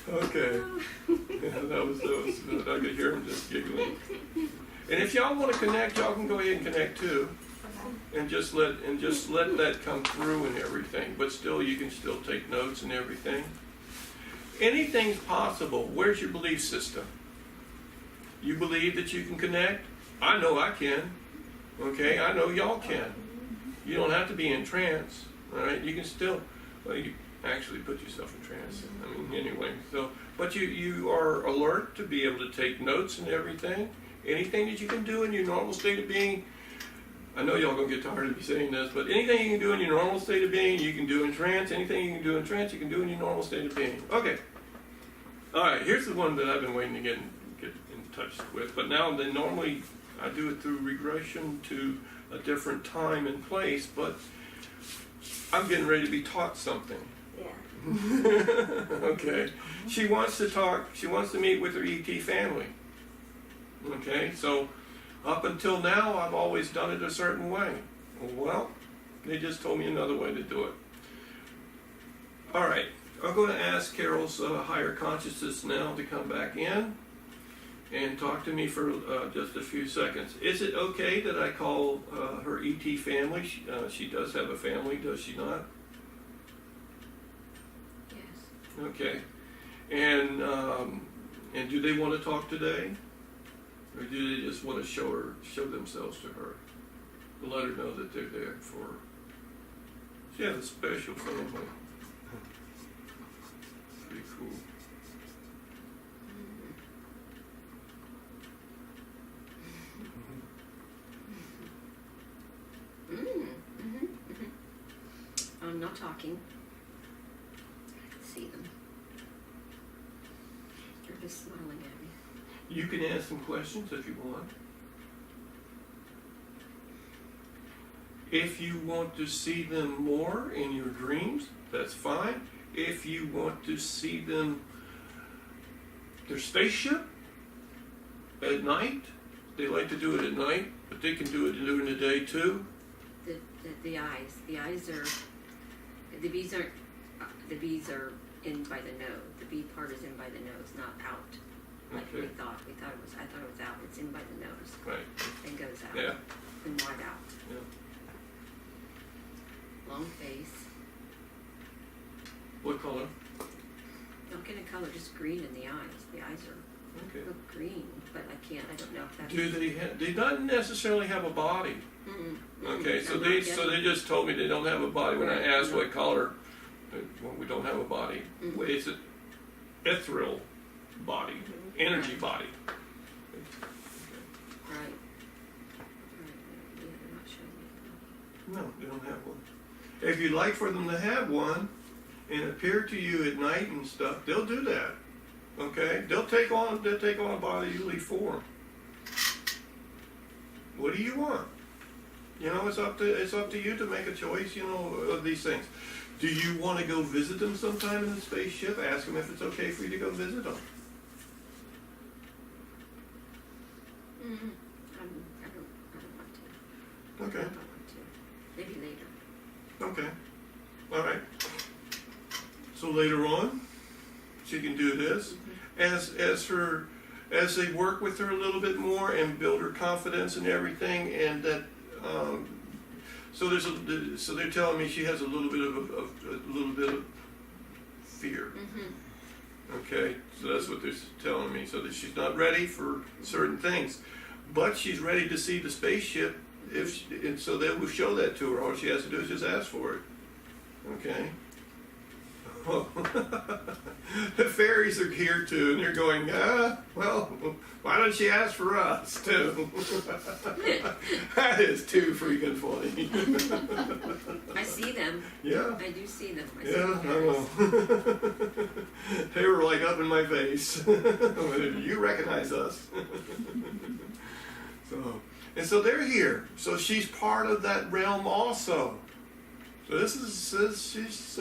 Okay. Yeah, that was good. I could hear him just giggling. And if y'all want to connect, y'all can go ahead and connect too. And just let that come through and everything. But still, you can still take notes and everything. Anything's possible. Where's your belief system? You believe that you can connect? I know I can. Okay, I know y'all can. You don't have to be in trance. All right, you can still, well, you actually put yourself in trance. I mean, anyway. So, but you are alert to be able to take notes and everything. Anything that you can do in your normal state of being. I know y'all gonna get tired of me saying this, but anything you can do in your normal state of being, you can do in trance. Anything you can do in trance, you can do in your normal state of being. Okay. All right. Here's the one that I've been waiting to get in touch with. But now, then normally I do it through regression to a different time and place. But I'm getting ready to be taught something. Yeah. Okay. She wants to talk. She wants to meet with her ET family. Okay. So. Up until now, I've always done it a certain way. Well, they just told me another way to do it. All right, I'm going to ask Carol's higher consciousness now to come back in and talk to me for just a few seconds. Is it okay that I call her ET family? She does have a family, does she not? Yes. Okay. And do they want to talk today? Or do they just want to show themselves to her? To let her know that they're there for her. She has a special family. Pretty cool. I'm not talking. I can see them. They're just smiling at me. You can ask them questions if you want. If you want to see them more in your dreams, that's fine. If you want to see them, their spaceship at night, they like to do it at night, but they can do it during the day too. The eyes are, the bees aren't, the bees are in by the nose. The bee part is in by the nose, not out. Like Okay. I thought it was out. It's in by the nose. Right. And goes out. Yeah. And wide out. Yeah. Long face. What color? Don't get a color, just green in the eyes. The eyes are Okay. look green, but I don't know if that's. Do they don't necessarily have a body. Okay, so I'm they not getting- just told me they don't have a body. When I Right. asked what color, well, we don't have a body. Mhm. It's an ethereal body, energy body. Right. Right. Yeah, they're not showing me. No, they don't have one. If you'd like for them to have one and appear to you at night and stuff, they'll do that. Okay, they'll take on a bodily form. What do you want? You know, it's up to you to make a choice. You know, of these things. Do you want to go visit them sometime in the spaceship? Ask them if it's okay for you to go visit them. I don't want to. Okay. I don't want to. Maybe later. Okay. All right. So later on, she can do this. As they work with her a little bit more and build her confidence and everything, and that. So they're telling me she has a little bit of fear. Okay, so that's what they're telling me. So that she's not ready for certain things, but she's ready to see the spaceship and so they will show that to her. All she has to do is just ask for it. Okay. The fairies are here too, and they're going, well, why don't she ask for us too? That is too freaking funny. I see them. Yeah. I do see them. I see Yeah, the I fairies. know. They were like up in my face. You recognize us. So they're here. So she's part of that realm also. So she's.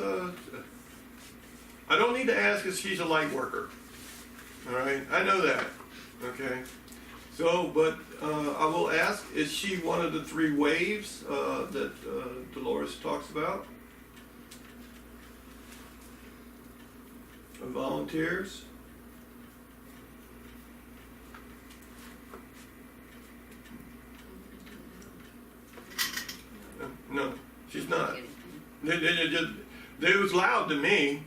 I don't need to ask if she's a light worker. All right, I know that. Okay. So, but I will ask: is she one of the 3 waves that Dolores talks about? Of volunteers? No, she's not. It was loud to me.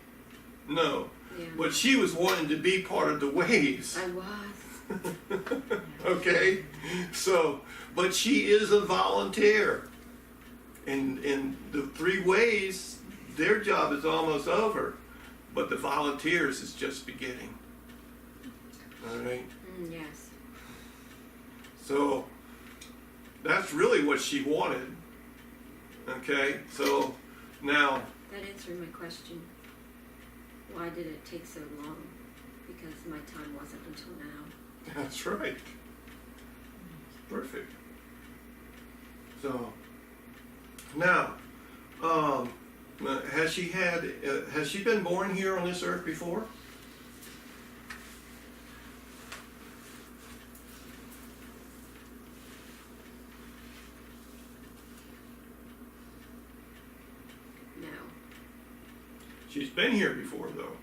No. Yeah. But she was wanting to be part of the waves. I was. Okay? So, but she is a volunteer. And the 3 ways, their job is almost over. But the volunteers is just beginning. All right? Yes. So, that's really what she wanted. Okay? So, now... That answered my question. Why did it take so long? Because my time wasn't until now. That's right. Perfect. So, now, has she been born here on this earth before? No. She's been here before, though.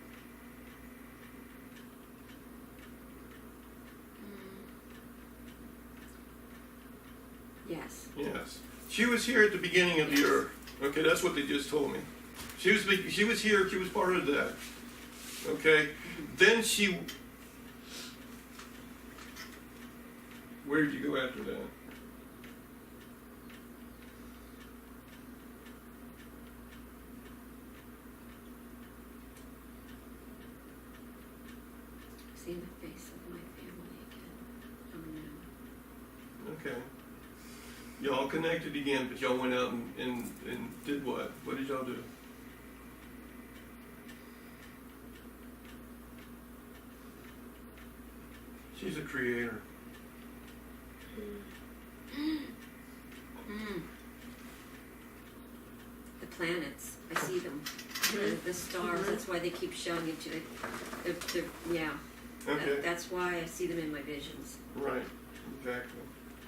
Yes. Yes. She was here at the beginning of the earth. Okay, that's what they just told me. She was here, she was part of that. Okay? Then she... Where did you go after that? See the face of my family again. Oh no. Okay. Y'all connected again, but y'all went out and did what? What did y'all do? She's a creator. The planets. I see them. The stars. That's why they keep showing it to the yeah. Okay. That's why I see them in my visions. Right. Exactly.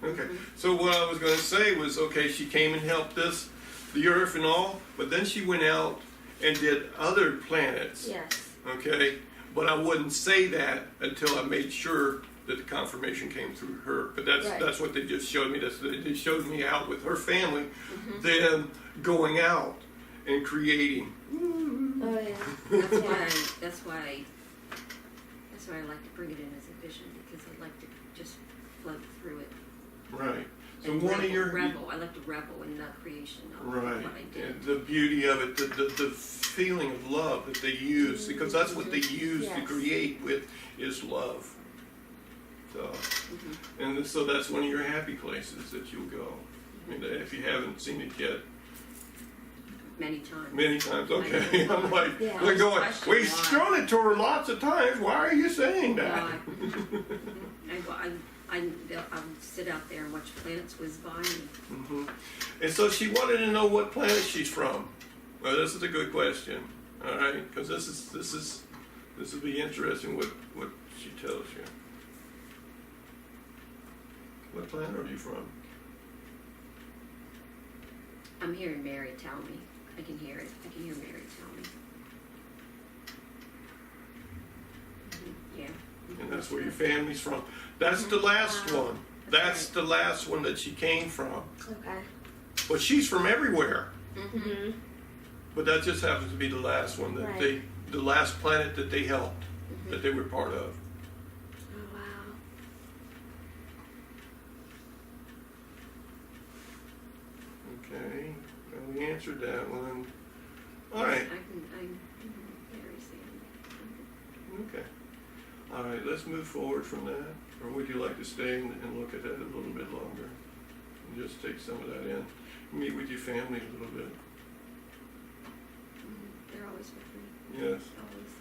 Okay. So what I was going to say was, okay, she came and helped us, the Earth and all, but then she went out and did other planets. Yes. Okay. But I wouldn't say that until I made sure that the confirmation came through her. But that's what they just showed me. They showed me out with her family, them going out and creating. Oh yeah. That's why I like to bring it in as a vision, because I like to just float through it. Right. So And one of your revel. I like to revel in the creation of right, what I did. and the beauty of it, the feeling of love that they use, because that's what they use to create with is love. So, and so that's one of your happy places that you'll go. I mean, if you haven't seen it yet. Many times. Many times, okay. I'm like, Yeah. they're going, Question we've why. shown it to her lots of times. Why are you saying that? I'll sit out there and watch planets whiz by me. And so she wanted to know what planet she's from. Well, this is a good question. All right, because this will be interesting what she tells you. What planet are you from? I'm hearing Mary tell me. I can hear it. I can hear Mary tell me. Yeah. And that's where your family's from. That's the last one. That's the last one that she came from. Okay. But she's from everywhere. Mm-hmm. But that just happens to be the last one that the last planet that they helped, that they were part of. Oh wow. we answered that one. All right. I'm very sad. Okay. All right, let's move forward from that. Or would you like to stay and look at that a little bit longer? And just take some of that in. Meet with your family a little bit. They're always with me. Yes.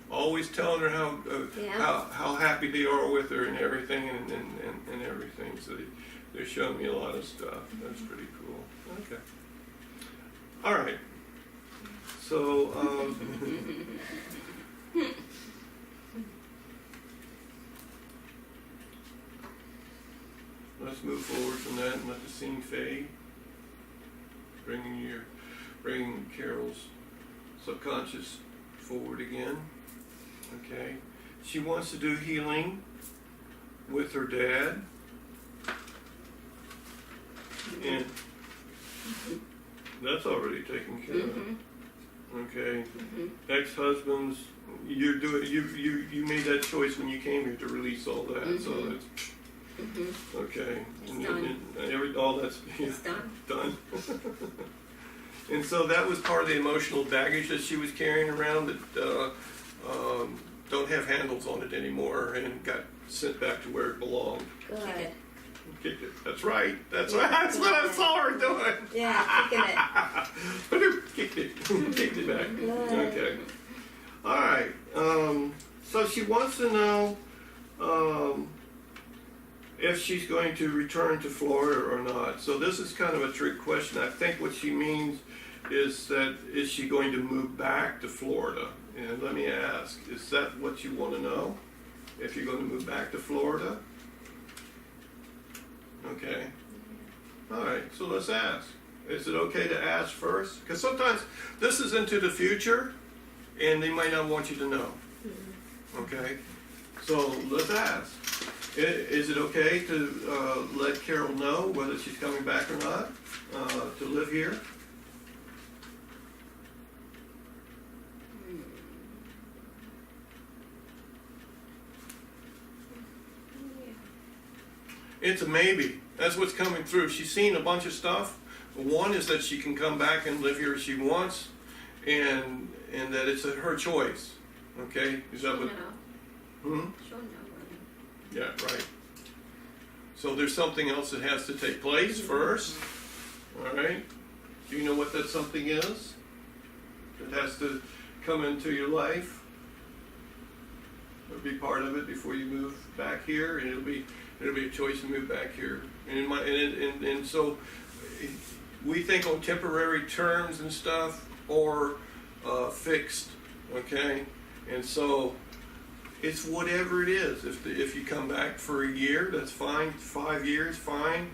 Always. Always telling her how Yeah. how happy they are with her and everything and everything. So they're showing me a lot of stuff. That's pretty cool. Okay. All right. So let's move forward from that and let the scene fade. Bringing Carol's subconscious forward again. Okay. She wants to do healing with her dad. And that's already taken care of. Okay. Ex-husbands, you made that choice when you came here to release all that. So that's okay. It's done. All that's It's done. And so that was part of the emotional baggage that she was carrying around that don't have handles on it anymore and got sent back to where it belonged. Good. Kicked it. That's right. That's right. That's what I saw her doing. Yeah, kicking it. Kicked it. Kicked it back. Good. Okay. All right. So she wants to know if she's going to return to Florida or not. So this is kind of a trick question. I think what she means is that is she going to move back to Florida? And let me ask, is that what you want to know? If you're going to move back to Florida? Okay. All right, so let's ask. Is it okay to ask first? Because sometimes this is into the future, and they might not want you to know. Okay? So let's ask. Is it okay to let Carol know whether she's coming back or not to live here? It's a maybe. That's what's coming through. She's seen a bunch of stuff. One is that she can come back and live here if she wants, and that it's her choice. Okay? Is that what? She'll know. Yeah, right. So there's something else that has to take place first. All right? Do you know what that something is? It has to come into your life. It'll be part of it before you move back here, and it'll be a choice to move back here. And so we think on temporary terms and stuff or fixed. Okay? And so it's whatever it is. If you come back for a year, that's fine. 5 years, fine.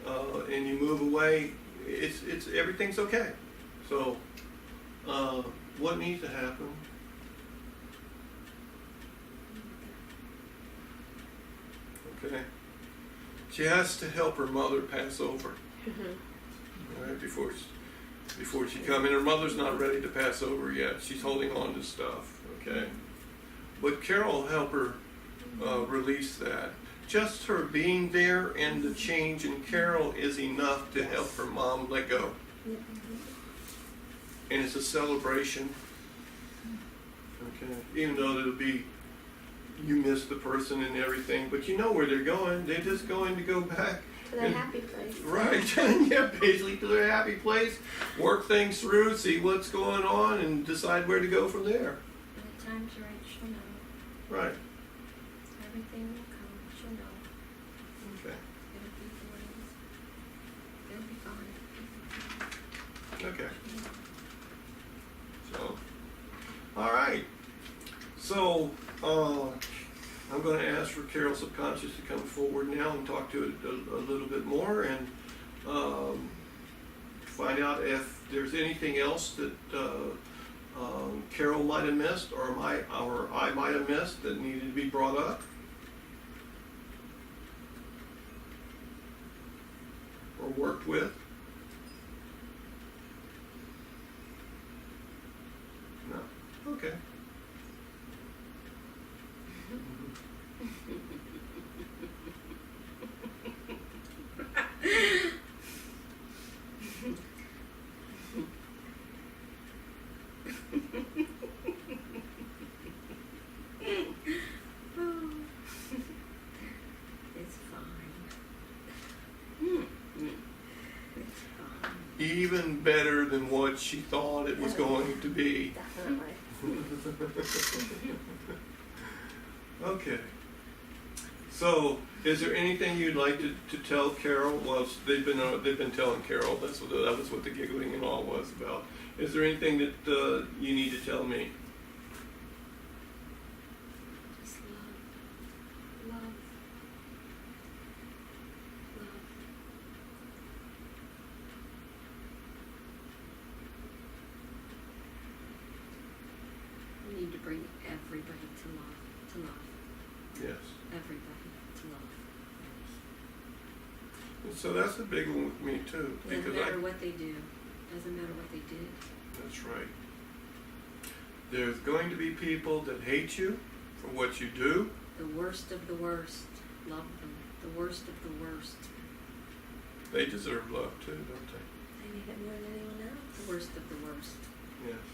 And you move away, it's everything's okay. So what needs to happen? Okay. She has to help her mother pass over. All right, before she comes. And her mother's not ready to pass over yet. She's holding on to stuff. Okay. But Carol will help her release that. Just her being there and the change in Carol is enough to help her mom let go. And it's a celebration. Okay. Even though it'll be, you miss the person and everything, but you know where they're going. They're just going to go back. To their happy place. Right. Yeah, basically to their happy place. Work things through, see what's going on, and decide where to go from there. When the time's right, she'll know. Right. Everything will come. She'll know. Okay. It'll be fine. Okay. So, all right. So, I'm going to ask for Carol Subconscious to come forward now and talk to it a little bit more and find out if there's anything else that Carol might have missed or I might have missed that needed to be brought up. Or worked with. No. Okay. even better than what she thought it was going to be. Definitely. Okay. So, is there anything you'd like to tell Carol? Well, they've been telling Carol. That was what the giggling and all was about. Is there anything that you need to tell me? Just love. Love. Love. We need to bring everybody to love. To love. Yes. Everybody to love. And so that's a big one with me too. Doesn't Because matter what they do. Doesn't matter what they did. That's right. There's going to be people that hate you for what you do. The worst of the worst. Love them. The worst of the worst. They deserve love too, don't they? They need it more than anyone else. The worst of the worst. Yes.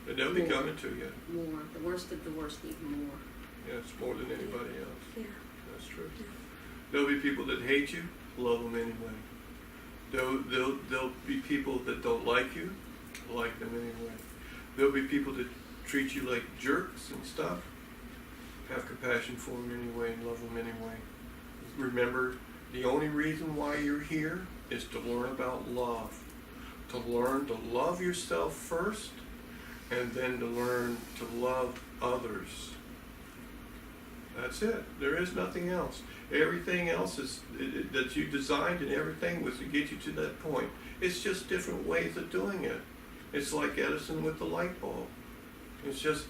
But they'll be More. coming to you. More. The worst of the worst need more. Yes, more than anybody else. Yeah. That's true. Yeah. There'll be people that hate you. Love them anyway. There'll be people that don't like you. Like them anyway. There'll be people that treat you like jerks and stuff. Have compassion for them anyway and love them anyway. Remember, the only reason why you're here is to learn about love. To learn to love yourself first, and then to learn to love others. That's it. There is nothing else. Everything else that you designed and everything was to get you to that point. It's just different ways of doing it. It's like Edison with the light bulb. It's just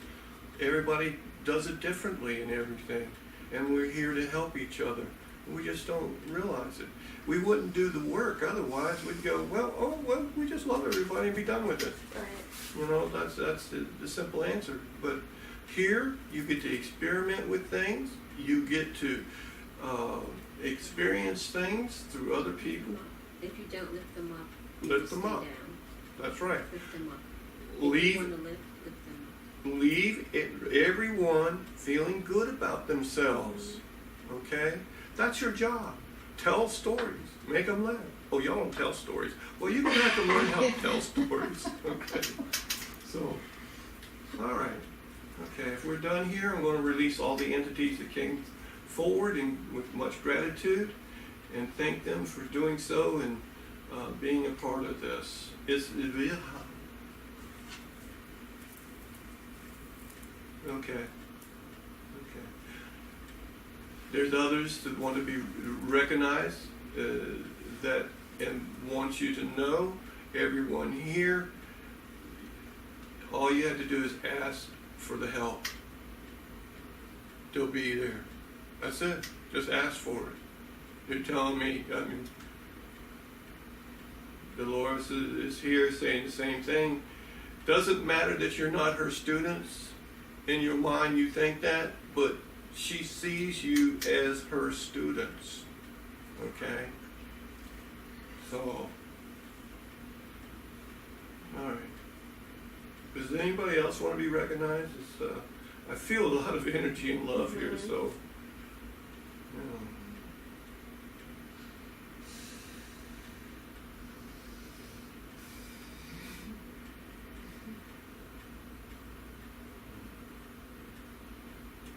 everybody does it differently and everything. And we're here to help each other. We just don't realize it. We wouldn't do the work otherwise. We'd go, well, we just love everybody and be done with it. Right. You know, that's the simple answer. But here, you get to experiment with things. You get to experience things through other people. If you don't lift them up, Lift them stay up. down. Lift them up. Lift them up. If Leave, you want to lift them up. leave everyone feeling good about themselves. Okay? That's your job. Tell stories. Make them laugh. Oh, y'all don't tell stories. Well, you're going to have to learn how to tell stories. Okay? So, all right. Okay, if we're done here, I'm going to release all the entities that came forward and with much gratitude and thank them for doing so and being a part of this. Okay. There's others that want to be recognized that and want you to know, everyone here, all you have to do is ask for the help. They'll be there. That's it. Just ask for it. You're telling me, I mean, Dolores is here saying the same thing. Doesn't matter that you're not her students. In your mind you think that, but she sees you as her students. Okay? So, alright. Does anybody else want to be recognized? I feel a lot of energy and love here, so, you know.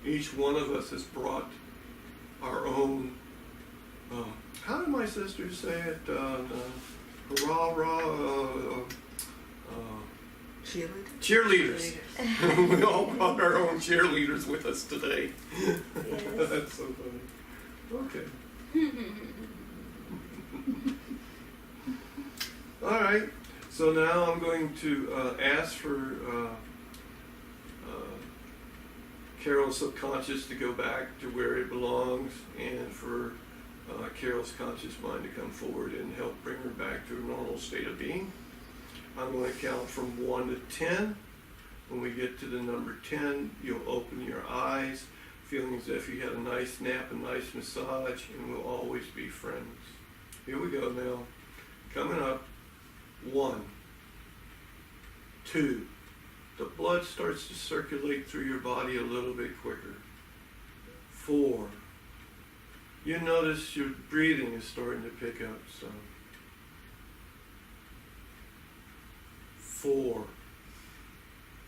Each one of us has brought our own, how do my sisters say it? Hurrah, hurrah, cheerleaders. We all brought our own cheerleaders with us today. Yes. That's so funny. Okay. All right. So now I'm going to ask for Carol's subconscious to go back to where it belongs, and for Carol's conscious mind to come forward and help bring her back to a normal state of being. I'm going to count from 1 to 10. When we get to the number 10, you'll open your eyes, feeling as if you had a nice nap, a nice massage, and we'll always be friends. Here we go now. Coming up. 1, 2. The blood starts to circulate through your body a little bit quicker. 4. You notice your breathing is starting to pick up some. 4.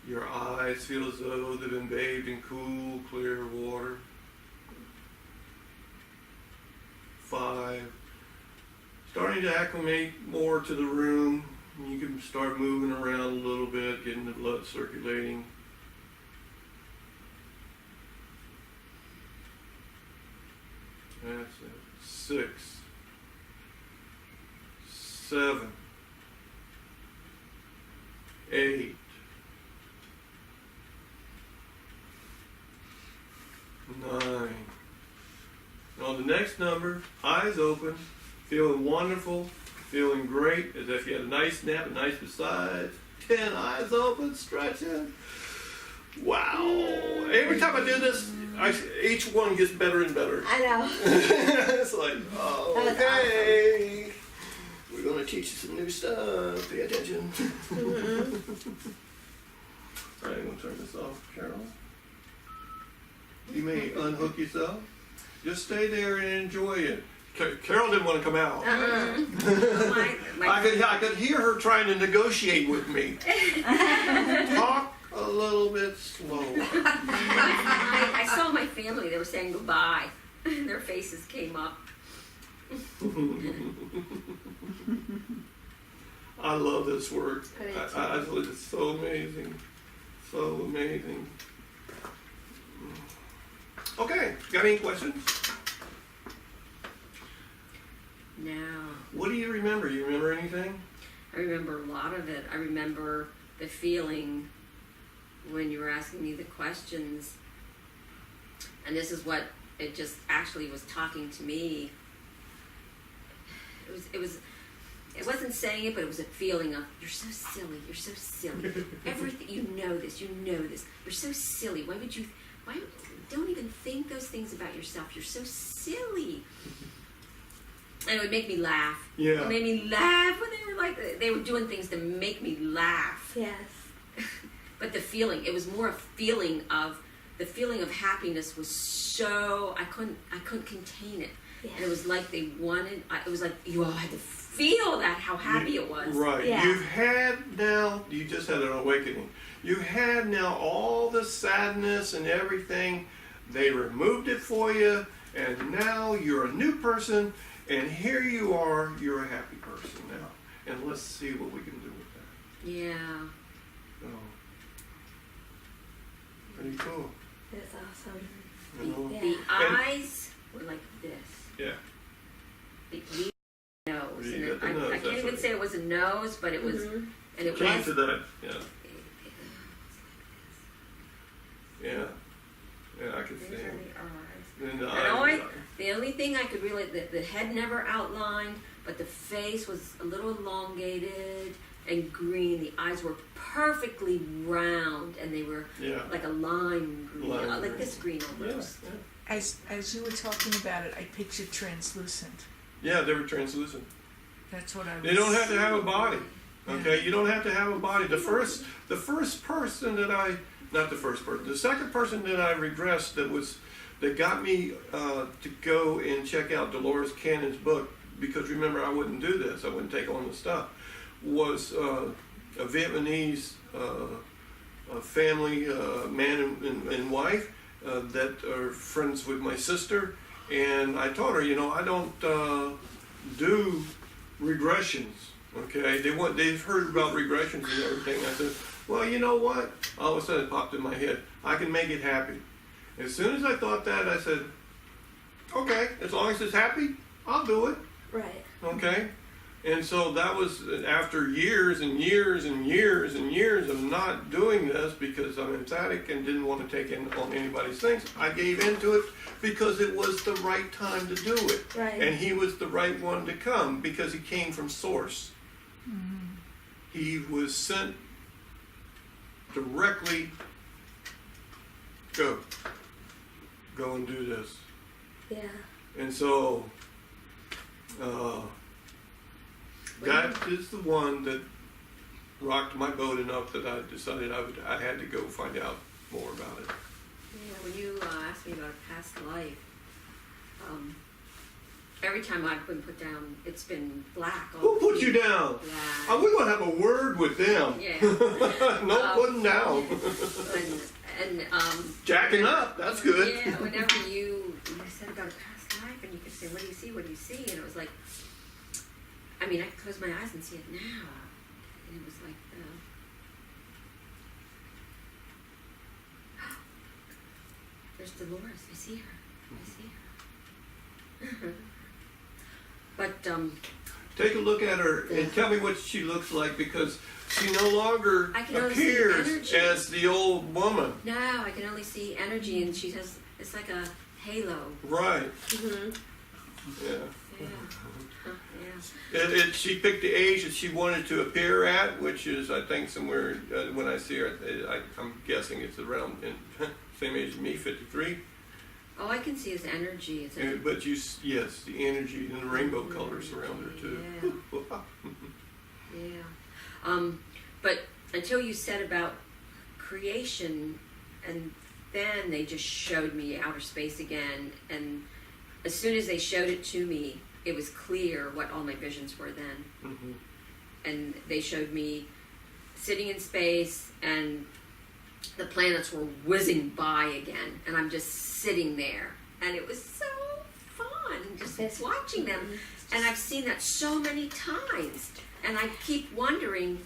Your eyes feel as though they've been bathed in cool, clear water. 5. Starting to acclimate more to the room. You can start moving around a little bit, getting the blood circulating. That's it. 6. 7. 8. 9. On the next number, eyes open, feeling wonderful, feeling great, as if you had a nice nap, a nice massage. 10, eyes open, stretching. Wow. Every time I do this, each one gets better and better. I know. It's like, oh, okay. We're going to teach you some new stuff. Pay attention. All right, I'm going to turn this off, Carol. You may unhook yourself. Just stay there and enjoy it. Carol didn't want to come out. I could hear her trying to negotiate with me. Talk a little bit slow. I saw my family. They were saying goodbye. Their faces came up. I love this work. I think it's so amazing. So amazing. Okay, got any questions? No. What do you remember? You remember anything? I remember a lot of it. I remember the feeling when you were asking me the questions. And this is what it just actually was talking to me. It wasn't saying it, but it was a feeling of, you're so silly, you're so silly. Everything, you know this, you're so silly. Why don't even think those things about yourself. You're so silly. And it would make me laugh. Yeah. It made me laugh when they were doing things to make me laugh. Yes. But the feeling, it was more a feeling of, the feeling of happiness was so, I couldn't contain it. Yes. And it was like they wanted, it was like you all had to feel that, how happy it was. Right. Yeah. You just had an awakening. You had now all the sadness and everything. They removed it for you, and now you're a new person, and here you are, you're a happy person now. And let's see what we can do with that. Yeah. So, pretty cool. That's awesome. You know? Yeah. The eyes were like this. Yeah. The nose. You And got the nose, I can't that's even right. say it was a nose, but it was, Mhm. and it Came was. to that, yeah. Yeah. Yeah, I could see These are it. the eyes. And the And eyes. the only thing I could really, the head never outlined, but the face was a little elongated and green. The eyes were perfectly round, and they were Yeah. like a lime green, Lime like green. this green Yeah, almost. yeah. As you were talking about it, I pictured translucent. Yeah, they were translucent. That's what I was. They don't have to have a body. Okay, you don't have to have a body. The second person that I regressed that got me to go and check out Dolores Cannon's book, because remember I wouldn't do this, I wouldn't take on the stuff, was a Vietnamese family, man and wife that are friends with my sister, and I told her, I don't do regressions. Okay, they've heard about regressions and everything. I said, well, you know what? All of a sudden it popped in my head. I can make it happy. As soon as I thought that, I said, okay, as long as it's happy, I'll do it. Right. Okay? And so that was after years and years and years and years of not doing this because I'm emphatic and didn't want to take in on anybody's things. I gave into it because it was the right time to do it. Right. And he was the right one to come because he came from source. Mm-hmm. He was sent directly, go and do this. Yeah. And so that is the one that rocked my boat enough that I decided I had to go find out more about it. Yeah, when you asked me about a past life, every time I've been put down, it's been black. all Who put the you down? Black. We're gonna have a word with them. Yeah. No putting down. And Jacking up. That's good. Yeah, whenever you said about a past life, and you could say, "What do you see? What do you see?" And it was like, I mean, I can close my eyes and see it now, and it was like, there's Dolores. I see her. But Take a look at her and tell me what she looks like, because she no longer I can only see appears energy. as the old woman. no, I can only see energy, and she has, it's like a halo. Right. Mm-hmm. Yeah. Yeah. Yeah. She picked the age that she wanted to appear at, which is, I think, somewhere, when I see her, I'm guessing it's around same age as me, 53. All I can see is energy. It's a, But yes, the energy and the rainbow colors around her too. yeah. But until you said about creation, and then they just showed me outer space again, and as soon as they showed it to me, it was clear what all my visions were then. Mm-hmm. And they showed me sitting in space, and the planets were whizzing by again, and I'm just sitting there, and it was so fun just watching them. And I've seen that so many times, and I keep wondering,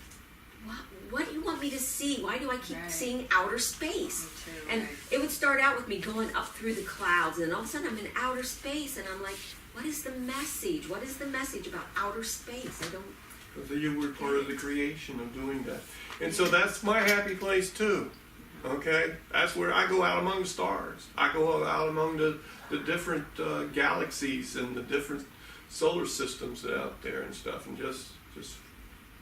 what do you want me to see? Why do I keep seeing outer space? And it would start out with me going up through the clouds, and all of a sudden I'm in outer space, and I'm like, what is the message? What is the message about outer space? I don't. So you were part of the creation of doing that. And so that's my happy place too. Okay? That's where I go out among the stars. I go out among the different galaxies and the different solar systems out there and stuff, and just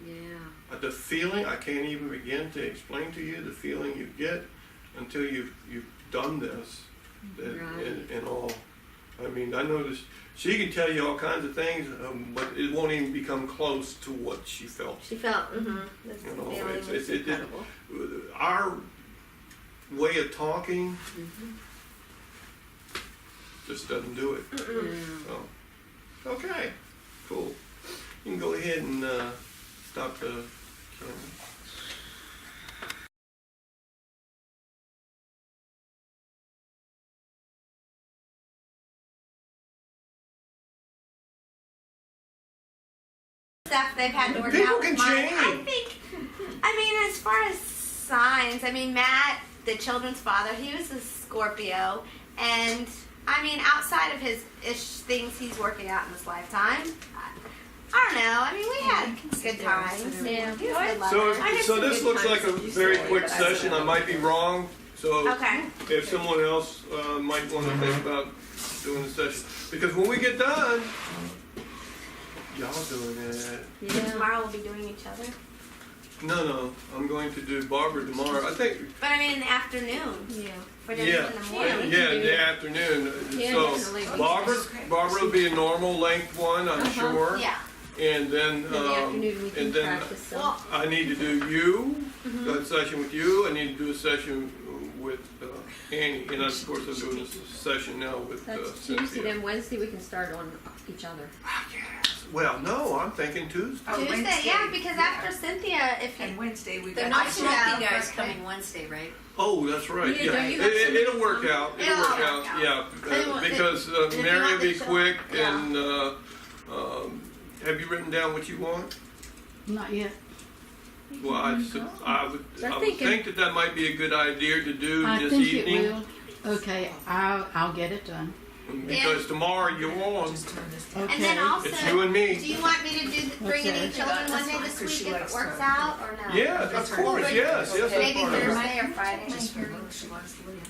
Yeah. the feeling, I can't even begin to explain to you the feeling you get until you've done this and all. I mean, I know this. She can tell you all kinds of things, but it won't even become close to what she felt. She felt, You know, it's incredible. Our way of talking just doesn't do it. So, okay, cool. You can go ahead and stop the camera. Stuff they've had to work People out can with mine. change. I mean, as far as signs, I mean, Matt, the children's father, he was a Scorpio, and I mean, outside of his things he's working out in his lifetime, I don't know. I mean, we had good times. Yeah, he was a good lover. So this looks like a very quick session. I might be wrong. So Okay. if someone else might want to think about doing the session, because when we get done, y'all doing it. Tomorrow we'll be doing each other. No, I'm going to do Barbara tomorrow. I think. But I mean, in the afternoon. Yeah. For them Yeah, in the morning. yeah, in the afternoon. Yeah, So definitely. Barbara will be a normal length one, I'm sure. Yeah. And then, In the afternoon we can and then practice some. Well, I need to do you, a session with you. I need to do a session with Annie, and of course I'm doing a session now with That's Tuesday, Cynthia. then Wednesday we can start on each other. Yes. Well, no, I'm thinking Tuesday. Oh, Tuesday, Wednesday, yeah, because after Cynthia, if And you, Wednesday we They're got. not I Yeah, you guys okay. coming Wednesday, right? Oh, that's right. Yeah, Yeah, don't you have it'll work out. It'll It'll work work out. out. Yeah, They want- because if you Mary will want be the show- quick, yeah. and have you written down what you want? Not yet. Well, I would thinking- think that might be a good idea to do I this think evening. it will. Okay, I'll get it done. Because tomorrow you're on. Just turn this Okay. and then also, It's you and me. do you want me to bring Okay. any children That's one day fine, this 'cause she week if likes it works to- out, or no? Yeah, of course, yes, that's Maybe part of it. Thursday or Friday. Just for her, she likes to live.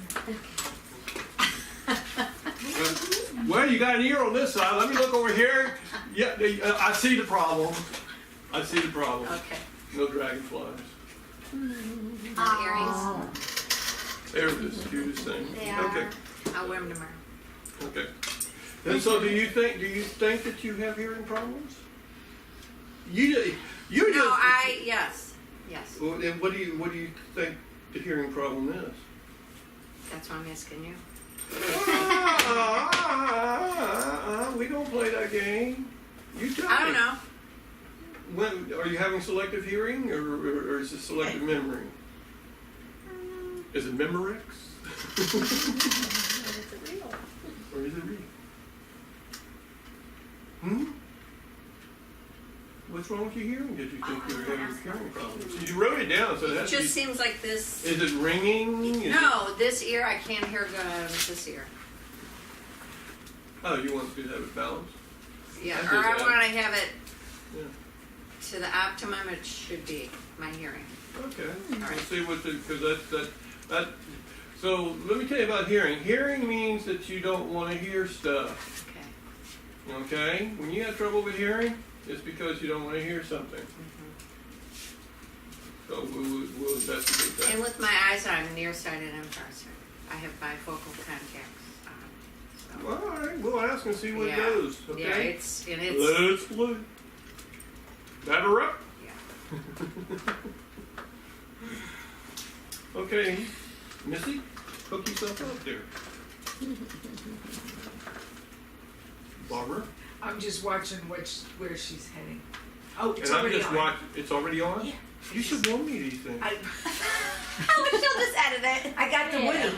Well, you got an ear on this side. Let me look over here. Yeah, I see the problem. I see the problem. Okay. No dragonflies. Oh. They're the cutest thing. They are. Okay. I'll wear them tomorrow. Okay. And so, do you think that you have hearing problems? You just. Yes. Well, and what do you think the hearing problem is? That's why I'm asking you. Ah, We don't play that game. You tell me. I don't know. When are you having selective hearing, or is it selective memory? Is it Memorex? Or is it real? What's wrong with your hearing? Did you think you were having hearing problems? You wrote it down, so It that's. just seems like this. Is it ringing? No, this ear I can't hear good out of this ear. Oh, you want to have it balanced? Yeah, I or did I that. want to have it Yeah. to the optimum it should be, my hearing. Okay. All right. Let's see what because that. So let me tell you about hearing. Hearing means that you don't want to hear stuff. Okay. Okay. When you have trouble with hearing, it's because you don't want to hear something. So we'll investigate that. And with my eyes, I'm nearsighted and farsighted. I have bifocal contacts on. So. Well, all right. We'll ask and see what Yeah. goes. Okay. Yeah, it's. Let's play. Batter up. Yeah. Okay, Missy, hook yourself up there. Barbara, I'm just watching where she's heading. Oh, it's and I'm already just on. watching. It's already on. Yeah. You should warn me these things. I wish she'll just edit it. I got the Woody.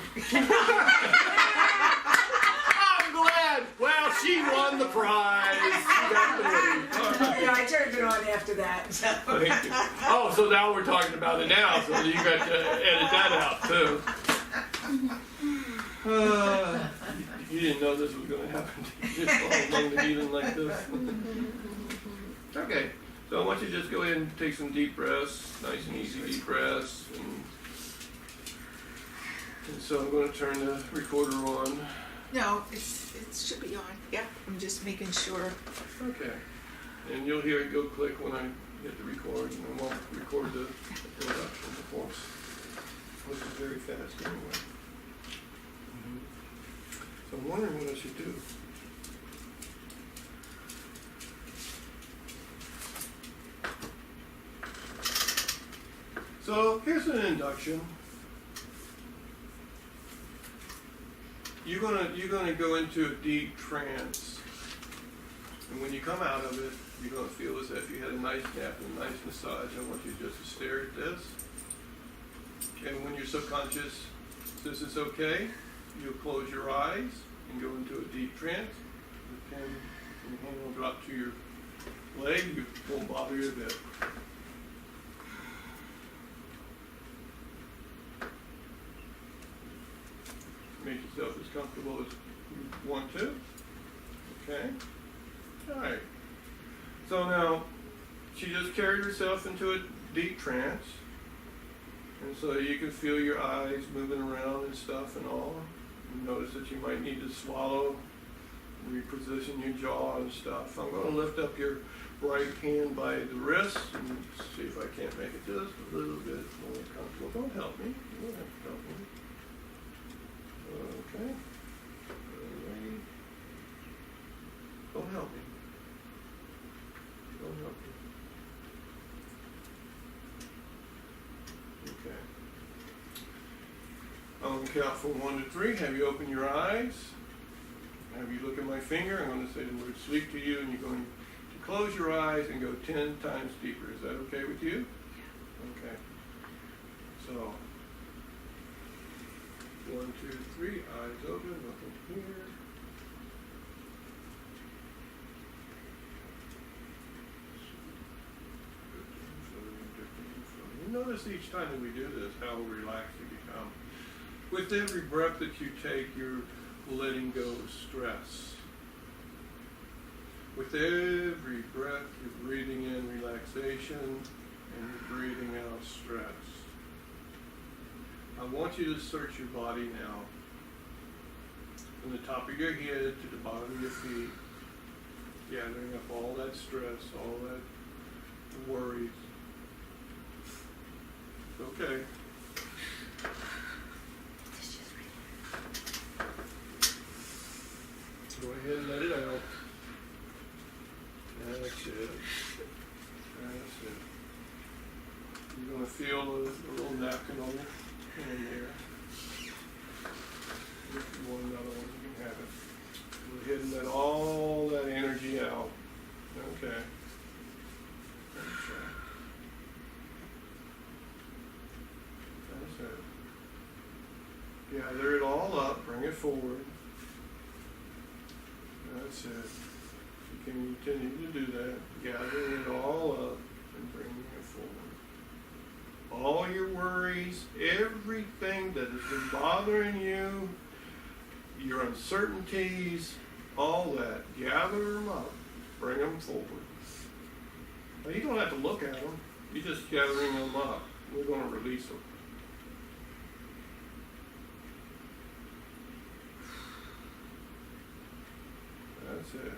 I'm glad. Well, she won the prize. She got the Woody. All right. Yeah, I turned it on after that. So. Thank you. Oh, so now we're talking about it now, so you got to edit that out too. You didn't know this was going to happen. You just all along the meeting like this. Okay, so I want you to just go ahead and take some deep breaths, nice and easy deep breaths. And so I'm going to turn the recorder on. No, it should be on. Yeah, I'm just making sure. Okay. And you'll hear it go click when I hit the record, and I won't record the introduction, of course, which is very fast anyway. So I'm wondering what I should do. So here's an induction. You're gonna go into a deep trance, and when you come out of it, you're gonna feel as if you had a nice nap and a nice massage. I want you just to stare at this, and when your subconscious says it's okay, you'll close your eyes and go into a deep trance. The pen and the hand will drop to your leg. You won't bother you a bit. Make yourself as comfortable as you want to. Okay. All right. So now, she just carried herself into a deep trance. And so you can feel your eyes moving around and stuff and all. You notice that you might need to swallow, reposition your jaw and stuff. I'm going to lift up your right hand by the wrist and see if I can't make it just a little bit more comfortable. Don't help me. You don't have to help me. Okay. Alright. Don't help me. Don't help me. Okay. I'm going to count from 1 to 3. Have you open your eyes? Have you look at my finger? I'm going to say the word sleep to you, and you're going to close your eyes and go 10 times deeper. Is that okay with you? Yeah. Okay. So, 1, 2, 3, eyes open, nothing here. You notice each time that we do this how relaxed you become. With every breath that you take, you're letting go of stress. With every breath, you're breathing in relaxation and you're breathing out stress. I want you to search your body now, from the top of your head to the bottom of your feet, gathering up all that stress, all that worries. Okay. Go ahead and let it out. That's it. That's it. You're going to feel a little napkin on your hand there. If you want another one, you can have it. Gather it all up, bring it forward. That's it. You can continue to do that. Gathering it all up and bringing it forward. All your worries, everything that has been bothering you, your uncertainties, all that, gather them up, bring them forward. Now, you don't have to look at them. You're just gathering them up. We're going to release them. That's it.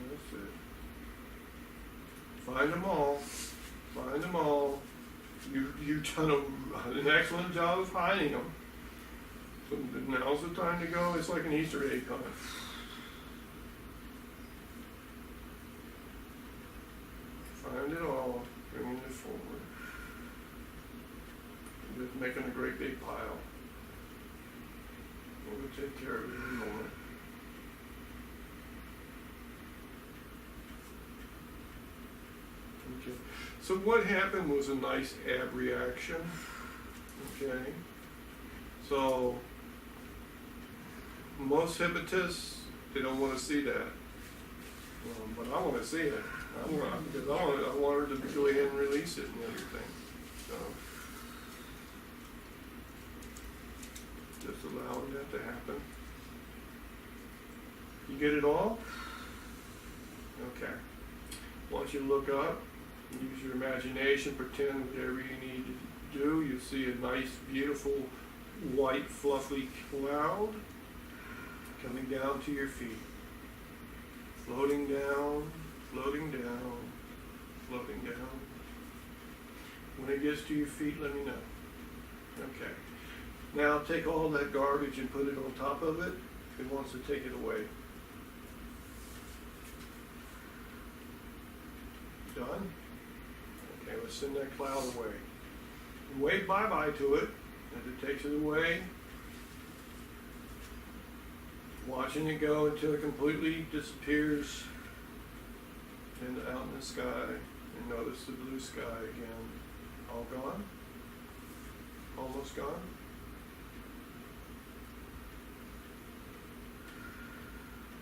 That's it. Find them all. Find them all. You've done an excellent job of hiding them. So now's the time to go. It's like an Easter egg hunt. Find it all. Bringing it forward. Just making a great big pile. We'll take care of it in a moment. Okay. So what happened was a nice ab reaction. Okay. So most hypnotists, they don't want to see that. But I want to see it. Because I want her to go ahead and release it and everything. So just allowing that to happen. You get it all? Okay. Once you look up, use your imagination, pretend whatever you need to do. You see a nice, beautiful, white, fluffy cloud coming down to your feet. Floating down, floating down, floating down. When it gets to your feet, let me know. Okay. Now take all that garbage and put it on top of it. It wants to take it away. Done? Okay, let's send that cloud away. And wave bye-bye to it as it takes it away. Watching it go until it completely disappears and out in the sky. And notice the blue sky again. All gone? Almost gone?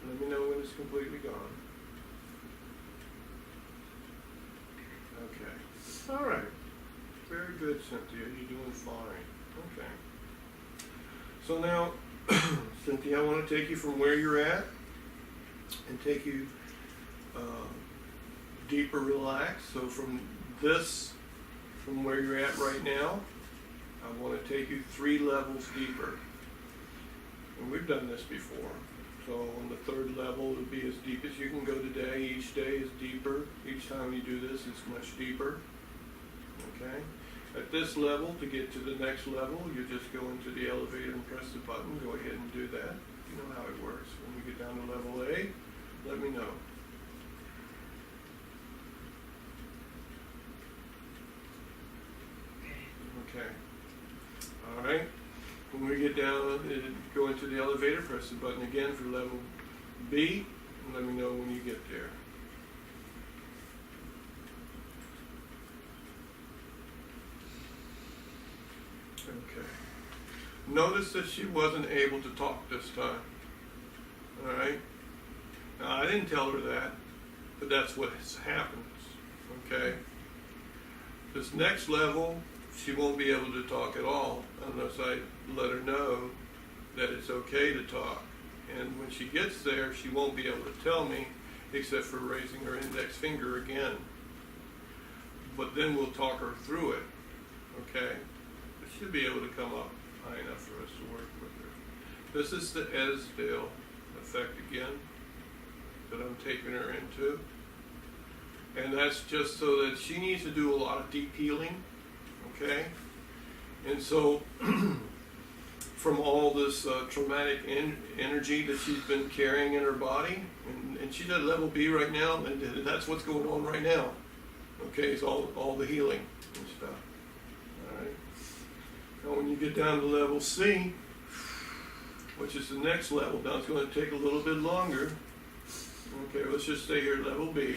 Let me know when it's completely gone. Okay. All right. Very good, Cynthia. You're doing fine. Okay. So now, Cynthia, I want to take you from where you're at and take you deeper relaxed. So from where you're at right now, I want to take you 3 levels deeper. And we've done this before. So on the 3rd level, it would be as deep as you can go today. Each day is deeper. Each time you do this, it's much deeper. Okay? At this level, to get to the next level, you just go into the elevator and press the button. Go ahead and do that. You know how it works. When we get down to level A, let me know. Okay. All right. When we get down, go into the elevator, press the button again for level B, and let me know when you get there. Okay. Notice that she wasn't able to talk this time. All right. Now, I didn't tell her that, but that's what happens. Okay. This next level, she won't be able to talk at all unless I let her know that it's okay to talk. And when she gets there, she won't be able to tell me except for raising her index finger again. But then we'll talk her through it, okay? But she'll be able to come up high enough for us to work with her. This is the Esdale effect again that I'm taking her into. And that's just so that she needs to do a lot of deep healing. Okay, and so from all this traumatic energy that she's been carrying in her body, and she's at level B right now, and that's what's going on right now. Okay, it's all the healing and stuff. All right. Now, when you get down to level C, which is the next level, now it's going to take a little bit longer. Okay, let's just stay here at level B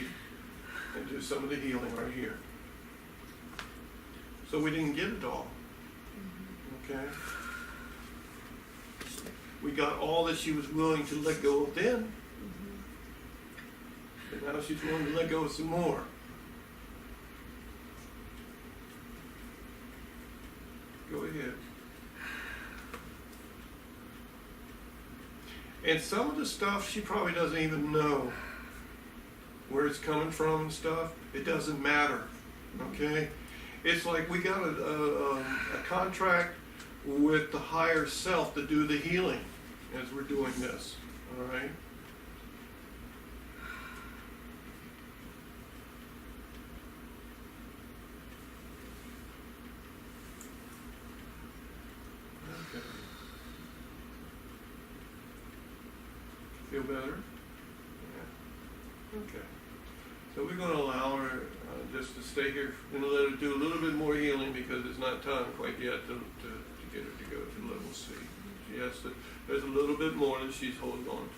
and do some of the healing right here. So we didn't get it all. Okay? We got all that she was willing to let go of then. And now she's willing to let go of some more. Go ahead. And some of the stuff she probably doesn't even know where it's coming from and stuff. It doesn't matter. Okay? It's like we got a contract with the higher self to do the healing as we're doing this. All right? Okay. Feel better? Yeah. Okay. So we're going to allow her just to stay here and let her do a little bit more healing because it's not time quite yet to get her to go to level C. She has to, there's a little bit more that she's holding on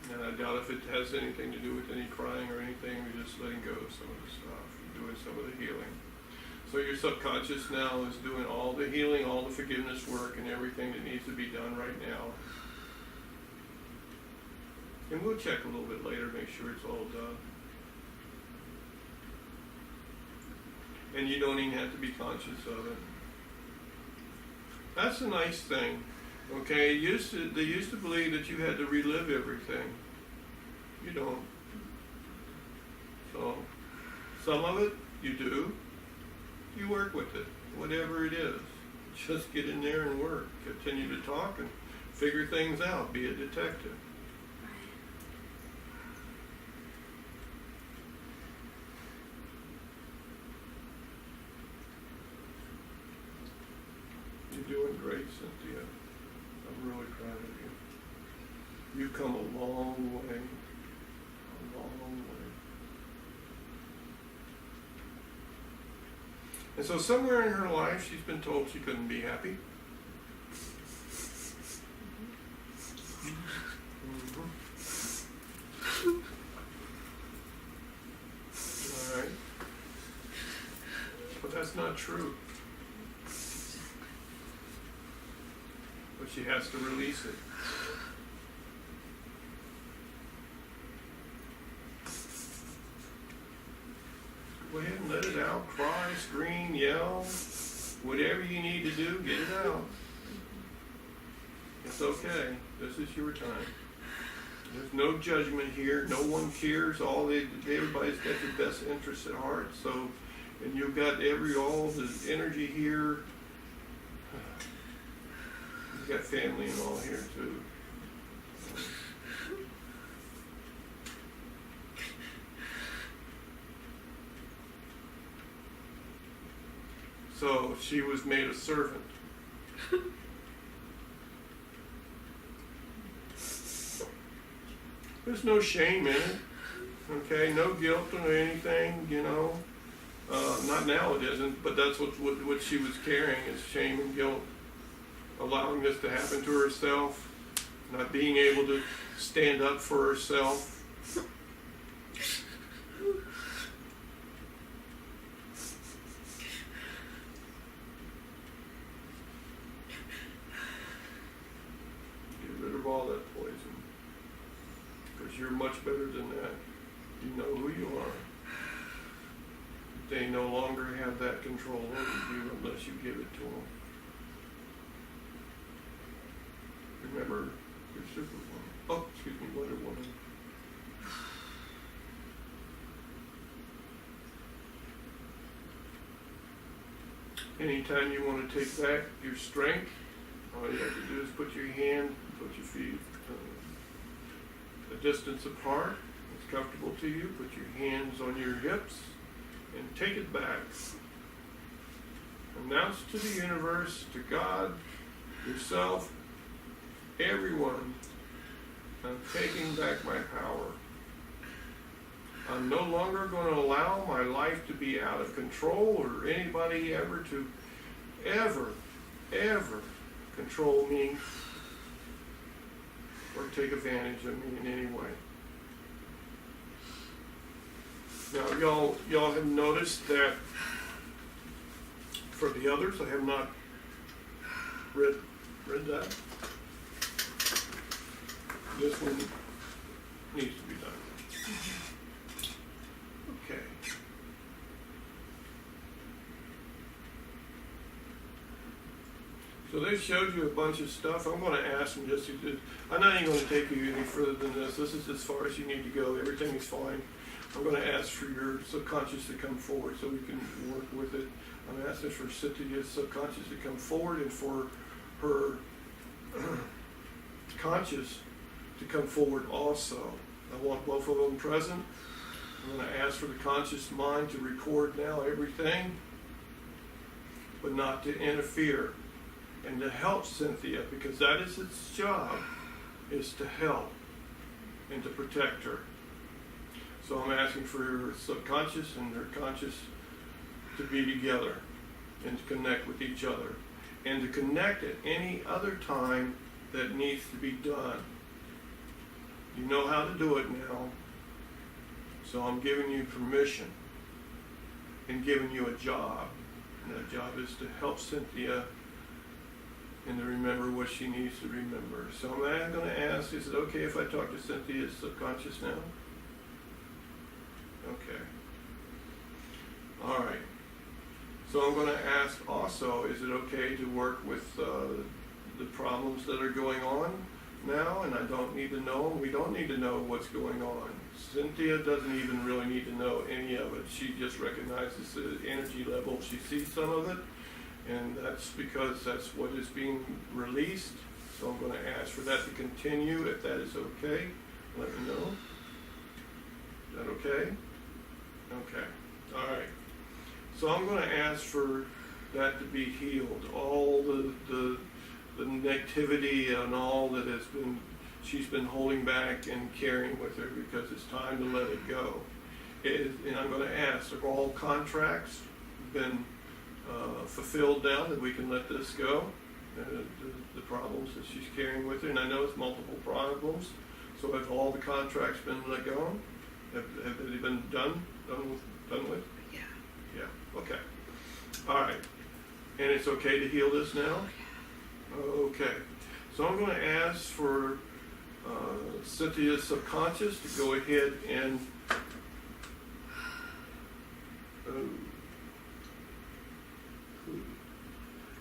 to. And I doubt if it has anything to do with any crying or anything, we're just letting go of some of the stuff, doing some of the healing. So your subconscious now is doing all the healing, all the forgiveness work, and everything that needs to be done right now. And we'll check a little bit later, make sure it's all done. And you don't even have to be conscious of it. That's a nice thing. Okay, they used to believe that you had to relive everything. You don't. So, some of it, you do. You work with it, whatever it is. Just get in there and work. Continue to talk and figure things out. Be a detective. You're doing great, Cynthia. I'm really proud of you. You've come a long way. A long way. And so somewhere in her life, she's been told she couldn't be happy. All right. But that's not true. But she has to release it. Go ahead and let it out. Cry, scream, yell. Whatever you need to do, get it out. It's okay. This is your time. There's no judgment here. No one cares. Everybody's got your best interests at heart. So, and you've got all the energy here. You've got family and all here too. So she was made a servant. There's no shame in it, okay? No guilt or anything, you know. Not now it isn't, but that's what she was carrying is shame and guilt. Allowing this to happen to herself, not being able to stand up for herself. Get rid of all that poison. Because you're much better than that. You know who you are. They no longer have that control over you unless you give it to them. Remember, you're Superwoman. Oh, excuse me, Wonder Woman. Anytime you want to take back your strength, all you have to do is put your feet a distance apart. It's comfortable to you. Put your hands on your hips and take it back. Announce to the universe, to God, yourself, everyone, I'm taking back my power. I'm no longer going to allow my life to be out of control or anybody ever control me or take advantage of me in any way. Now, y'all have noticed that for the others. I have not read that. This one needs to be done. Okay. So they showed you a bunch of stuff. I'm going to ask them just to, I'm not even going to take you any further than this. This is as far as you need to go. Everything is fine. I'm going to ask for your subconscious to come forward so we can work with it. I'm asking for Cynthia's subconscious to come forward and for her conscious to come forward also. I want both of them present. I'm going to ask for the conscious mind to record now everything, but not to interfere, and to help Cynthia, because that is its job, is to help and to protect her. So I'm asking for her subconscious and her conscious to be together and to connect with each other and to connect at any other time that needs to be done. You know how to do it now, so I'm giving you permission and giving you a job. And that job is to help Cynthia and to remember what she needs to remember. So I'm going to ask, is it okay if I talk to Cynthia's subconscious now? Okay. All right. So I'm going to ask also, is it okay to work with the problems that are going on now? And I don't need to know, we don't need to know what's going on. Cynthia doesn't even really need to know any of it. She just recognizes the energy level. She sees some of it, and that's because that's what is being released. So I'm going to ask for that to continue, if that is okay. Let me know. Is that okay? Okay. All right. So I'm going to ask for that to be healed. All the negativity and all that has been, she's been holding back and carrying with her, because it's time to let it go. And I'm going to ask, have all contracts been fulfilled now that we can let this go? The problems that she's carrying with her, and I know it's multiple problems. So have all the contracts been let go? Have they been done with? Yeah. Yeah. Okay. All right. And it's okay to heal this now? Okay. So I'm going to ask for Cynthia's subconscious to go ahead and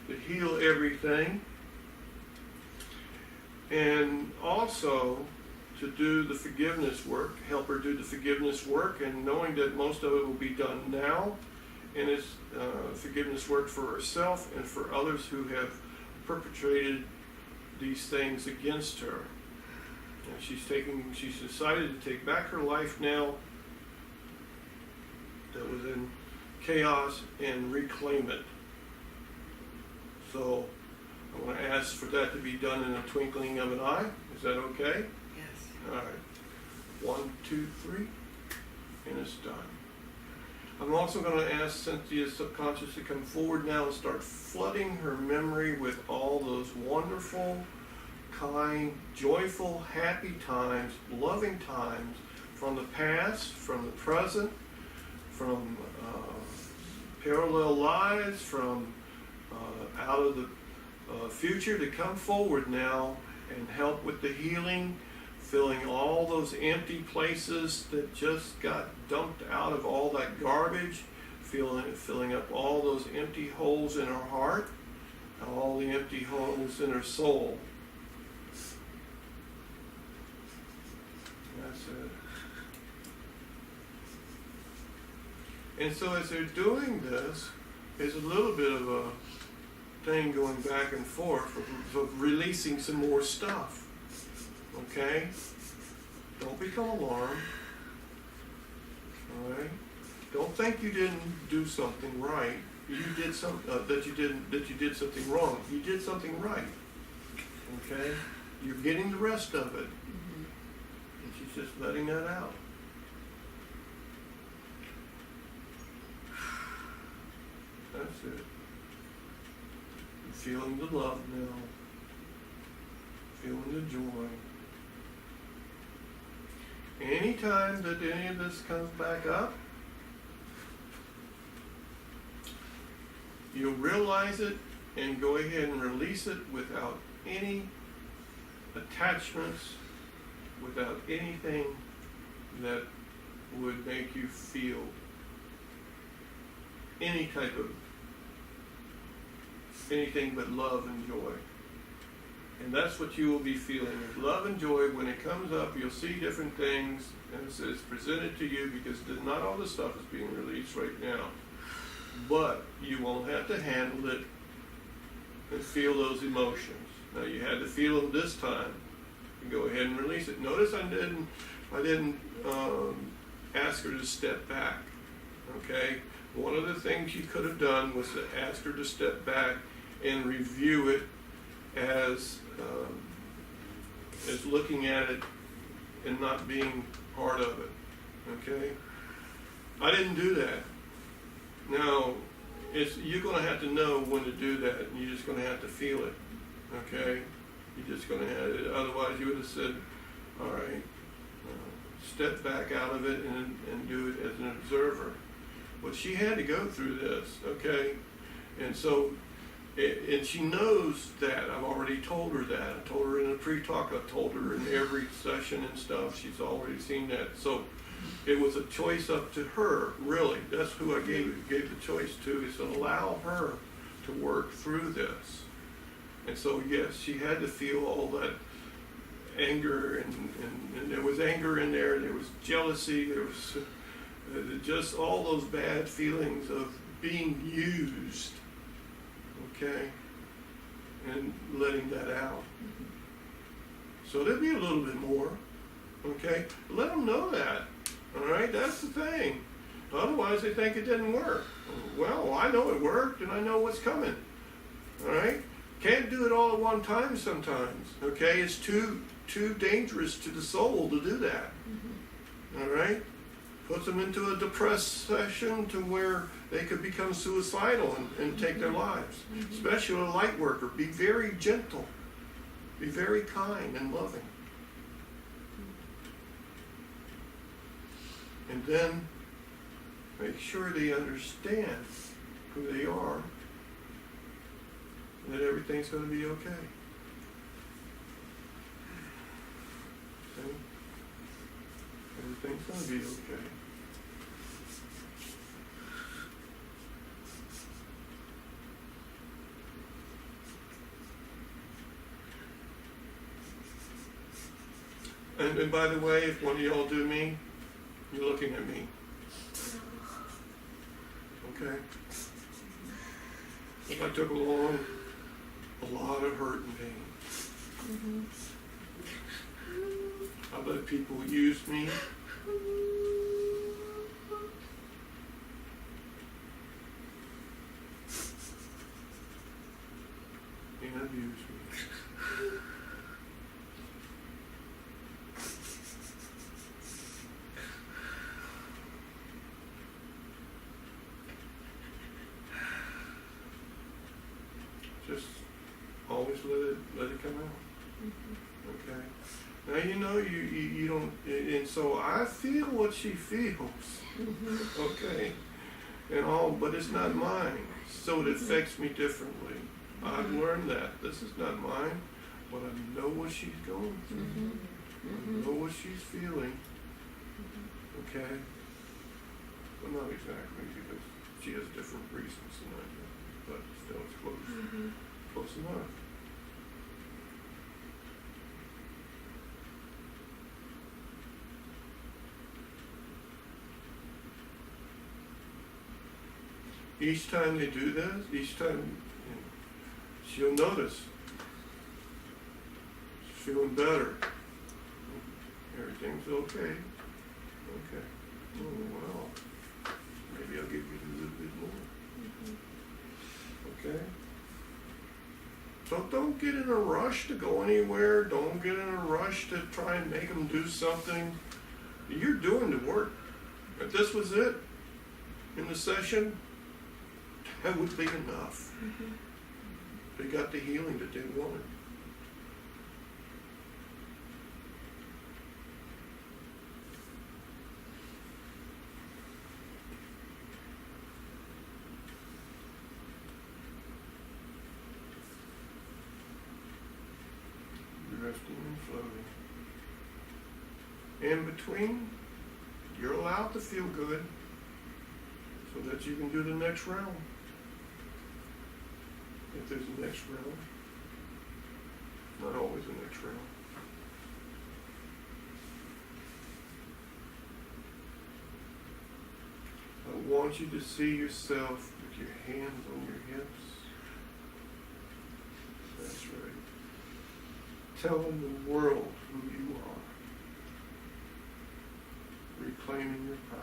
to heal everything, and also to do the forgiveness work, help her do the forgiveness work, and knowing that most of it will be done now, and it's forgiveness work for herself and for others who have perpetrated these things against her. And she's decided to take back her life now that was in chaos and reclaim it. So I want to ask for that to be done in a twinkling of an eye. Is that okay? Yes. All right. 1, 2, 3, and it's done. I'm also going to ask Cynthia's subconscious to come forward now and start flooding her memory with all those wonderful, kind, joyful, happy times, loving times from the past, from the present, from parallel lives, from out of the future, to come forward now and help with the healing, filling all those empty places that just got dumped out of all that garbage, filling up all those empty holes in her heart, all the empty holes in her soul. That's it. And so as they're doing this, there's a little bit of a thing going back and forth of releasing some more stuff. Okay? Don't become alarmed. All right? Don't think you didn't do something right. You did that you did something wrong. You did something right. Okay? You're getting the rest of it. And she's just letting that out. That's it. You're feeling the love now. Feeling the joy. Anytime that any of this comes back up, you'll realize it and go ahead and release it without any attachments, without anything that would make you feel any type of anything but love and joy. And that's what you will be feeling, is love and joy. When it comes up, you'll see different things, and it's presented to you, because not all this stuff is being released right now. But you won't have to handle it and feel those emotions. Now, you had to feel them this time. You go ahead and release it. Notice I didn't ask her to step back. Okay? One of the things you could have done was to ask her to step back and review it as looking at it and not being part of it. Okay? I didn't do that. Now, you're going to have to know when to do that, and you're just going to have to feel it. Okay? You're just going to have it. Otherwise, you would have said, all right, step back out of it and do it as an observer. But she had to go through this, okay? And so, and she knows that. I've already told her that. I told her in the pre-talk. I told her in every session and stuff. She's already seen that. So it was a choice up to her, really. That's who I gave the choice to, is to allow her to work through this. And so, yes, she had to feel all that anger, and there was anger in there, there was jealousy, there was just all those bad feelings of being used, okay, and letting that out. So there'll be a little bit more, okay? Let them know that, all right? That's the thing. Otherwise, they think it didn't work. Well, I know it worked, and I know what's coming, all right? Can't do it all at one time sometimes, okay? It's too dangerous to the soul to do that, all right? Puts them into a depressed session to where they could become suicidal and take their lives. Especially a light worker. Be very gentle. Be very kind and loving. And then make sure they understand who they are, and that everything's going to be okay. See? Everything's going to be okay. And by the way, if one of y'all do me, you're looking at me. Okay? I took a lot of hurt and pain. I let people use me. And abuse me. Just always let it come out. Okay. Now you know you don't, and so I feel what she feels. Okay. And all, but it's not mine, so it affects me differently. I've learned that this is not mine, but I know what she's going through. I know what she's feeling. Okay. Well, not exactly, because she has different reasons than I do, but still it's close. Close enough. Each time they do this, each time, she'll notice. She's feeling better. Everything's okay. Okay. Oh, well, maybe I'll give you a little bit more. Okay? So don't get in a rush to go anywhere. Don't get in a rush to try and make them do something. You're doing the work. If this was it in the session, that would be enough. They got the healing that they wanted. in between, you're allowed to feel good so that you can do the next round. If there's a next round, not always a next round. I want you to see yourself with your hands on your hips. That's right. Telling the world who you are. Reclaiming your power.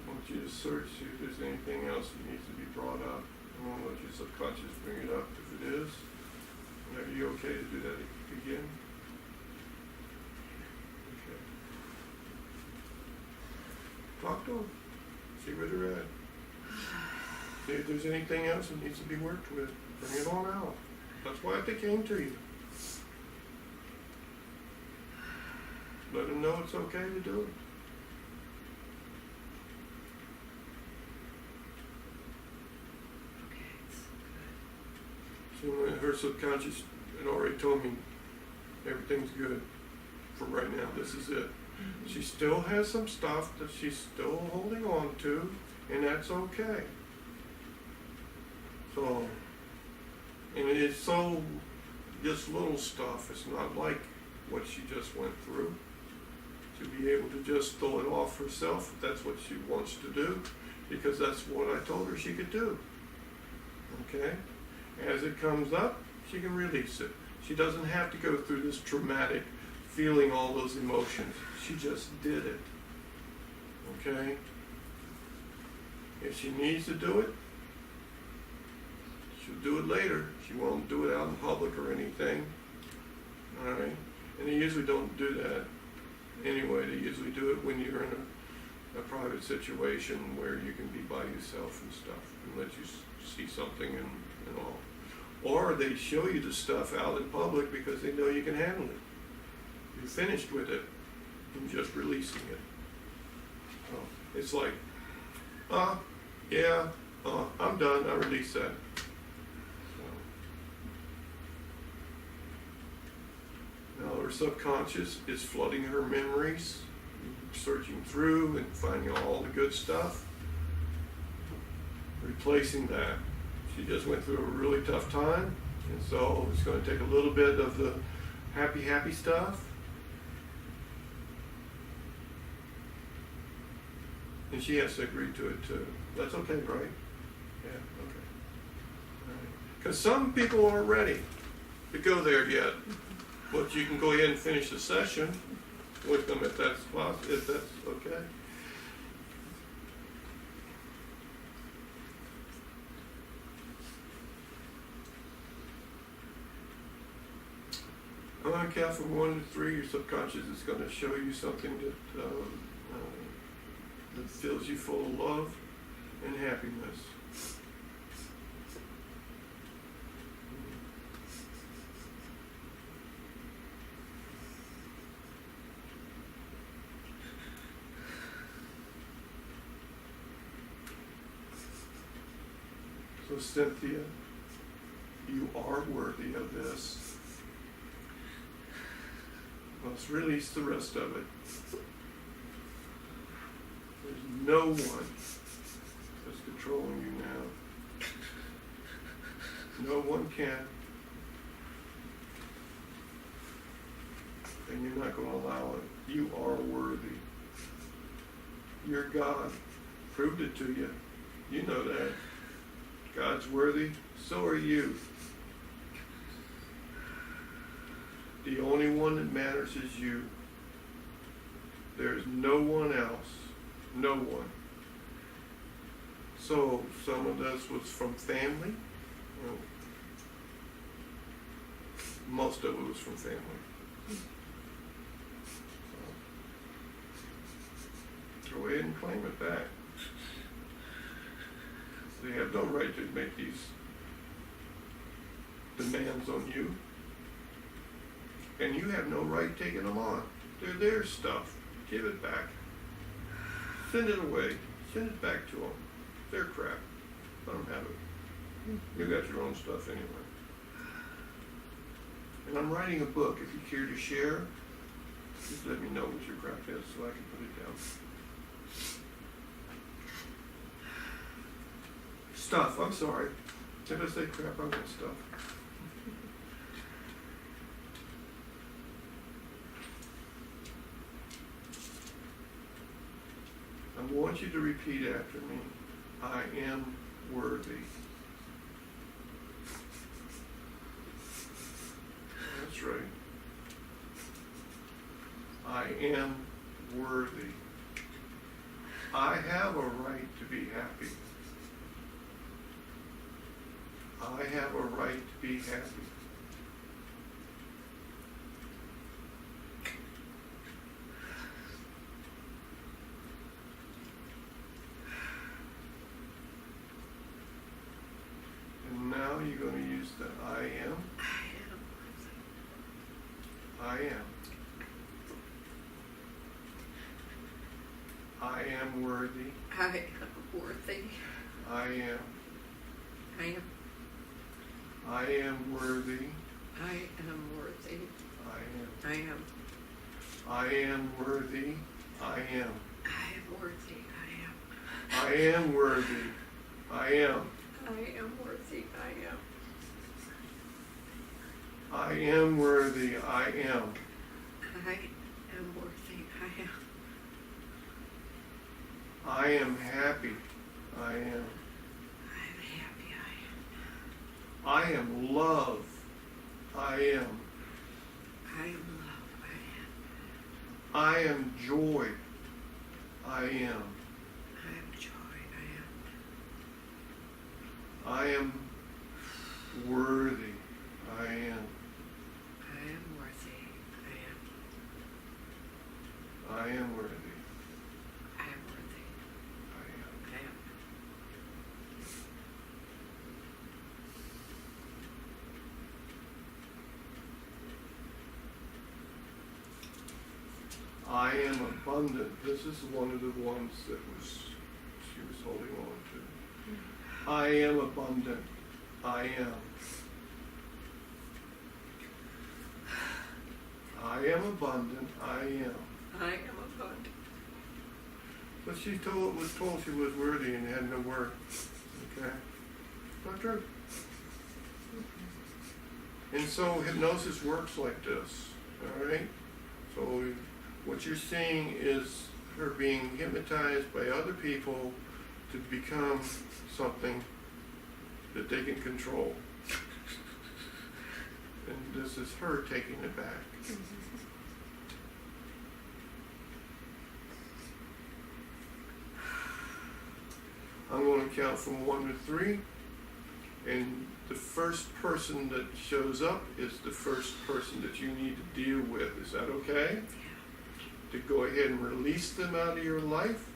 I want you to search, see if there's anything else that needs to be brought up. I won't let your subconscious bring it up. If it is, are you okay to do that again? Okay. Talk to them. See where they're at. See if there's anything else that needs to be worked with. Bring it on out. That's why they came to you. Let them know it's okay to do it. So when her subconscious had already told me everything's good for right now, this is it. She still has some stuff that she's still holding on to, and that's okay. So, and it's so, just little stuff, it's not like what she just went through. To be able to just throw it off herself, if that's what she wants to do, because that's what I told her she could do. Okay? As it comes up, she can release it. She doesn't have to go through this traumatic feeling all those emotions. She just did it. Okay? If she needs to do it, she'll do it later. She won't do it out in public or anything. Alright? And they usually don't do that anyway. They usually do it when you're in a private situation where you can be by yourself and stuff and let you see something and all. Or they show you the stuff out in public because they know you can handle it. You're finished with it and just releasing it. Oh, it's like, yeah, I'm done, I release that. So. Now her subconscious is flooding her memories, searching through and finding all the good stuff, replacing that. She just went through a really tough time, and so it's going to take a little bit of the happy stuff. And she has to agree to it too. That's okay, right? Yeah, okay. Because some people aren't ready to go there yet. But you can go ahead and finish the session with them if that's possible, if that's okay. On a count from 1 to 3, your subconscious is going to show you something that fills you full of love and happiness. So Cynthia, you are worthy of this. Let's release the rest of it. There's no one that's controlling you now. No one can. And you're not going to allow it. You are worthy. Your God proved it to you. You know that. God's worthy. So are you. The only one that matters is you. There's no one else. No one. So some of this was from family. most of it was from family. So, go ahead and claim it back. They have no right to make these demands on you. And you have no right taking them on. They're their stuff. Give it back. Send it away. Send it back to them. Their crap. Let them have it. You got your own stuff anyway. And I'm writing a book. If you care to share, just let me know what your crap is so I can put it down. Stuff. I'm sorry. Did I say crap? I meant stuff. I want you to repeat after me. I am worthy. That's right. I am worthy. I have a right to be happy. I have a right to be happy. And now you're going to use the I am. I am. I am worthy. I am worthy. I am. I am. I am worthy. I am worthy. I am. I am. I am worthy. I am. I am worthy. I am. I am worthy. I am. I am worthy. I am. I am worthy. I am. I am worthy. I am. I am happy. I am. I'm happy. I am love. I am. I am love. I am joy. I am. I am joy. I am worthy. I am. I am worthy. I am worthy. I am worthy. I am. I am. I am abundant. This is one of the ones that she was holding on to. I am abundant. I am. I am abundant. I am. I am abundant. But she was told she was worthy and had no worth. Okay? Not true. And so hypnosis works like this. Alright? So what you're seeing is her being hypnotized by other people to become something that they can control. And this is her taking it back. I'm going to count from 1 to 3, and the first person that shows up is the first person that you need to deal with. Is that okay? To go ahead and release them out of your life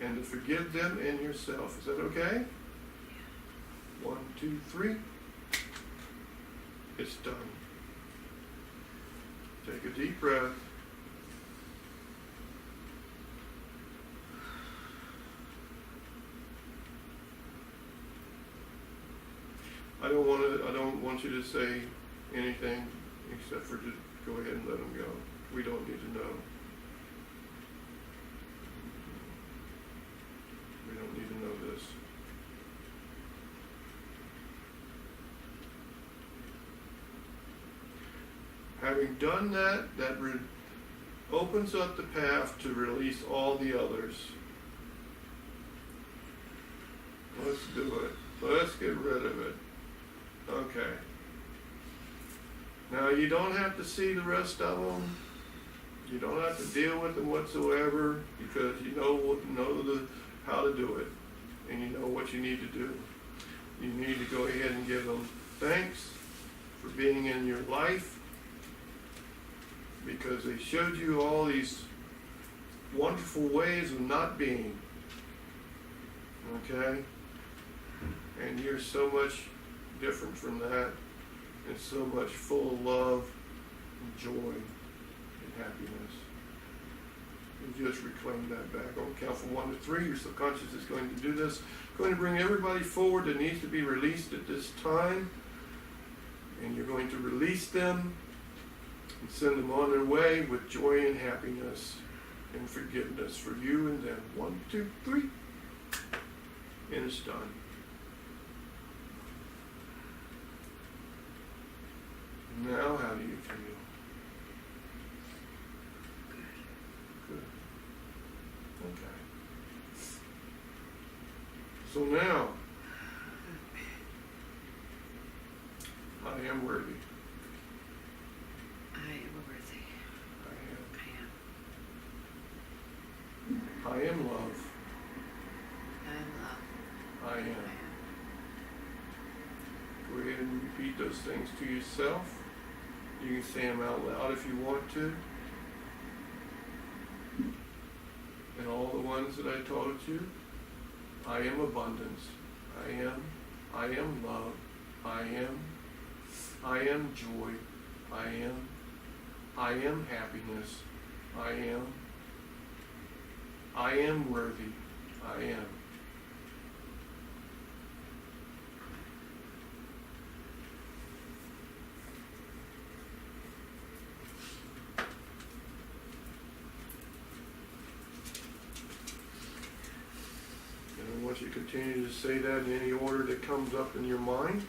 and to forgive them and yourself. Is that okay? 1, 2, 3. It's done. Take a deep breath. I don't want you to say anything except for just go ahead and let them go. We don't need to know. We don't need to know this. Having done that, opens up the path to release all the others. Let's do it. Let's get rid of it. Okay. Now you don't have to see the rest of them. You don't have to deal with them whatsoever because you know how to do it, and you know what you need to do. You need to go ahead and give them thanks for being in your life, because they showed you all these wonderful ways of not being. Okay? And you're so much different from that, and so much full of love and joy and happiness. You just reclaim that back. I'll count from 1 to 3. Your subconscious is going to do this. Going to bring everybody forward that needs to be released at this time. And you're going to release them and send them on their way with joy and happiness and forgiveness for you and them. 1, 2, 3. And it's done. Now, how do you feel? Good. Okay. So now, I am worthy. I am worthy. I am love. I am love. I am. Go ahead and repeat those things to yourself. You can say them out loud if you want to. And all the ones that I told you, I am abundance. I am love. I am joy. I am happiness. I am worthy. I am. And I want you to continue to say that in any order that comes up in your mind.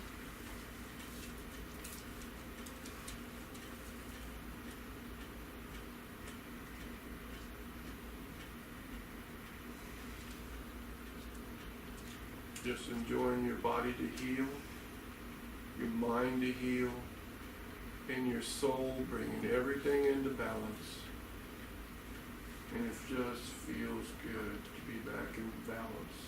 Just enjoying your body to heal, your mind to heal, and your soul bringing everything into balance. And it just feels good to be back in balance.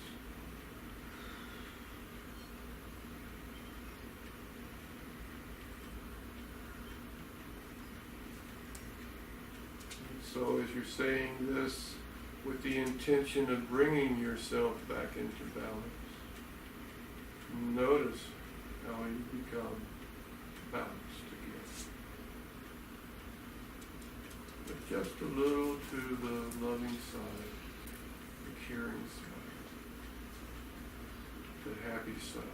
And so as you're saying this with the intention of bringing yourself back into balance, notice how you become balanced again. But just a little to the loving side, the caring side, the happy side.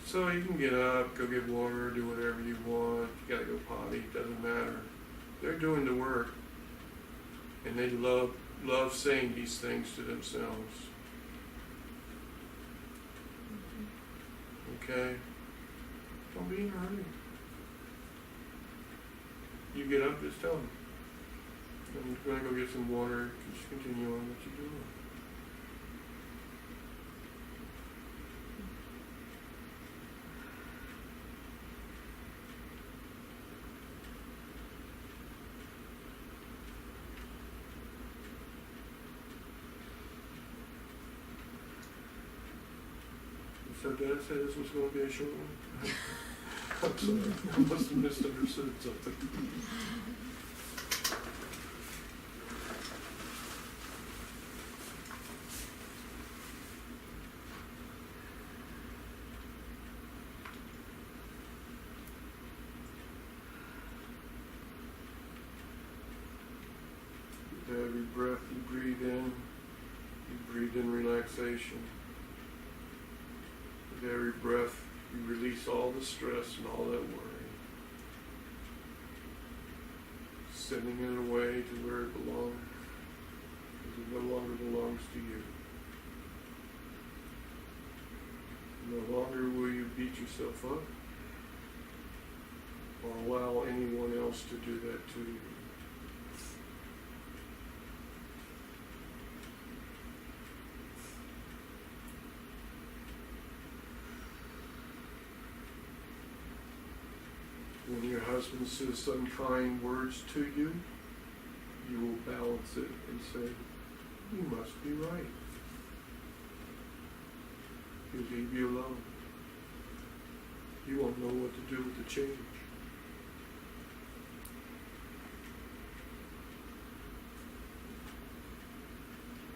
So you can get up, go get water, do whatever you want. You gotta go potty, doesn't matter. They're doing the work. And they love saying these things to themselves. Okay? Don't be in a hurry. You get up, just tell them. I'm gonna go get some water, just continue on what you're doing. So did I say this was going to be a short one? I'm sorry, I must have misunderstood something. With every breath you breathe in relaxation. With every breath, you release all the stress and all that worry, sending it away to where it belongs, because it no longer belongs to you. No longer will you beat yourself up. allow anyone else to do that to you. When your husband says unkind words to you, you will balance it and say, you must be right. He'll leave you alone. You won't know what to do with the change.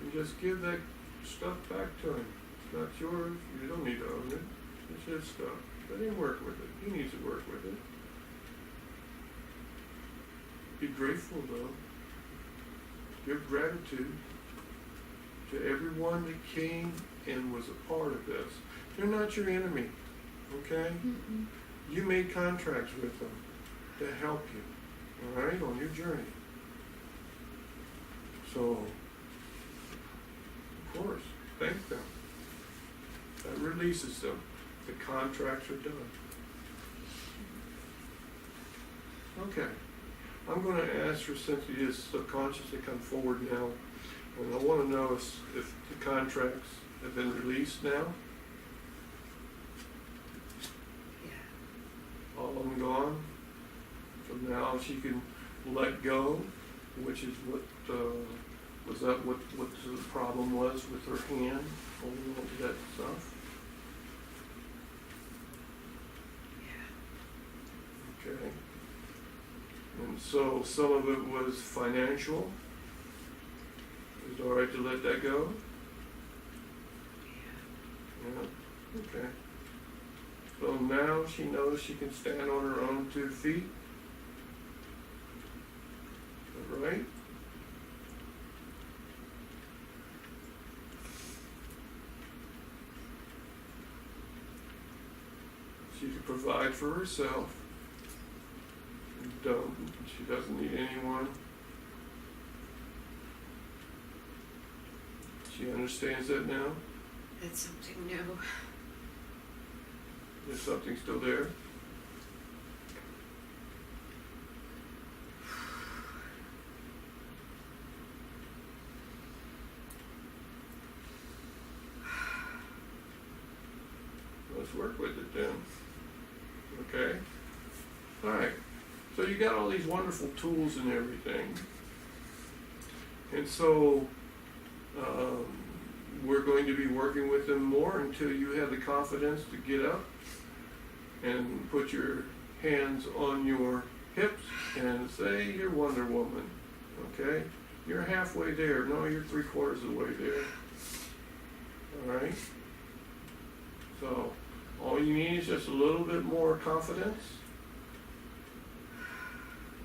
And just give that stuff back to him. It's not yours. You don't need to own it. It's his stuff. Let him work with it. He needs to work with it. Be grateful, though. Give gratitude to everyone that came and was a part of this. They're not your enemy, okay? Mm-mm. You made contracts with them to help you, all right, on your journey. So, of course, thank them. That releases them. The contracts are done. Okay. I'm going to ask for Cynthia's subconscious to come forward now. And I want to know if the contracts have been released now. Yeah. All of them gone. So now she can let go, which is what was that what the problem was with her hand holding on to that stuff. Yeah. Okay. And so some of it was financial. Is it all right to let that go? Yeah. Okay. So now she knows she can stand on her own 2 feet. Is that right? She can provide for herself. She doesn't need anyone. She understands that now. That's something new. There's something still there. Let's work with it then. Okay? All right. So you got all these wonderful tools and everything. And so we're going to be working with them more until you have the confidence to get up and put your hands on your hips and say you're Wonder Woman. Okay? You're halfway there. No, you're 3/4 of the way there. All right? So all you need is just a little bit more confidence.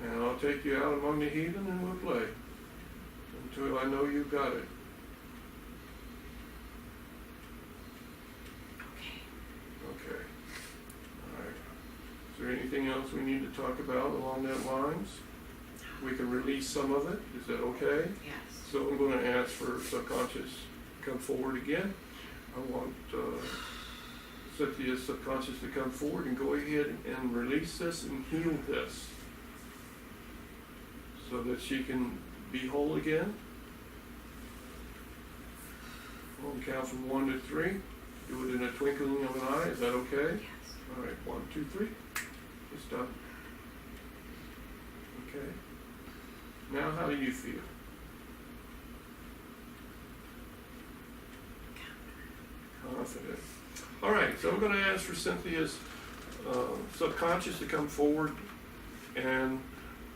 And I'll take you out among the heathen and we'll play until I know you've got it. Okay. All right. Is there anything else we need to talk about along that lines? We can release some of it. Is that okay? Yes. So I'm going to ask for subconscious to come forward again. I want Cynthia's subconscious to come forward and go ahead and release this and heal this so that she can be whole again. We'll count from 1 to 3. Do it in a twinkling of an eye. Is that okay? Yes. All right, 1, 2, 3. It's done. Okay. Now, how do you feel? Confident. All right, so I'm going to ask for Cynthia's subconscious to come forward, and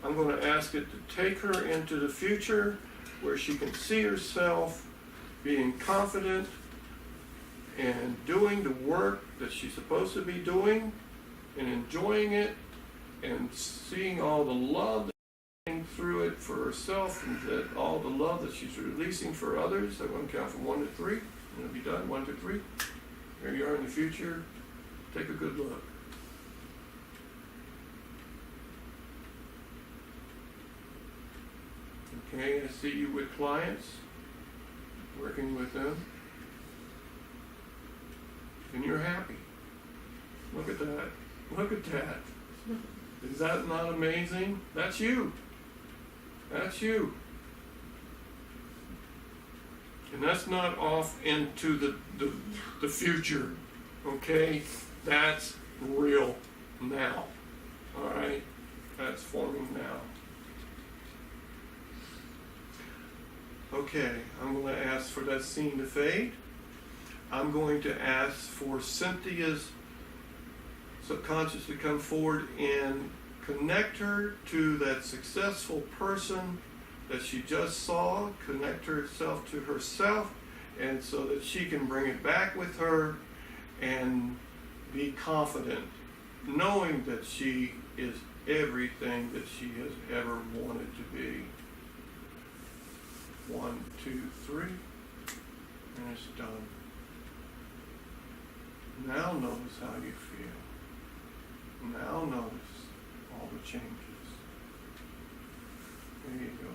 I'm going to ask it to take her into the future where she can see herself being confident and doing the work that she's supposed to be doing and enjoying it and seeing all the love through it for herself and that all the love that she's releasing for others. I'm going to count from 1 to 3 and it'll be done. 1, 2, 3. Here you are in the future. Take a good look. Okay, I see you with clients, working with them, and you're happy. Look at that. Look at that. Is that not amazing? That's you. That's you. And that's not off into the future, okay? That's real now, all right? That's forming now. Okay, I'm going to ask for that scene to fade. I'm going to ask for Cynthia's subconscious to come forward and connect her to that successful person that she just saw, connect herself to herself, and so that she can bring it back with her and be confident, knowing that she is everything that she has ever wanted to be. 1, 2, 3, and it's done. Now notice how you feel. Now notice all the changes. There you go.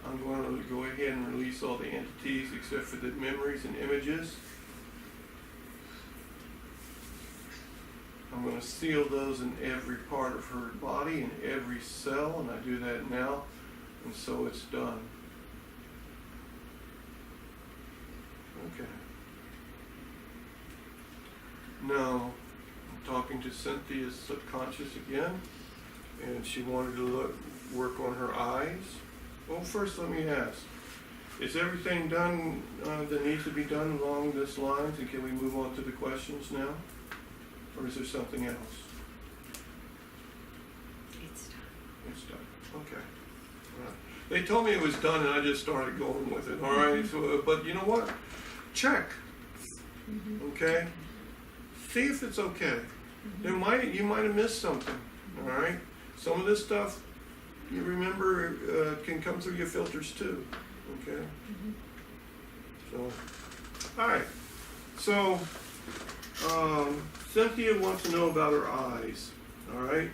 I'm going to go ahead and release all the entities except for the memories and images. I'm going to seal those in every part of her body, in every cell, and I do that now, and so it's done. Okay. Now, I'm talking to Cynthia's subconscious again, and she wanted to work on her eyes. Well, first let me ask, is everything done that needs to be done along this lines, and can we move on to the questions now? Or is there something else? It's done. It's done. Okay. All right. They told me it was done, and I just started going with it. All right. So, but you know what? Check. Okay. See if it's okay. You might have missed something. All right. Some of this stuff, you remember, can come through your filters too. Okay. So, all right. So. Cynthia wants to know about her eyes, all right?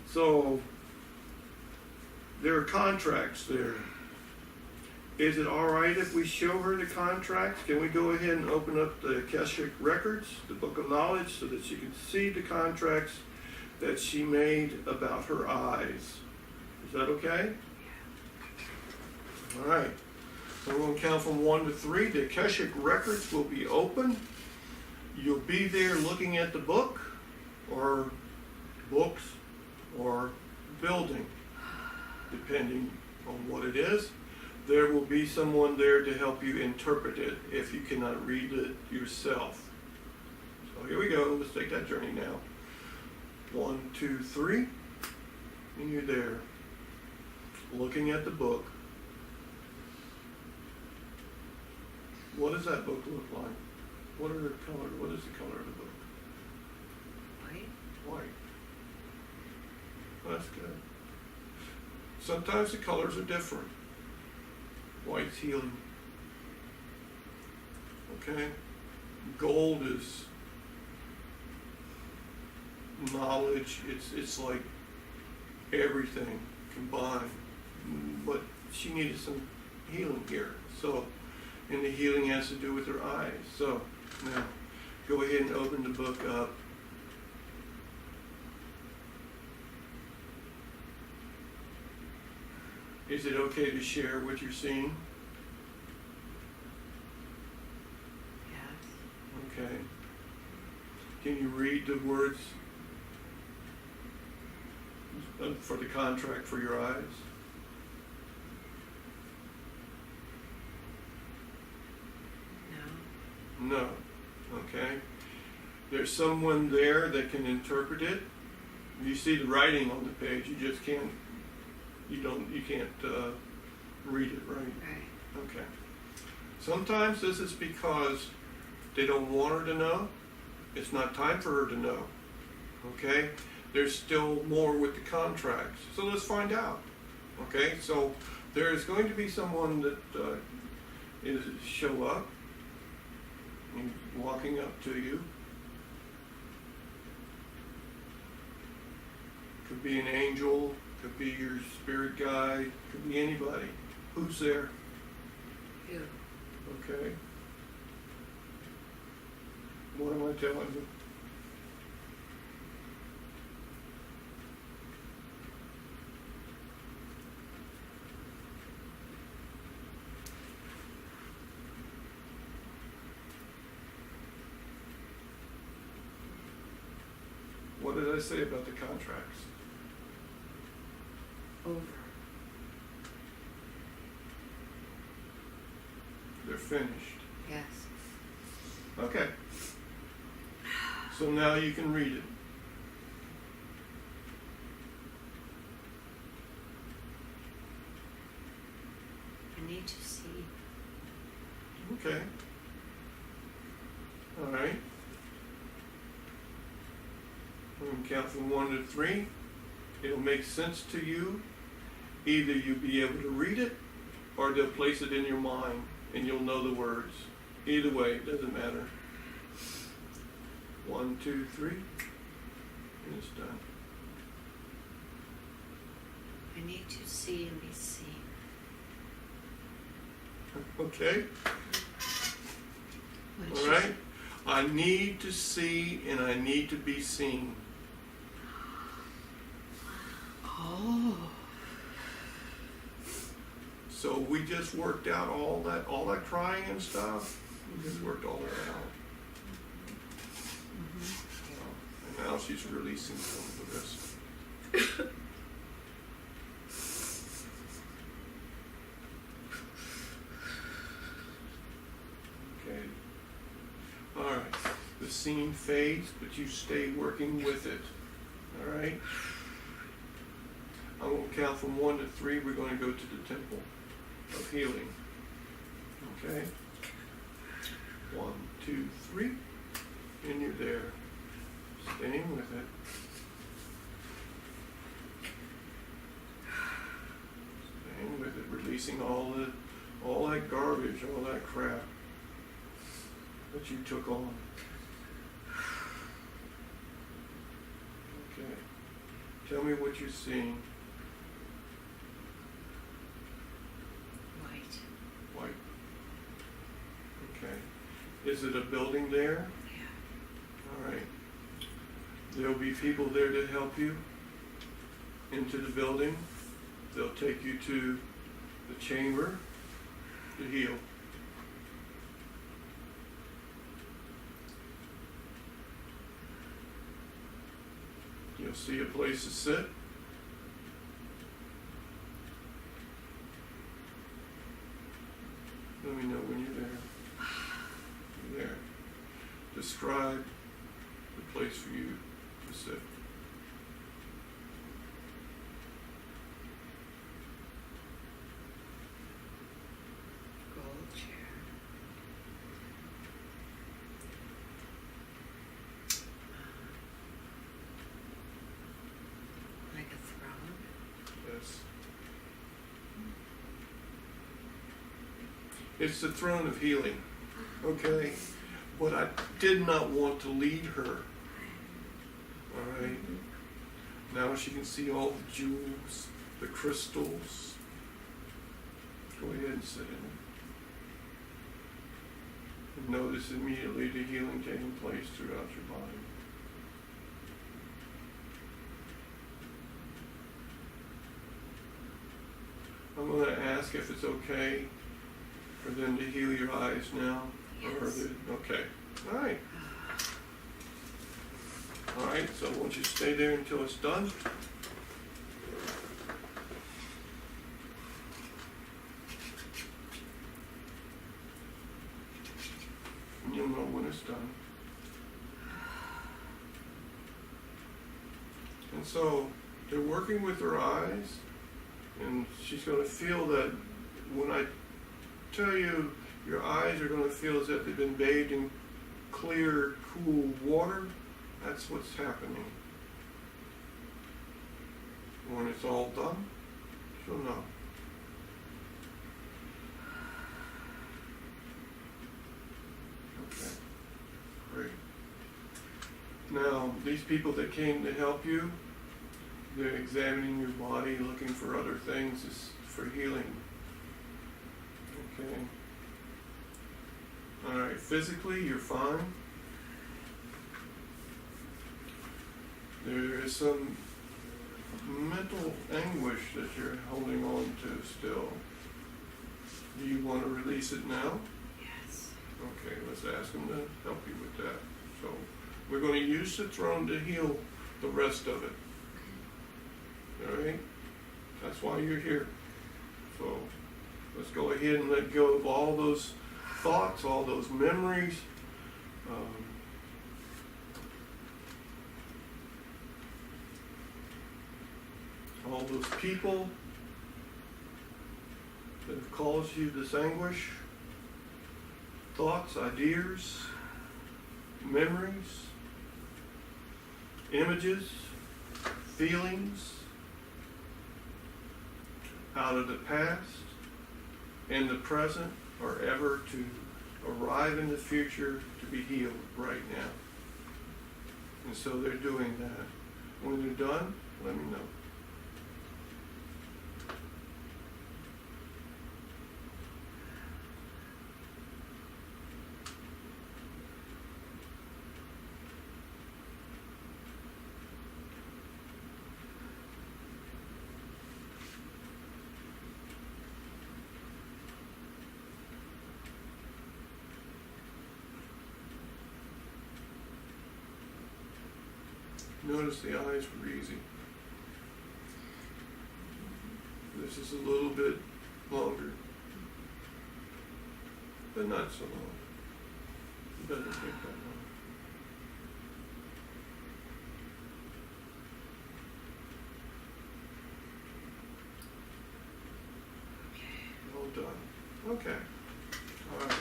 So, there are contracts there. Is it all right if we show her the contracts? Can we go ahead and open up the Akashic Records, the Book of Knowledge, so that she can see the contracts that she made about her eyes? Is that okay? All right. So we're going to count from 1 to 3. The Akashic Records will be open. You'll be there looking at the book, or books, or building, depending on what it is. There will be someone there to help you interpret it if you cannot read it yourself. So here we go. Let's take that journey now. 1, 2, 3. And you're there, looking at the book. What does that book look like? What are the colors? What is the color of the book? White. White. That's good. Sometimes the colors are different. White's healing. Okay? Gold is knowledge. It's like everything combined. But she needed some healing here. So, and the healing has to do with her eyes. So, now, go ahead and open the book up. Is it okay to share what you're seeing? Yes. Okay. Can you read the words for the contract for your eyes? No. No. Okay. There's someone there that can interpret it. You see the writing on the page. You just can't. You can't read it, right? Right. Okay. Sometimes this is because they don't want her to know. It's not time for her to know. Okay? There's still more with the contracts. So let's find out. Okay? So there is going to be someone that is show up, and walking up to you. Could be an angel, could be your spirit guide, could be anybody. Who's there? You. Okay. What am I telling you? What did I say about the contracts? Over. They're finished. Yes. Okay. So now you can read it. I need to see. Okay. All right. I'm going to count from 1 to 3. It'll make sense to you. Either you'll be able to read it, or they'll place it in your mind, and you'll know the words. Either way, it doesn't matter. 1, 2, 3, and it's done. I need to see and be seen. Okay? All right? I need to see and I need to be seen. Oh. So we just worked out all that crying and stuff. We just worked all that out. And now she's releasing some of the rest. Okay. All right. The scene fades, but you stay working with it. All right. I'm going to count from 1 to 3. We're going to go to the temple of healing. Okay. 1, 2, 3, and you're there. Staying with it. Staying with it, releasing all that garbage, all that crap that you took on. Okay. Tell me what you're seeing. White. White. Okay. Is it a building there? Yeah. All right. There'll be people there to help you into the building. They'll take you to the chamber to heal. You'll see a place to sit. Let me know when you're there. You're there. Describe the place for you to sit. Gold chair. Like a throne. Yes. It's the throne of healing. Okay? But I did not want to lead her. All right? Now she can see all the jewels, the crystals. Go ahead and sit in it. And notice immediately the healing taking place throughout your body. I'm going to ask if it's okay for them to heal your eyes now. Yes. Okay. All right. All right, so I want you to stay there until it's done. And you'll know when it's done. And so they're working with her eyes, and she's going to feel that when I tell you your eyes are going to feel as if they've been bathed in clear, cool water, that's what's happening. When it's all done, she'll know. Okay, great. Now, these people that came to help you, they're examining your body, looking for other things for healing. Okay. All right, physically, you're fine. There is some mental anguish that you're holding on to still. Do you want to release it now? Yes. Okay, let's ask them to help you with that. So we're going to use the throne to heal the rest of it. All right? That's why you're here. So let's go ahead and let go of all those thoughts, all those memories. All those people that have caused you this anguish, thoughts, ideas, memories, images, feelings out of the past and the present are ever to arrive in the future to be healed right now. And so they're doing that. When they're done, let me know. Notice the eyes were easy. This is a little bit longer, but not so long. It doesn't take that long. Well done. Okay. All right.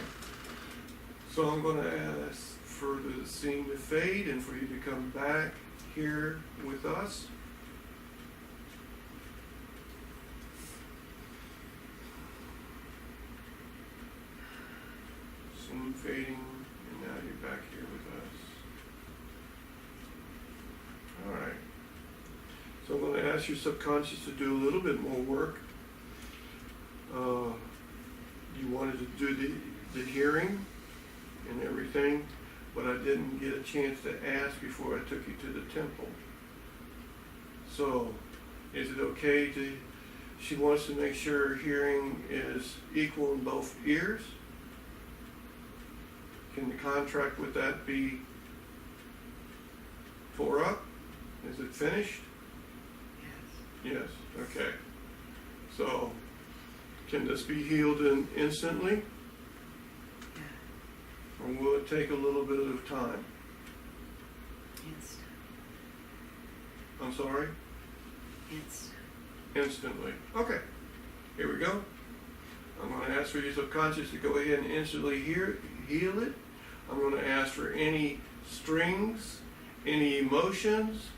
So I'm going to ask for the scene to fade and for you to come back here with us. Scene fading, and now you're back here with us. All right. So I'm going to ask your subconscious to do a little bit more work. You wanted to do the hearing and everything, but I didn't get a chance to ask before I took you to the temple. So, is it okay to, she wants to make sure her hearing is equal in both ears? Can the contract with that be tore up? Is it finished? Yes. Yes, okay. So, can this be healed instantly? Or will it take a little bit of time? Instant. I'm sorry? Instant. Instantly. Okay. Here we go. I'm going to ask for your subconscious to go ahead and instantly heal it. I'm going to ask for any strings, any emotions,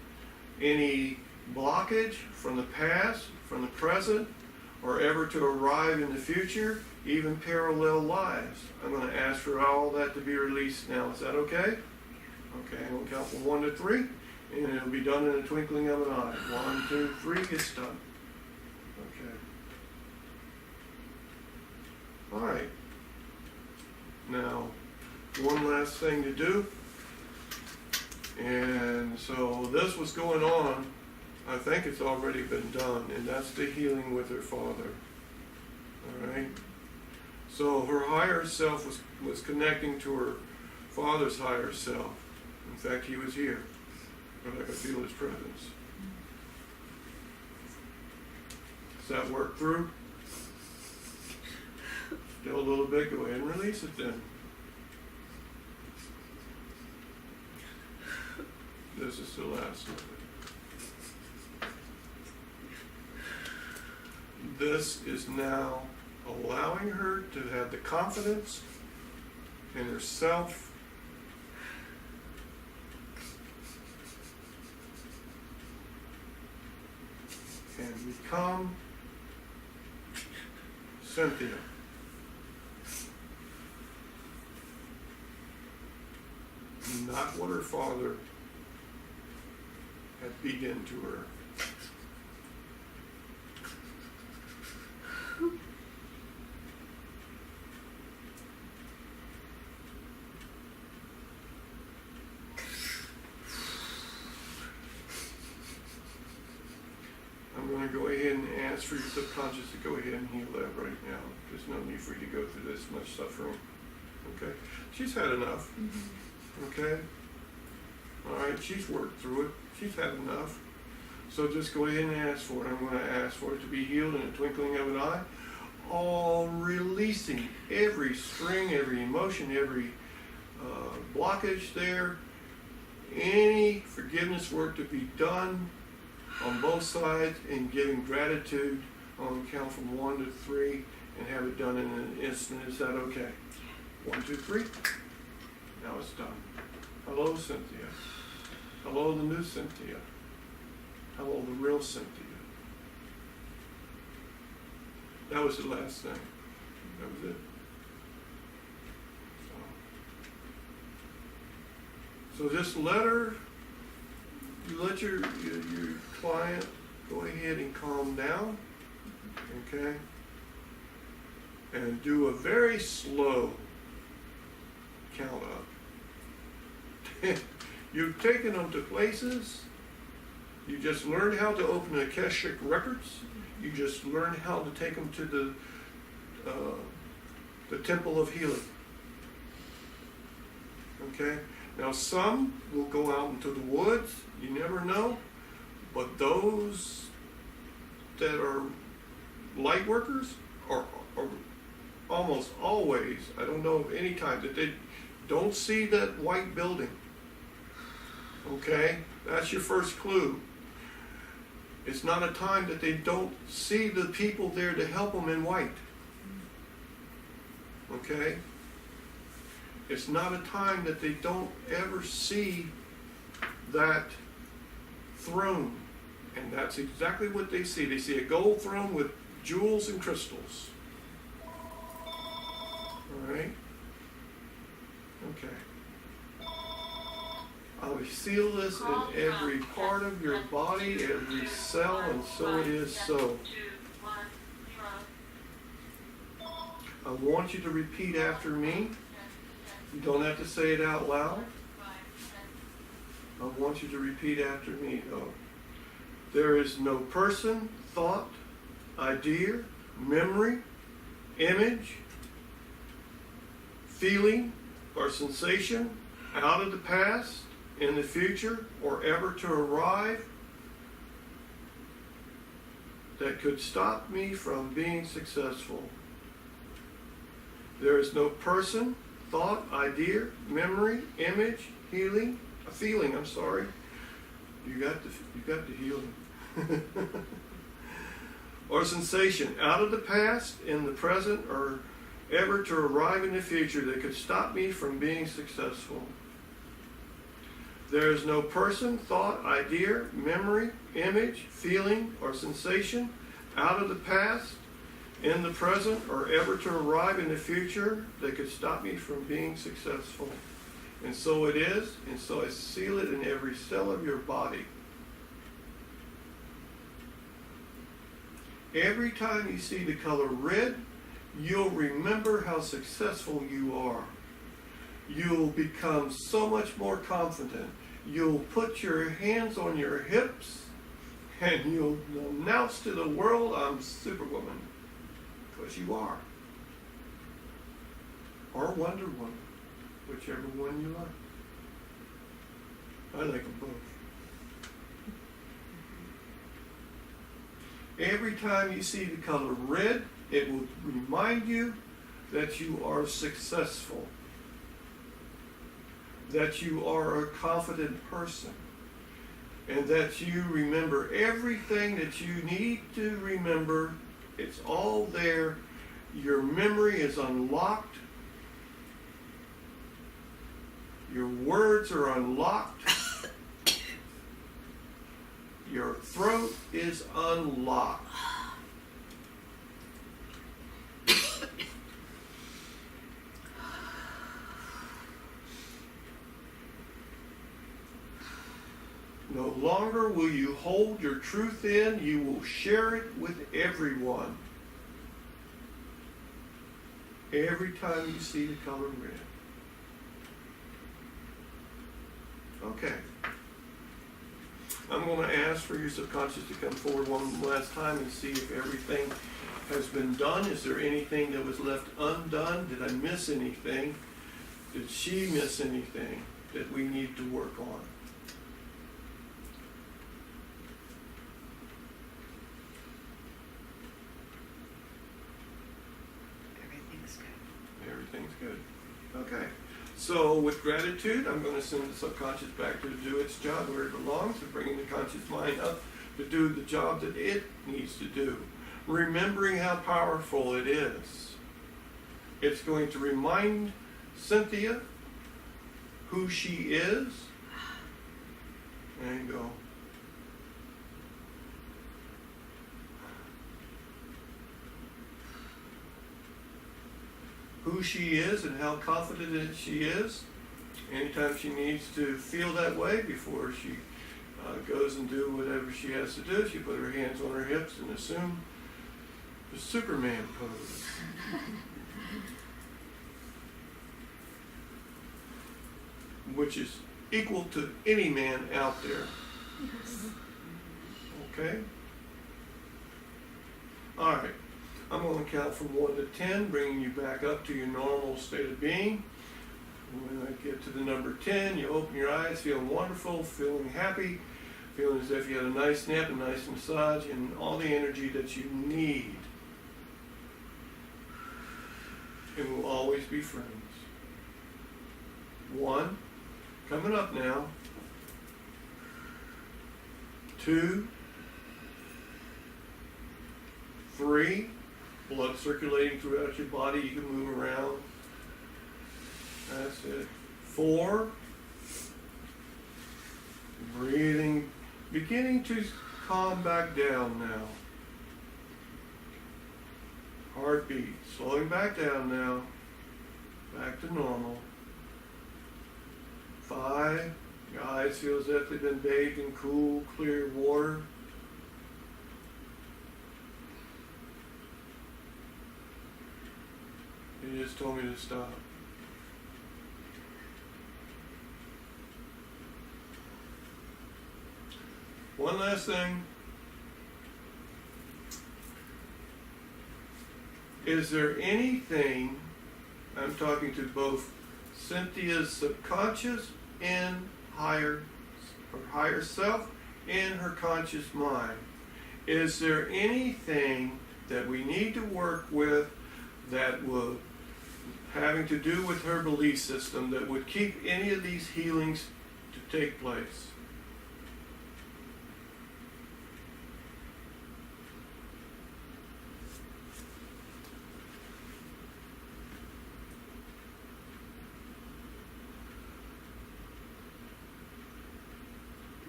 any blockage from the past, from the present, or ever to arrive in the future, even parallel lives. I'm going to ask for all that to be released now. Is that okay? Okay, I'm going to count from 1 to 3, and it'll be done in a twinkling of an eye. 1, 2, 3, it's done. Okay. All right. Now, one last thing to do. And so this was going on. I think it's already been done, and that's the healing with her father. All right? So her higher self was connecting to her father's higher self. In fact, he was here, but I could feel his presence. Does that work through? Still a little bit, go ahead and release it then. This is the last of it. This is now allowing her to have the confidence in herself and become Cynthia. Not what her father had beat into her. I'm going to go ahead and ask for your subconscious to go ahead and heal that right now. There's no need for you to go through this much suffering. Okay? She's had enough. Okay? All right, she's worked through it. She's had enough. So just go ahead and ask for it. I'm going to ask for it to be healed in a twinkling of an eye. All releasing every string, every emotion, every blockage there. Any forgiveness work to be done on both sides, and giving gratitude on the count from 1 to 3 and have it done in an instant. Is that okay? 1, 2, 3. Now it's done. Hello, Cynthia. Hello, the new Cynthia. Hello, the real Cynthia. That was the last thing. That was it. So just let her, you let your client go ahead and calm down, okay? And do a very slow count up. You've taken them to places. You just learned how to open the Akashic records. You just learned how to take them to the Temple of Healing. Okay? Now some will go out into the woods. You never know. But those that are light workers are almost always, I don't know of any time that they don't see that white building. Okay? That's your first clue. It's not a time that they don't see the people there to help them in white. Okay? It's not a time that they don't ever see that throne. And that's exactly what they see. They see a gold throne with jewels and crystals. All right? Okay. I will seal this in every part of your body, every cell, and so it is so. I want you to repeat after me. You don't have to say it out loud. I want you to repeat after me, though. There is no person, thought, idea, memory, image, feeling, or sensation out of the past, in the future, or ever to arrive that could stop me from being successful. There is no person, thought, idea, memory, image, feeling. You got the healing. Or sensation out of the past, in the present, or ever to arrive in the future that could stop me from being successful. There is no person, thought, idea, memory, image, feeling, or sensation out of the past, in the present, or ever to arrive in the future that could stop me from being successful. And so it is, and so I seal it in every cell of your body. Every time you see the color red, you'll remember how successful you are. You'll become so much more confident. You'll put your hands on your hips and you'll announce to the world, I'm Superwoman. Because you are. Or Wonder Woman. Whichever one you like. I like them both. Every time you see the color red, it will remind you that you are successful. That you are a confident person. And that you remember everything that you need to remember. It's all there. Your memory is unlocked. Your words are unlocked. Your throat is unlocked. No longer will you hold your truth in, you will share it with everyone. Every time you see the color red. Okay. I'm going to ask for your subconscious to come forward one last time and see if everything has been done. Is there anything that was left undone? Did I miss anything? Did she miss anything that we need to work on? everything's good. Okay. So with gratitude, I'm going to send the subconscious back to do its job where it belongs, to bringing the conscious mind up to do the job that it needs to do. Remembering how powerful it is. It's going to remind Cynthia who she is. And go. Who she is and how confident she is. Anytime she needs to feel that way before she goes and do whatever she has to do, she put her hands on her hips and assume the Superman pose. Which is equal to any man out there. Okay? All right. I'm going to count from 1 to 10, bringing you back up to your normal state of being. When I get to the number 10, you open your eyes, feeling wonderful, feeling happy, feeling as if you had a nice nap, a nice massage, and all the energy that you need. And we'll always be friends. 1, coming up now. 2, 3, blood circulating throughout your body, you can move around. That's it. 4, breathing, beginning to calm back down now. Heartbeat, slowing back down now, back to normal. 5, your eyes feel as if they've been bathed in cool, clear water. 'You just told me to stop. One last thing. Is there anything, I'm talking to both Cynthia's subconscious and higher self and her conscious mind. Is there anything that we need to work with that will having to do with her belief system that would keep any of these healings to take place?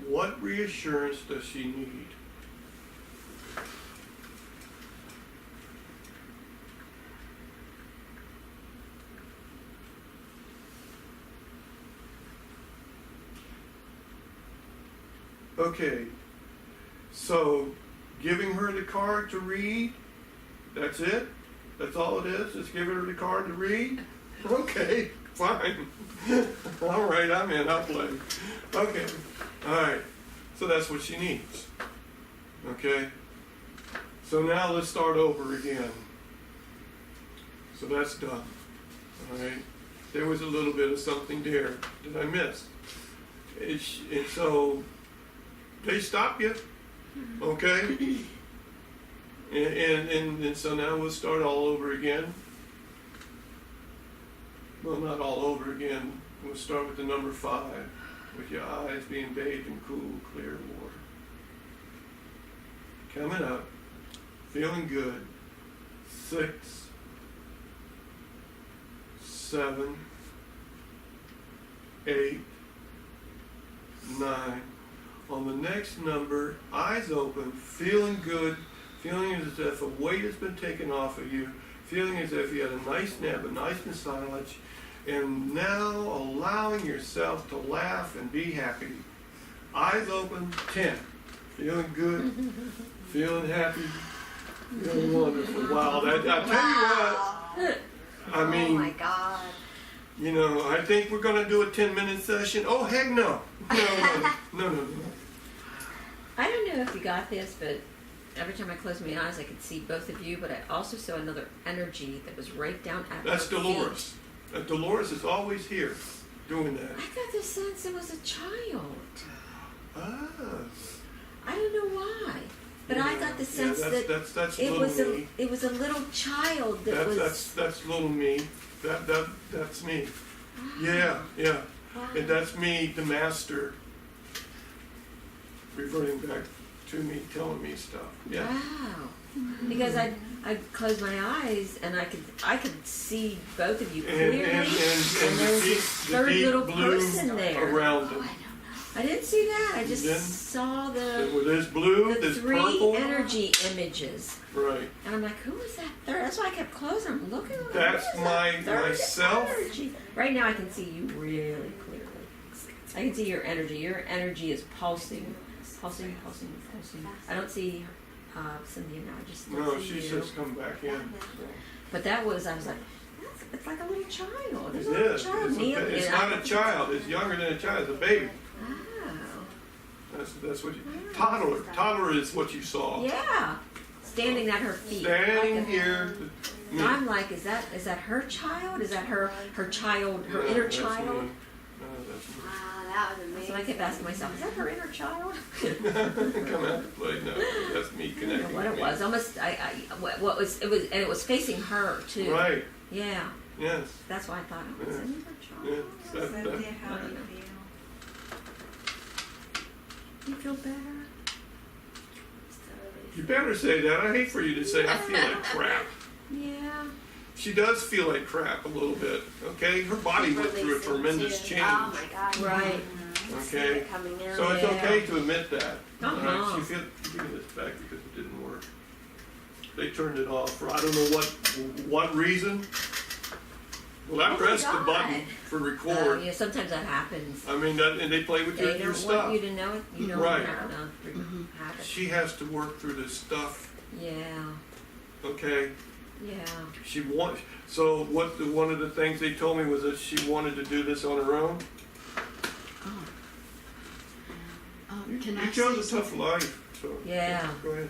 What reassurance does she need? Okay, so giving her the card to read, that's it? That's all it is? Just giving her the card to read? Okay, fine. All right, I'm in, I'll play. Okay, all right, so that's what she needs. Okay, so now let's start over again. So that's done, all right? There was a little bit of something there that I missed. And so they stop you, okay? And so now we'll start all over again. Well, not all over again. We'll start with the number 5, with your eyes being bathed in cool, clear water. Coming up, feeling good. 6, 7, 8, 9. On the next number, eyes open, feeling good, feeling as if a weight has been taken off of you, feeling as if you had a nice nap, a nice massage, and now allowing yourself to laugh and be happy. Eyes open, 10. Feeling good, feeling happy, feeling wonderful. Wow, I tell you what, I mean, oh my God. You know, I think we're going to do a 10-minute session. Oh, heck no. No. I don't know if you got this, but every time I closed my eyes, I could see both of you, but I also saw another energy that was right down at That's her Dolores. feet. Dolores is always here doing that. I got the sense it was a child. Ah. I don't know why. But I got the sense that that's it little was me. a little child that was. That's little me. That's me. Yeah. Wow. And that's me, the master, reverting back to me, telling me stuff. Yeah. Wow. Because I closed my eyes and I could see both of you clearly, And there was this the third deep little blue person there. around them. I didn't see that. I just Then- saw Well, there's blue, the there's three purple. energy images. Right. And I'm like, who is that third? That's why I kept closing. I'm looking. Like, That's who is that third myself. energy? Right now, I can see you really clearly. I can see your energy. Your energy is pulsing. I don't see Cynthia now. I just No, see she you. says come back in. But I was like, it's like a little child. It There's a little is. child It's kneeling. it's not a child. It's younger than a child. It's a baby. Wow. That's what you. Toddler. Toddler is what you saw. Yeah. Standing at her feet. Standing Like a- here. I'm like, is that her child? Is that her child, her inner that's child? me. No, that's me. Wow, that was amazing. So I kept asking myself, is that her inner child? Come out to play. No, that's me I don't connecting. know what it with was. Almost, what was it was, and it was facing her me. too. Right. Yeah. Yes. That's why I thought, oh, is Yeah. that her child? Yes. Cynthia, how do you feel? You feel better? You better say that. I hate for you to say I feel like crap. Yeah. She does feel like crap a little bit. Okay, her body went through a tremendous change. Oh my God. Right. See Okay, it coming in. so it's Yeah. okay to admit that. All right, Uh-huh. she feels giving this back because it didn't work. They turned it off for I don't know what reason. Well, I Oh my pressed the God. button for record. Yeah, sometimes that happens. I mean, and they play with They your don't stuff. want you to know it. You don't Right. have to have it. She has to work through this stuff. Yeah. Okay, Yeah. she wants. So one of the things they told me was that she wanted to do this on her own. Can I You chose say a tough something? life. So Yeah. Go ahead.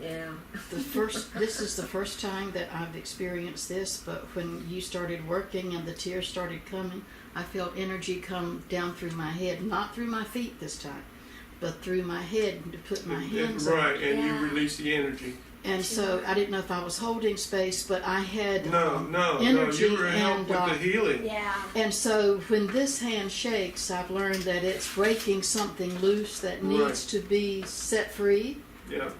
Yeah. This is the first time that I've experienced this, but when you started working and the tears started coming, I felt energy come down through my head, not through my feet this time, but through my head to put my hands on. Right, and Yeah. you release the energy. And so I didn't know if I was holding space, but I had No, energy you were helped with the healing. Yeah. And so when this hand shakes, I've learned that it's breaking something loose that needs to be set free. Yeah,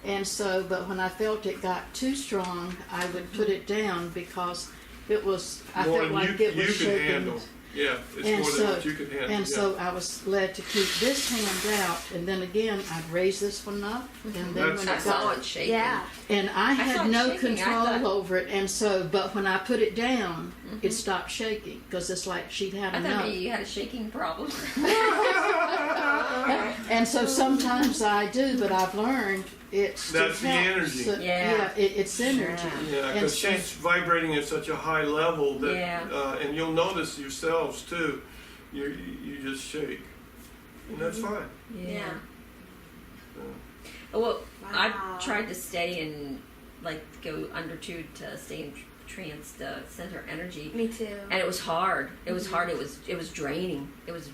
And so, but when I felt it got too strong, I would put it down because it was, I more felt than like you it was could shaking. handle. Yeah, it's And more so- than what you could handle. And yeah. so I was led to keep this hand out, and then again, I'd raise this one up, and then That's- when I it saw got, it shaking. Yeah. and I saw had it no shaking. I control thought- over it, and so, but when I put it down, it stopped shaking, because it's like she'd had I enough. thought maybe you had a shaking problem. And so sometimes I do, but I've learned it's to That's the help. energy. So, Yeah. it's energy. Yeah, And because so- she's vibrating at such a high level that, Yeah. and you'll notice yourselves too. You just shake, and that's fine. Yeah. Yeah. Well, Wow. I tried to stay in, like, go under two to stay in trance to center energy, Me too. and it was hard. It was hard. It was draining. It was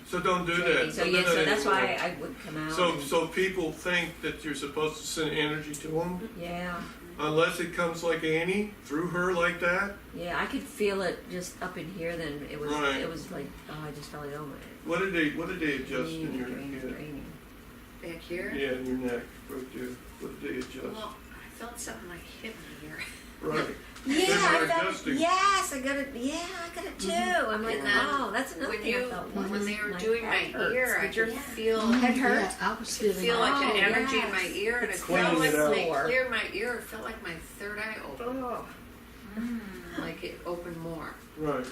So don't do draining. that. So Don't yeah, do that so that's anymore. why I would come out. So and- so people think that you're supposed to send energy to them, yeah, unless it comes like Annie through her like that. yeah, I could feel it just up in here. Then it was Right. it was like, oh, I just felt like, oh my. What did they adjust in your draining, head? draining. Back here? Yeah, in your neck. What did they adjust? Well, I felt something like hit me here. Right. Yeah, Then I they're felt adjusting. Yes, I got it. Yeah, I got it too. I'm like, And then oh, that's another When thing I you felt. when they were My doing my head hurts. ear, I Did your could Yeah. feel head hurt? Yeah, I was feeling feel like Oh, an energy in my yes. ear, and It's it felt cleaning like it out. when they cleared my ear, it felt like my third eye opened. Oh. Like it opened more. Right.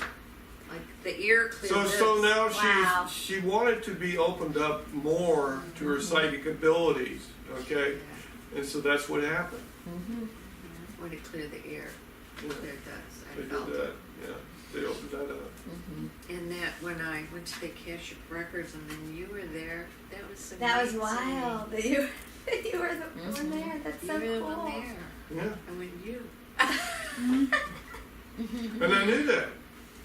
Like the ear cleared. So now Wow. she wanted to be opened up more to her psychic abilities. Okay, and so that's what happened. Mm-hmm. when it cleared the ear. Yeah. Cleared dust. I They did felt that. it. Yeah, they opened that up. Mm-hmm. And that when I went to the Akashic Records and then you were there, that was amazing. That was wild that you were the one there. That's You so were the cool. one there. Yeah, And when you. and I knew that.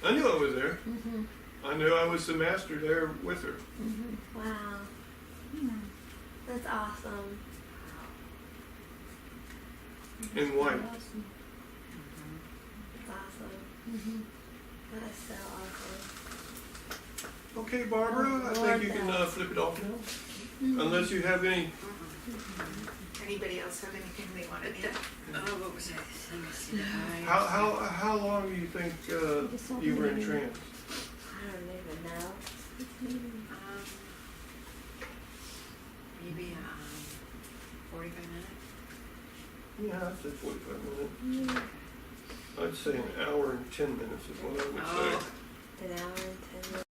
I knew I was there. Mm-hmm. I knew I was the master there with her. Mm-hmm. Wow. That's awesome. in white. Awesome. That's so awesome. Okay, Barbara, I think you can flip it off now. Unless you have any. Anybody else have anything they want to add? What was I saying? I see the eyes. How long do you think you were in trance? I don't even know. Maybe 45 minutes. Yeah, I'd say 45 minutes. I'd say an hour and 10 minutes is what I would say. An hour and 10 minutes.